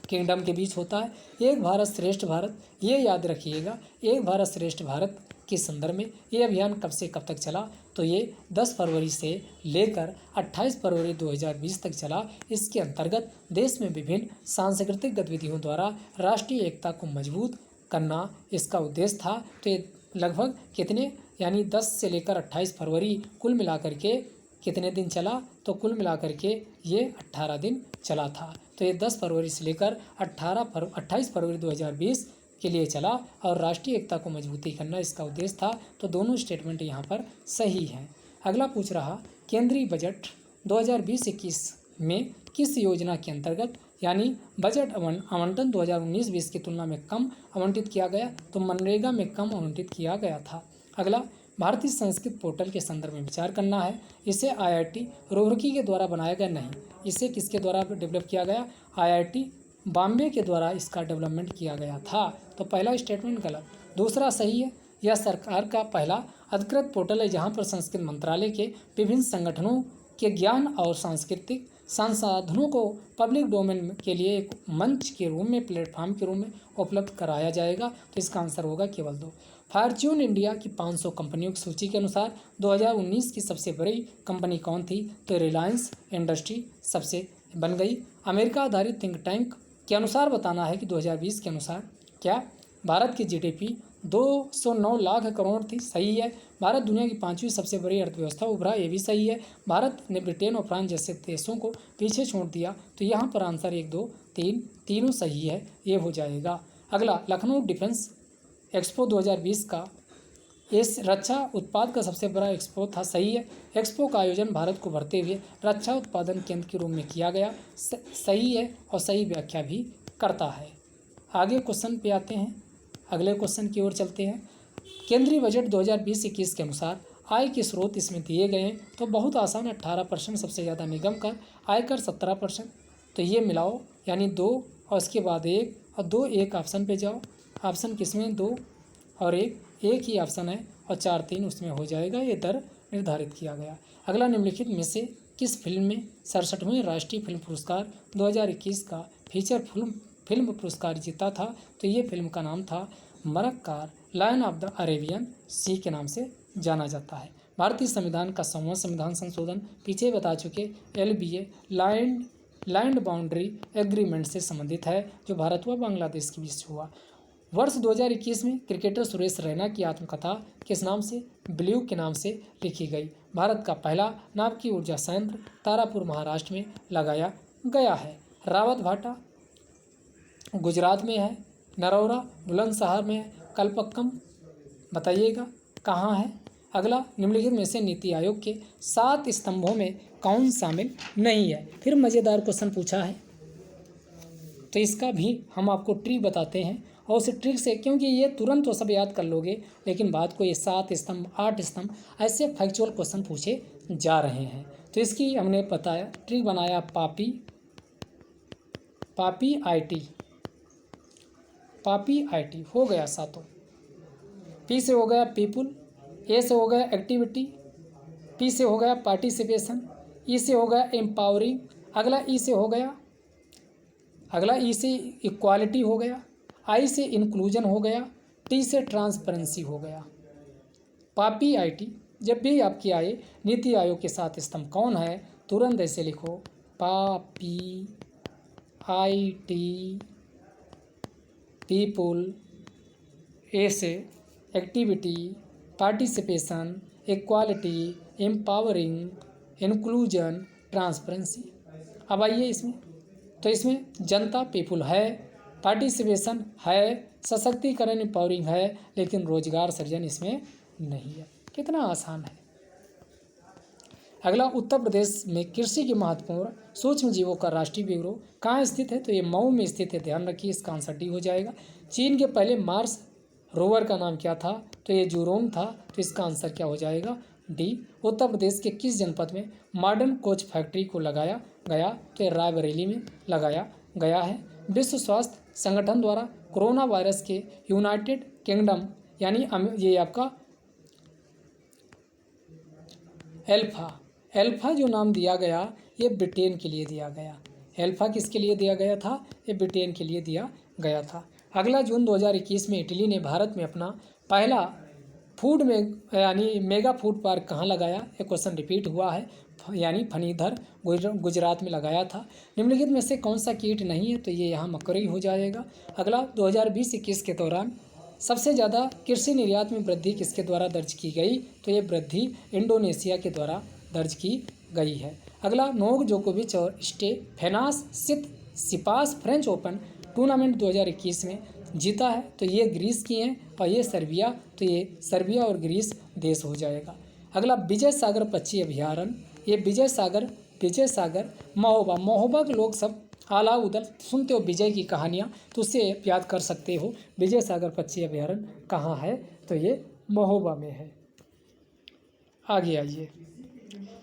किंगडम के बीच होता है। एक भारत श्रेष्ठ भारत, ये याद रखिएगा, एक भारत श्रेष्ठ भारत के संदर्भ में ये अभियान कब से कब तक चला? तो ये 10 फरवरी से लेकर 28 फरवरी 2020 तक चला। इसके अंतर्गत देश में विभिन्न सांस्कृतिक गतिविधियों द्वारा राष्ट्रीय एकता को मजबूत करना इसका उद्देश्य था। तो ये लगभग कितने यानी 10 से लेकर 28 फरवरी कुल मिलाकर के कितने दिन चला? तो कुल मिलाकर के ये 18 दिन चला था। तो ये 10 फरवरी से लेकर 28 फरवरी 2020 के लिए चला और राष्ट्रीय एकता को मजबूती करना इसका उद्देश्य था। तो दोनों स्टेटमेंट यहाँ पर सही हैं। अगला पूछ रहा, केंद्रीय बजट 2020-21 में किस योजना के अंतर्गत यानी बजट आवंटन 2019-20 की तुलना में कम आवंटित किया गया? तो मनरेगा में कम आवंटित किया गया था। अगला, भारतीय संस्कृत पोर्टल के संदर्भ में विचार करना है। इसे IIT रुड़की के द्वारा बनाया गया नहीं, इसे किसके द्वारा डेवलप किया गया? IIT बॉम्बे के द्वारा इसका डेवलपमेंट किया गया था। तो पहला स्टेटमेंट गलत। दूसरा सही है। यह सरकार का पहला अधिकृत पोर्टल है जहां पर संस्कृत मंत्रालय के विभिन्न संगठनों के ज्ञान और सांस्कृतिक संसाधनों को पब्लिक डोमेन के लिए एक मंच के रूप में, प्लेटफॉर्म के रूप में उपलब्ध कराया जाएगा। तो इसका आंसर होगा केवल 2। फॉर्च्यून इंडिया की 500 कंपनियों की सूची के अनुसार 2019 की सबसे बड़ी कंपनी कौन थी? तो रिलायंस इंडस्ट्री सबसे बन गई। अमेरिका आधारित थिंक टैंक के अनुसार बताना है कि 2020 के अनुसार क्या भारत की GDP 209 लाख करोड़ थी? सही है। भारत दुनिया की 5वीं सबसे बड़ी अर्थव्यवस्था उभरा, ये भी सही है। भारत ने ब्रिटेन और फ्रांस जैसे देशों को पीछे छोड़ दिया। तो यहाँ पर आंसर 1, 2, 3 तीनों सही है, ये हो जाएगा। अगला, लखनऊ डिफेंस एक्सपो 2020 का इस रक्षा उत्पाद का सबसे बड़ा एक्सपो था। सही है। एक्सपो का आयोजन भारत को भरते हुए रक्षा उत्पादन केंद्र के रूप में किया गया। सही है और सही व्याख्या भी करता है। आगे क्वेश्चन पे आते हैं, अगले क्वेश्चन की ओर चलते हैं। केंद्रीय बजट 2020-21 के अनुसार आय के स्रोत इसमें दिए गए हैं। तो बहुत आसान, 18% सबसे ज़्यादा निगम कर, आयकर 17%। तो ये मिलाओ, यानी 2 और इसके बाद 1 और 2, 1 ऑप्शन पे जाओ। ऑप्शन किसमें? 2 और 1 ही ऑप्शन है और 4, 3 उसमें हो जाएगा। ये दर निर्धारित किया गया। अगला, निम्नलिखित में से किस फिल्म में 67वें राष्ट्रीय फिल्म पुरस्कार 2021 का फीचर फिल्म पुरस्कार जीता था? तो ये फिल्म का नाम था मरक्कार, लायन ऑफ द अरेबियन सी के नाम से जाना जाता है। भारतीय संविधान का 100वां संविधान संशोधन पीछे बता चुके LBA लैंड बाउंड्री एग्रीमेंट से संबंधित है, जो भारत व बांग्लादेश के बीच हुआ। वर्ष 2021 में क्रिकेटर सुरेश रैना की आत्मकथा किस नाम से? ब्लू के नाम से लिखी गई। भारत का पहला नाभिकीय ऊर्जा संयंत्र तारापुर महाराष्ट्र में लगाया गया है। रावत भाटा गुजरात में है। नरौरा बुलंदशहर में है। कल्पक्कम बताइएगा कहाँ है। अगला, निम्नलिखित में से नीति आयोग के 7 स्तंभों में कौन शामिल नहीं है? फिर मज़ेदार क्वेश्चन पूछा है, तो इसका भी हम आपको ट्रिक बताते हैं। और उस ट्रिक से, क्योंकि ये तुरंत तो सब याद कर लोगे, लेकिन बात को ये 7 स्तंभ, 8 स्तंभ ऐसे फैक्चुअल क्वेश्चन पूछे जा रहे हैं। तो इसकी हमने बताया, ट्रिक बनाया पापी IT हो गया 7। P से हो गया पीपुल, A से हो गया एक्टिविटी, P से हो गया पार्टिसिपेशन, E से हो गया एम्पावरिंग, अगला E से इक्वालिटी हो गया, I से इंक्लूजन हो गया, T से ट्रांसपेरेंसी हो गया। पापी IT जब भी आपकी आए, नीति आयोग के 7 स्तंभ कौन है? तुरंत ऐसे लिखो, पापी IT पीपुल, A से activity, participation, equality, empowering, inclusion, transparency. अब आइए इसमें, तो इसमें जनता पीपुल है, पार्टिसिपेशन है, सशक्तिकरण एम्पावरिंग है, लेकिन रोजगार सृजन इसमें नहीं है। कितना आसान है। अगला, उत्तर प्रदेश में कृषि के महत्वपूर्ण सूक्ष्म जीवों का राष्ट्रीय ब्यूरो कहाँ स्थित है? तो ये मऊ में स्थित है, ध्यान रखिए। इसका आंसर डी हो जाएगा। चीन के पहले मार्स रोवर का नाम क्या था? तो ये जूरोंग था। तो इसका आंसर क्या हो जाएगा? डी। उत्तर प्रदेश के किस जनपद में मॉडर्न कोच फैक्ट्री को लगाया गया? तो ये रायबरेली में लगाया गया है। विश्व स्वास्थ्य संगठन द्वारा कोरोना वायरस के यूनाइटेड किंगडम, यानी ये आपका एल्फा जो नाम दिया गया, ये ब्रिटेन के लिए दिया गया। एल्फा किसके लिए दिया गया था? ये ब्रिटेन के लिए दिया गया था। अगला, जून 2021 में इटली ने भारत में अपना पहला फूड में यानी मेगा फूड पार्क कहाँ लगाया? ये क्वेश्चन रिपीट हुआ है, यानी फनीधर गुजरात में लगाया था। निम्नलिखित में से कौन सा कीट नहीं है? तो ये यहाँ मकड़ी हो जाएगा। अगला, 2020-21 के दौरान सबसे ज़्यादा कृषि निर्यात में वृद्धि किसके द्वारा दर्ज की गई? तो ये वृद्धि इंडोनेशिया के द्वारा दर्ज की गई है। अगला, नोवाक जोकोविच और स्टेफानोस सिपास फ्रेंच ओपन टूर्नामेंट 2021 में जीता है। तो ये ग्रीस की हैं और ये सर्बिया, तो ये सर्बिया और ग्रीस देश हो जाएगा। अगला, विजय सागर पक्षी अभयारण्य, ये विजय सागर महोबा के लोग सब आला उदल सुनते हो विजय की कहानियाँ, तो उससे याद कर सकते हो विजय सागर पक्षी अभयारण्य कहाँ है? तो ये महोबा में है। आगे आइए।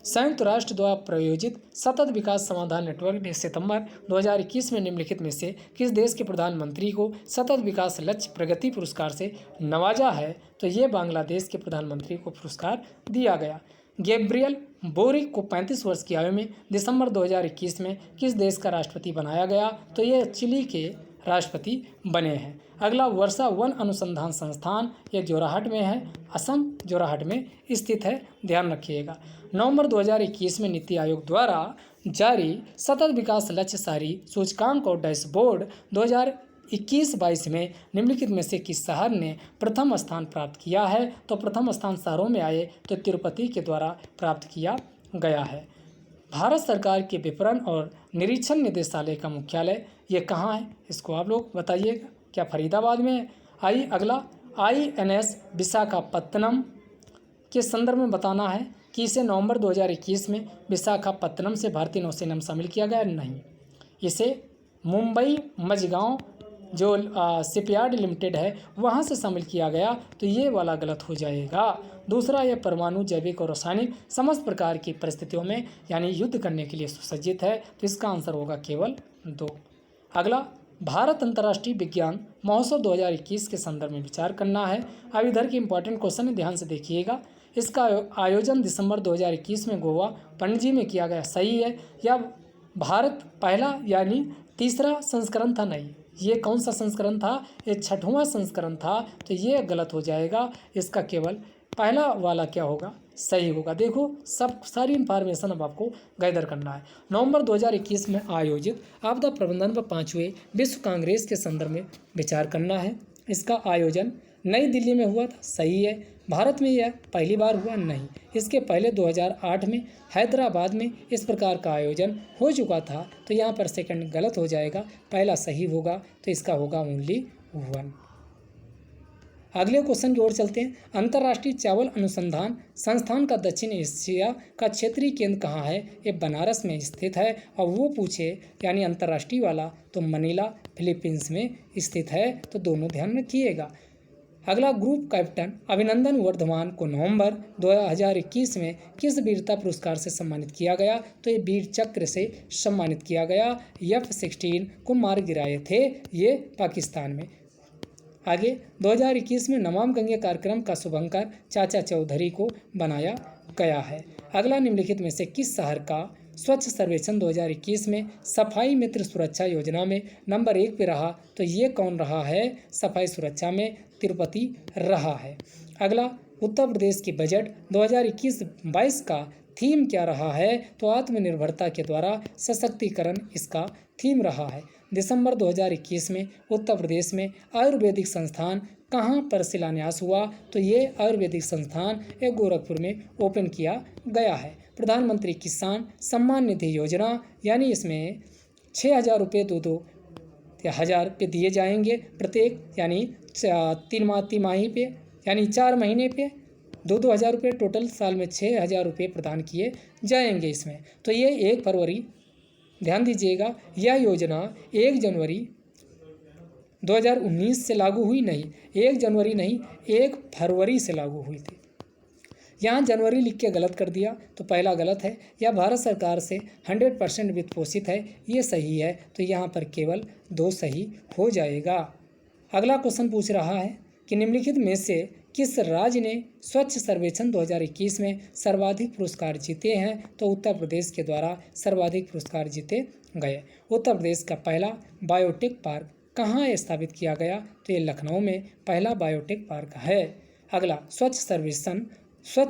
संयुक्त राष्ट्र द्वारा प्रायोजित सतत विकास समाधान नेटवर्क ने सितंबर 2021 में निम्नलिखित में से किस देश के प्रधानमंत्री को सतत विकास लक्ष्य प्रगति पुरस्कार से नवाजा है? तो ये बांग्लादेश के प्रधानमंत्री को पुरस्कार दिया गया। गैब्रियल बोरिक को 35 वर्ष की आयु में दिसंबर 2021 में किस देश का राष्ट्रपति बनाया गया? तो ये चिली के राष्ट्रपति बने हैं। अगला, वर्षा वन अनुसंधान संस्थान, ये जोराहट में है, असम जोराहट में स्थित है, ध्यान रखिएगा। नवंबर 2021 में नीति आयोग द्वारा जारी सतत विकास लक्ष्य सारी सूचकांक और डैशबोर्ड 2021-22 में निम्नलिखित में से किस शहर ने प्रथम स्थान प्राप्त किया है? तो प्रथम स्थान शहरों में आए तो तिरुपति के द्वारा प्राप्त किया गया है। भारत सरकार के विपणन और निरीक्षण निदेशालय का मुख्यालय ये कहाँ है? इसको आप लोग बताइएगा। क्या फरीदाबाद में है? आइए अगला, INS विशाखापत्तनम के संदर्भ में बताना है कि इसे नवंबर 2021 में विशाखापत्तनम से भारतीय नौसेना में शामिल किया गया नहीं। इसे मुंबई मझगांव जो शिपयार्ड लिमिटेड है वहाँ से शामिल किया गया, तो ये वाला गलत हो जाएगा। दूसरा, यह परमाणु, जैविक और रासायनिक समस्त प्रकार की परिस्थितियों में यानी युद्ध करने के लिए सुसज्जित है, तो इसका आंसर होगा केवल 2। अगला, भारत अंतर्राष्ट्रीय विज्ञान महोत्सव 2021 के संदर्भ में विचार करना है। अब इधर की इंपॉर्टेंट क्वेश्चन है, ध्यान से देखिएगा। इसका आयोजन दिसंबर 2021 में गोवा पणजी में किया गया, सही है? या भारत पहला यानी तीसरा संस्करण था? नहीं, ये कौन सा संस्करण था? ये 6वां संस्करण था, तो ये गलत हो जाएगा। इसका केवल पहला वाला क्या होगा? सही होगा। देखो, सब सारी इंफॉर्मेशन अब आपको गैदर करना है। नवंबर 2021 में आयोजित आपदा प्रबंधन पर 5वें विश्व कांग्रेस के संदर्भ में विचार करना है। इसका आयोजन नई दिल्ली में हुआ था, सही है। भारत में यह पहली बार हुआ? नहीं, इसके पहले 2008 में हैदराबाद में इस प्रकार का आयोजन हो चुका था, तो यहाँ पर सेकंड गलत हो जाएगा, पहला सही होगा, तो इसका होगा ओनली 1। अगले क्वेश्चन की ओर चलते हैं। अंतर्राष्ट्रीय चावल अनुसंधान संस्थान का दक्षिण एशिया का क्षेत्रीय केंद्र कहाँ है? ये बनारस में स्थित है। और वो पूछे यानी अंतर्राष्ट्रीय वाला तो मनीला फिलीपींस में स्थित है, तो दोनों ध्यान रखिएगा। अगला, ग्रुप कैप्टन अभिनंदन वर्धमान को नवंबर 2021 में किस वीरता पुरस्कार से सम्मानित किया गया? तो ये वीर चक्र से सम्मानित किया गया। F-16 को मार गिराए थे ये पाकिस्तान में। आगे, 2021 में नमाम गंगे कार्यक्रम का शुभंकर चाचा चौधरी को बनाया गया है। अगला, निम्नलिखित में से किस शहर का स्वच्छ सर्वेक्षण 2021 में सफाई मित्र सुरक्षा योजना में नंबर 1 पे रहा? तो ये कौन रहा है? सफाई सुरक्षा में तिरुपति रहा है। अगला, उत्तर प्रदेश की बजट 2021-22 का थीम क्या रहा है? तो आत्मनिर्भरता के द्वारा सशक्तिकरण इसका थीम रहा है। दिसंबर 2021 में उत्तर प्रदेश में आयुर्वेदिक संस्थान कहाँ पर शिलान्यास हुआ? तो ये आयुर्वेदिक संस्थान एक गोरखपुर में ओपन किया गया है। प्रधानमंत्री किसान सम्मान निधि योजना यानी इसमें 6,000 रुपये 2-2 हज़ार रुपये दिए जाएंगे प्रत्येक, यानी 3 तिमाही पे यानी 4 महीने पे 2-2 हज़ार रुपये, टोटल साल में 6,000 रुपये प्रदान किए जाएंगे इसमें। तो ये 1 फरवरी, ध्यान दीजिएगा, यह योजना 1 जनवरी 2019 से लागू हुई नहीं, 1 जनवरी नहीं 1 फरवरी से लागू हुई थी। यहाँ जनवरी लिख के गलत कर दिया, तो पहला गलत है। यह भारत सरकार से 100% वित्त पोषित है, ये सही है, तो यहाँ पर केवल 2 सही हो जाएगा। अगला क्वेश्चन पूछ रहा है कि निम्नलिखित में से किस राज्य ने स्वच्छ सर्वेक्षण 2021 में सर्वाधिक पुरस्कार जीते हैं? तो उत्तर प्रदेश के द्वारा सर्वाधिक पुरस्कार जीते गए। उत्तर प्रदेश का पहला बायोटेक पार्क कहाँ स्थापित किया गया? तो ये लखनऊ में पहला बायोटेक पार्क है। अगला, स्वच्छ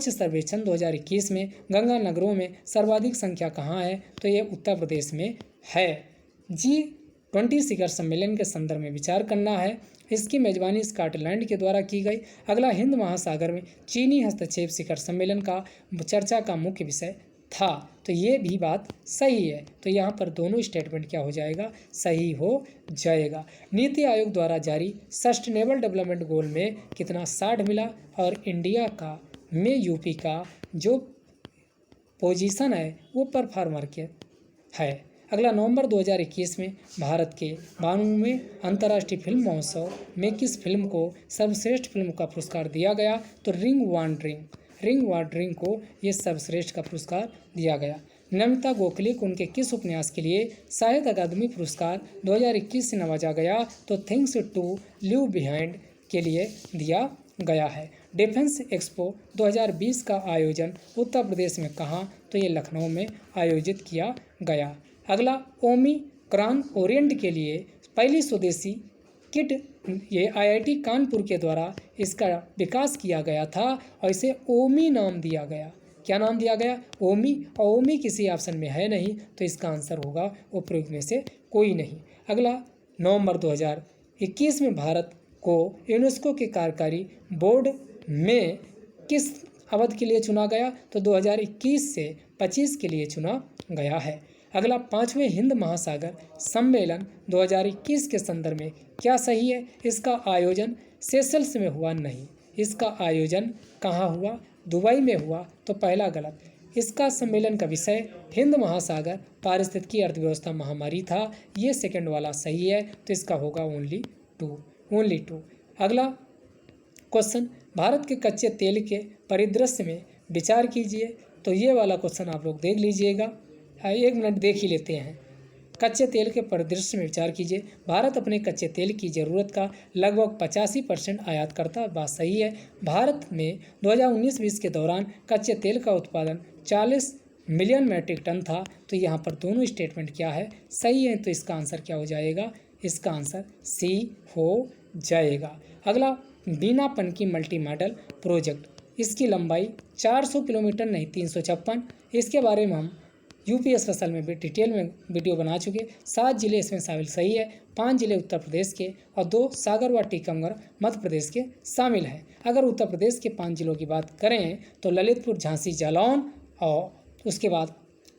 सर्वेक्षण 2021 में गंगा नगरों में सर्वाधिक संख्या कहाँ है? तो ये उत्तर प्रदेश में है। G20 शिखर सम्मेलन के संदर्भ में विचार करना है। इसकी मेजबानी स्कॉटलैंड के द्वारा की गई। अगला, हिंद महासागर में चीनी हस्तक्षेप शिखर सम्मेलन का चर्चा का मुख्य विषय था, तो ये भी बात सही है, तो यहाँ पर दोनों स्टेटमेंट क्या हो जाएगा? सही हो जाएगा। नीति आयोग द्वारा जारी सस्टेनेबल डेवलपमेंट गोल में कितना 60 मिला? और इंडिया का में यूपी का जो पोजीशन है वो परफॉर्मर के है। अगला, नवंबर 2021 में भारत के 92वें अंतर्राष्ट्रीय फिल्म महोत्सव में किस फिल्म को सर्वश्रेष्ठ फिल्म का पुरस्कार दिया गया? तो रिंग वांडरिंग रिंग वाटरिंग को ये सर्वश्रेष्ठ का पुरस्कार दिया गया। नमिता गोखले को उनके किस उपन्यास के लिए साहित्य अकादमी पुरस्कार 2021 से नवाजा गया? तो थिंग्स टू लिव बिहाइंड के लिए दिया गया है। डिफेंस एक्सपो 2020 का आयोजन उत्तर प्रदेश में कहाँ? तो ये लखनऊ में आयोजित किया गया। अगला, ओमिक्रॉन वेरिएंट के लिए पहली स्वदेशी किट ये आईआईटी कानपुर के द्वारा इसका विकास किया गया था और इसे ओमी नाम दिया गया। क्या नाम दिया गया? ओमी। और ओमी किसी ऑप्शन में है नहीं, तो इसका आंसर होगा उपरोक्त में से कोई नहीं। अगला, नवंबर 2021 में भारत को यूनेस्को के कार्यकारी बोर्ड में किस अवधि के लिए चुना गया? तो 2021 से 25 के लिए चुना गया है। अगला, 5वें हिंद महासागर सम्मेलन 2021 के संदर्भ में क्या सही है? इसका आयोजन सेशल्स में हुआ नहीं। इसका आयोजन कहाँ हुआ? दुबई में हुआ, तो पहला गलत। इसका सम्मेलन का विषय हिंद महासागर पारिस्थितिकी अर्थव्यवस्था महामारी था। ये सेकंड वाला सही है, तो इसका होगा ओनली टू। अगला क्वेश्चन, भारत के कच्चे तेल के परिदृश्य में विचार कीजिए। तो ये वाला क्वेश्चन आप लोग देख लीजिएगा, 1 मिनट देख ही लेते हैं। कच्चे तेल के परिदृश्य में विचार कीजिए। भारत अपने कच्चे तेल की ज़रूरत का लगभग 85% आयात करता है। बात सही है। भारत में 2019-20 के दौरान कच्चे तेल का उत्पादन 40 मिलियन मीट्रिक टन था। तो यहाँ पर दोनों स्टेटमेंट क्या है? सही है। तो इसका आंसर क्या हो जाएगा? इसका आंसर सी हो जाएगा। अगला, बीनापन की मल्टी मॉडल प्रोजेक्ट, इसकी लंबाई 400 किलोमीटर नहीं 356। इसके बारे में हम यूपी स्पेशल में भी डिटेल में वीडियो बना चुके। 7 जिले इसमें शामिल सही है। 5 जिले उत्तर प्रदेश के और 2 सागर व टीकमगढ़ मध्य प्रदेश के शामिल हैं। अगर उत्तर प्रदेश के 5 जिलों की बात करें तो ललितपुर, झांसी, जालौन और उसके बाद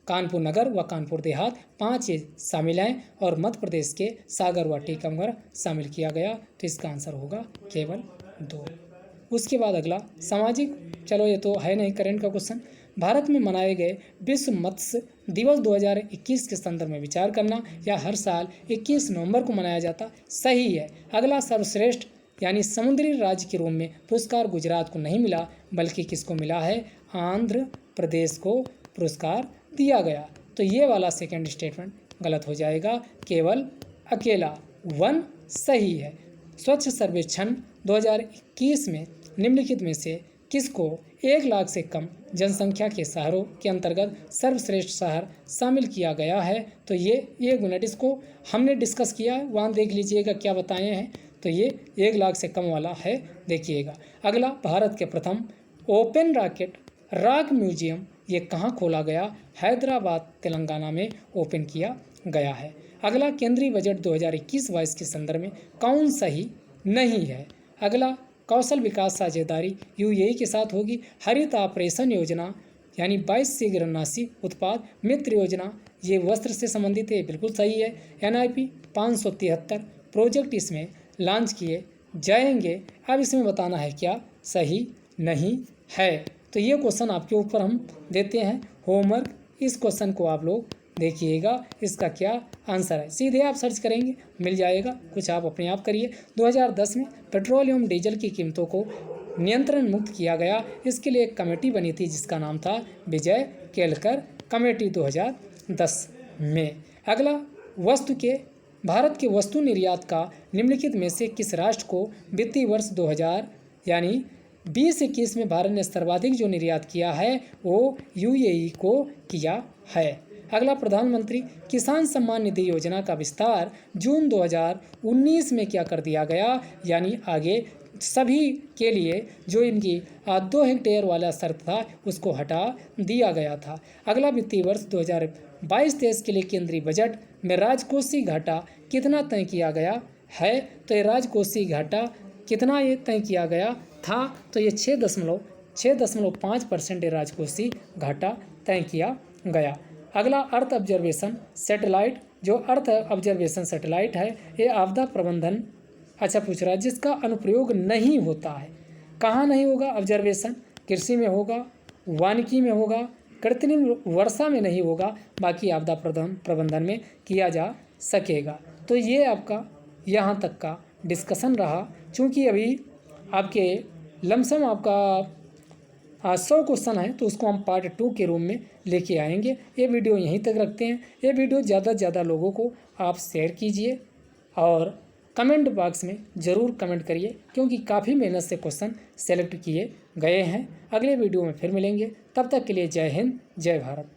कानपुर नगर व कानपुर देहात 5 ये शामिल हैं और मध्य प्रदेश के सागर व टीकमगढ़ शामिल किया गया। तो इसका आंसर होगा केवल 2। उसके बाद अगला, सामाजिक, चलो ये तो है नहीं करंट का क्वेश्चन। भारत में मनाए गए विश्व मत्स्य दिवस 2021 के संदर्भ में विचार करना। या हर साल 21 नवंबर को मनाया जाता? सही है। अगला, सर्वश्रेष्ठ यानी समुद्री राज्य के रूप में पुरस्कार गुजरात को नहीं मिला, बल्कि किसको मिला है? आंध्र प्रदेश को पुरस्कार दिया गया। तो ये वाला सेकंड स्टेटमेंट गलत हो जाएगा। केवल अकेला 1 सही है। स्वच्छ सर्वेक्षण 2021 में निम्नलिखित में से किसको 1 लाख से कम जनसंख्या के शहरों के अंतर्गत सर्वश्रेष्ठ शहर शामिल किया गया है? तो ये 1 मिनट इसको हमने डिस्कस किया है, वहाँ देख लीजिएगा क्या बताए हैं। तो ये 1 लाख से कम वाला है, देखिएगा। अगला, भारत के प्रथम ओपन रॉक म्यूजियम ये कहाँ खोला गया? हैदराबाद तेलंगाना में ओपन किया गया है। अगला, केंद्रीय बजट 2021-22 के संदर्भ में कौन सही नहीं है? अगला, कौशल विकास साझेदारी यूएई के साथ होगी। हरित ऑपरेशन योजना यानी 22 शीघ्रनाशी उत्पाद मित्र योजना ये वस्त्र से संबंधित है, बिल्कुल सही है। एनआईपी 573 प्रोजेक्ट इसमें लॉन्च किए जाएंगे। अब इसमें बताना है क्या सही नहीं है। तो ये क्वेश्चन आपके ऊपर हम देते हैं होमवर्क। इस क्वेश्चन को आप लोग देखिएगा, इसका क्या आंसर है। सीधे आप सर्च करेंगे मिल जाएगा, कुछ आप अपने आप करिए। 2010 में पेट्रोल एवं डीजल की कीमतों को नियंत्रण मुक्त किया गया। इसके लिए एक कमेटी बनी थी जिसका नाम था विजय केलकर कमेटी 2010 में। अगला, भारत के वस्तु निर्यात का निम्नलिखित में से किस राष्ट्र को वित्तीय वर्ष 2000 यानी 2021 में भारत ने सर्वाधिक जो निर्यात किया है वो यूएई को किया है। अगला, प्रधानमंत्री किसान सम्मान निधि योजना का विस्तार जून 2019 में क्या कर दिया गया? यानी आगे सभी के लिए जो इनकी 2 हेक्टेयर वाला शर्त था उसको हटा दिया गया था। अगला, वित्तीय वर्ष 2022-23 के लिए केंद्रीय बजट में राजकोषीय घाटा कितना तय किया गया है? तो ये राजकोषीय घाटा कितना ये तय किया गया था? तो ये 6.5% राजकोषीय घाटा तय किया गया। अगला, अर्थ ऑब्जर्वेशन सैटेलाइट, जो अर्थ ऑब्जर्वेशन सैटेलाइट है ये आपदा प्रबंधन पूछ रहा है जिसका अनुप्रयोग नहीं होता है। कहाँ नहीं होगा ऑब्जर्वेशन? कृषि में होगा, वानिकी में होगा, कृत्रिम वर्षा में नहीं होगा, बाकी आपदा प्रबंधन में किया जा सकेगा। तो ये आपका यहाँ तक का डिस्कशन रहा। चूँकि अभी आपके लमसम आपका 100 क्वेश्चन है तो उसको हम पार्ट 2 के रूम में लेके आएंगे। ये वीडियो यहीं तक रखते हैं। ये वीडियो ज़्यादा से ज़्यादा लोगों को आप शेयर कीजिए और कमेंट बॉक्स में ज़रूर कमेंट करिए, क्योंकि काफ़ी मेहनत से क्वेश्चन सेलेक्ट किए गए हैं। अगले वीडियो में फिर मिलेंगे, तब तक के लिए जय हिंद, जय भारत।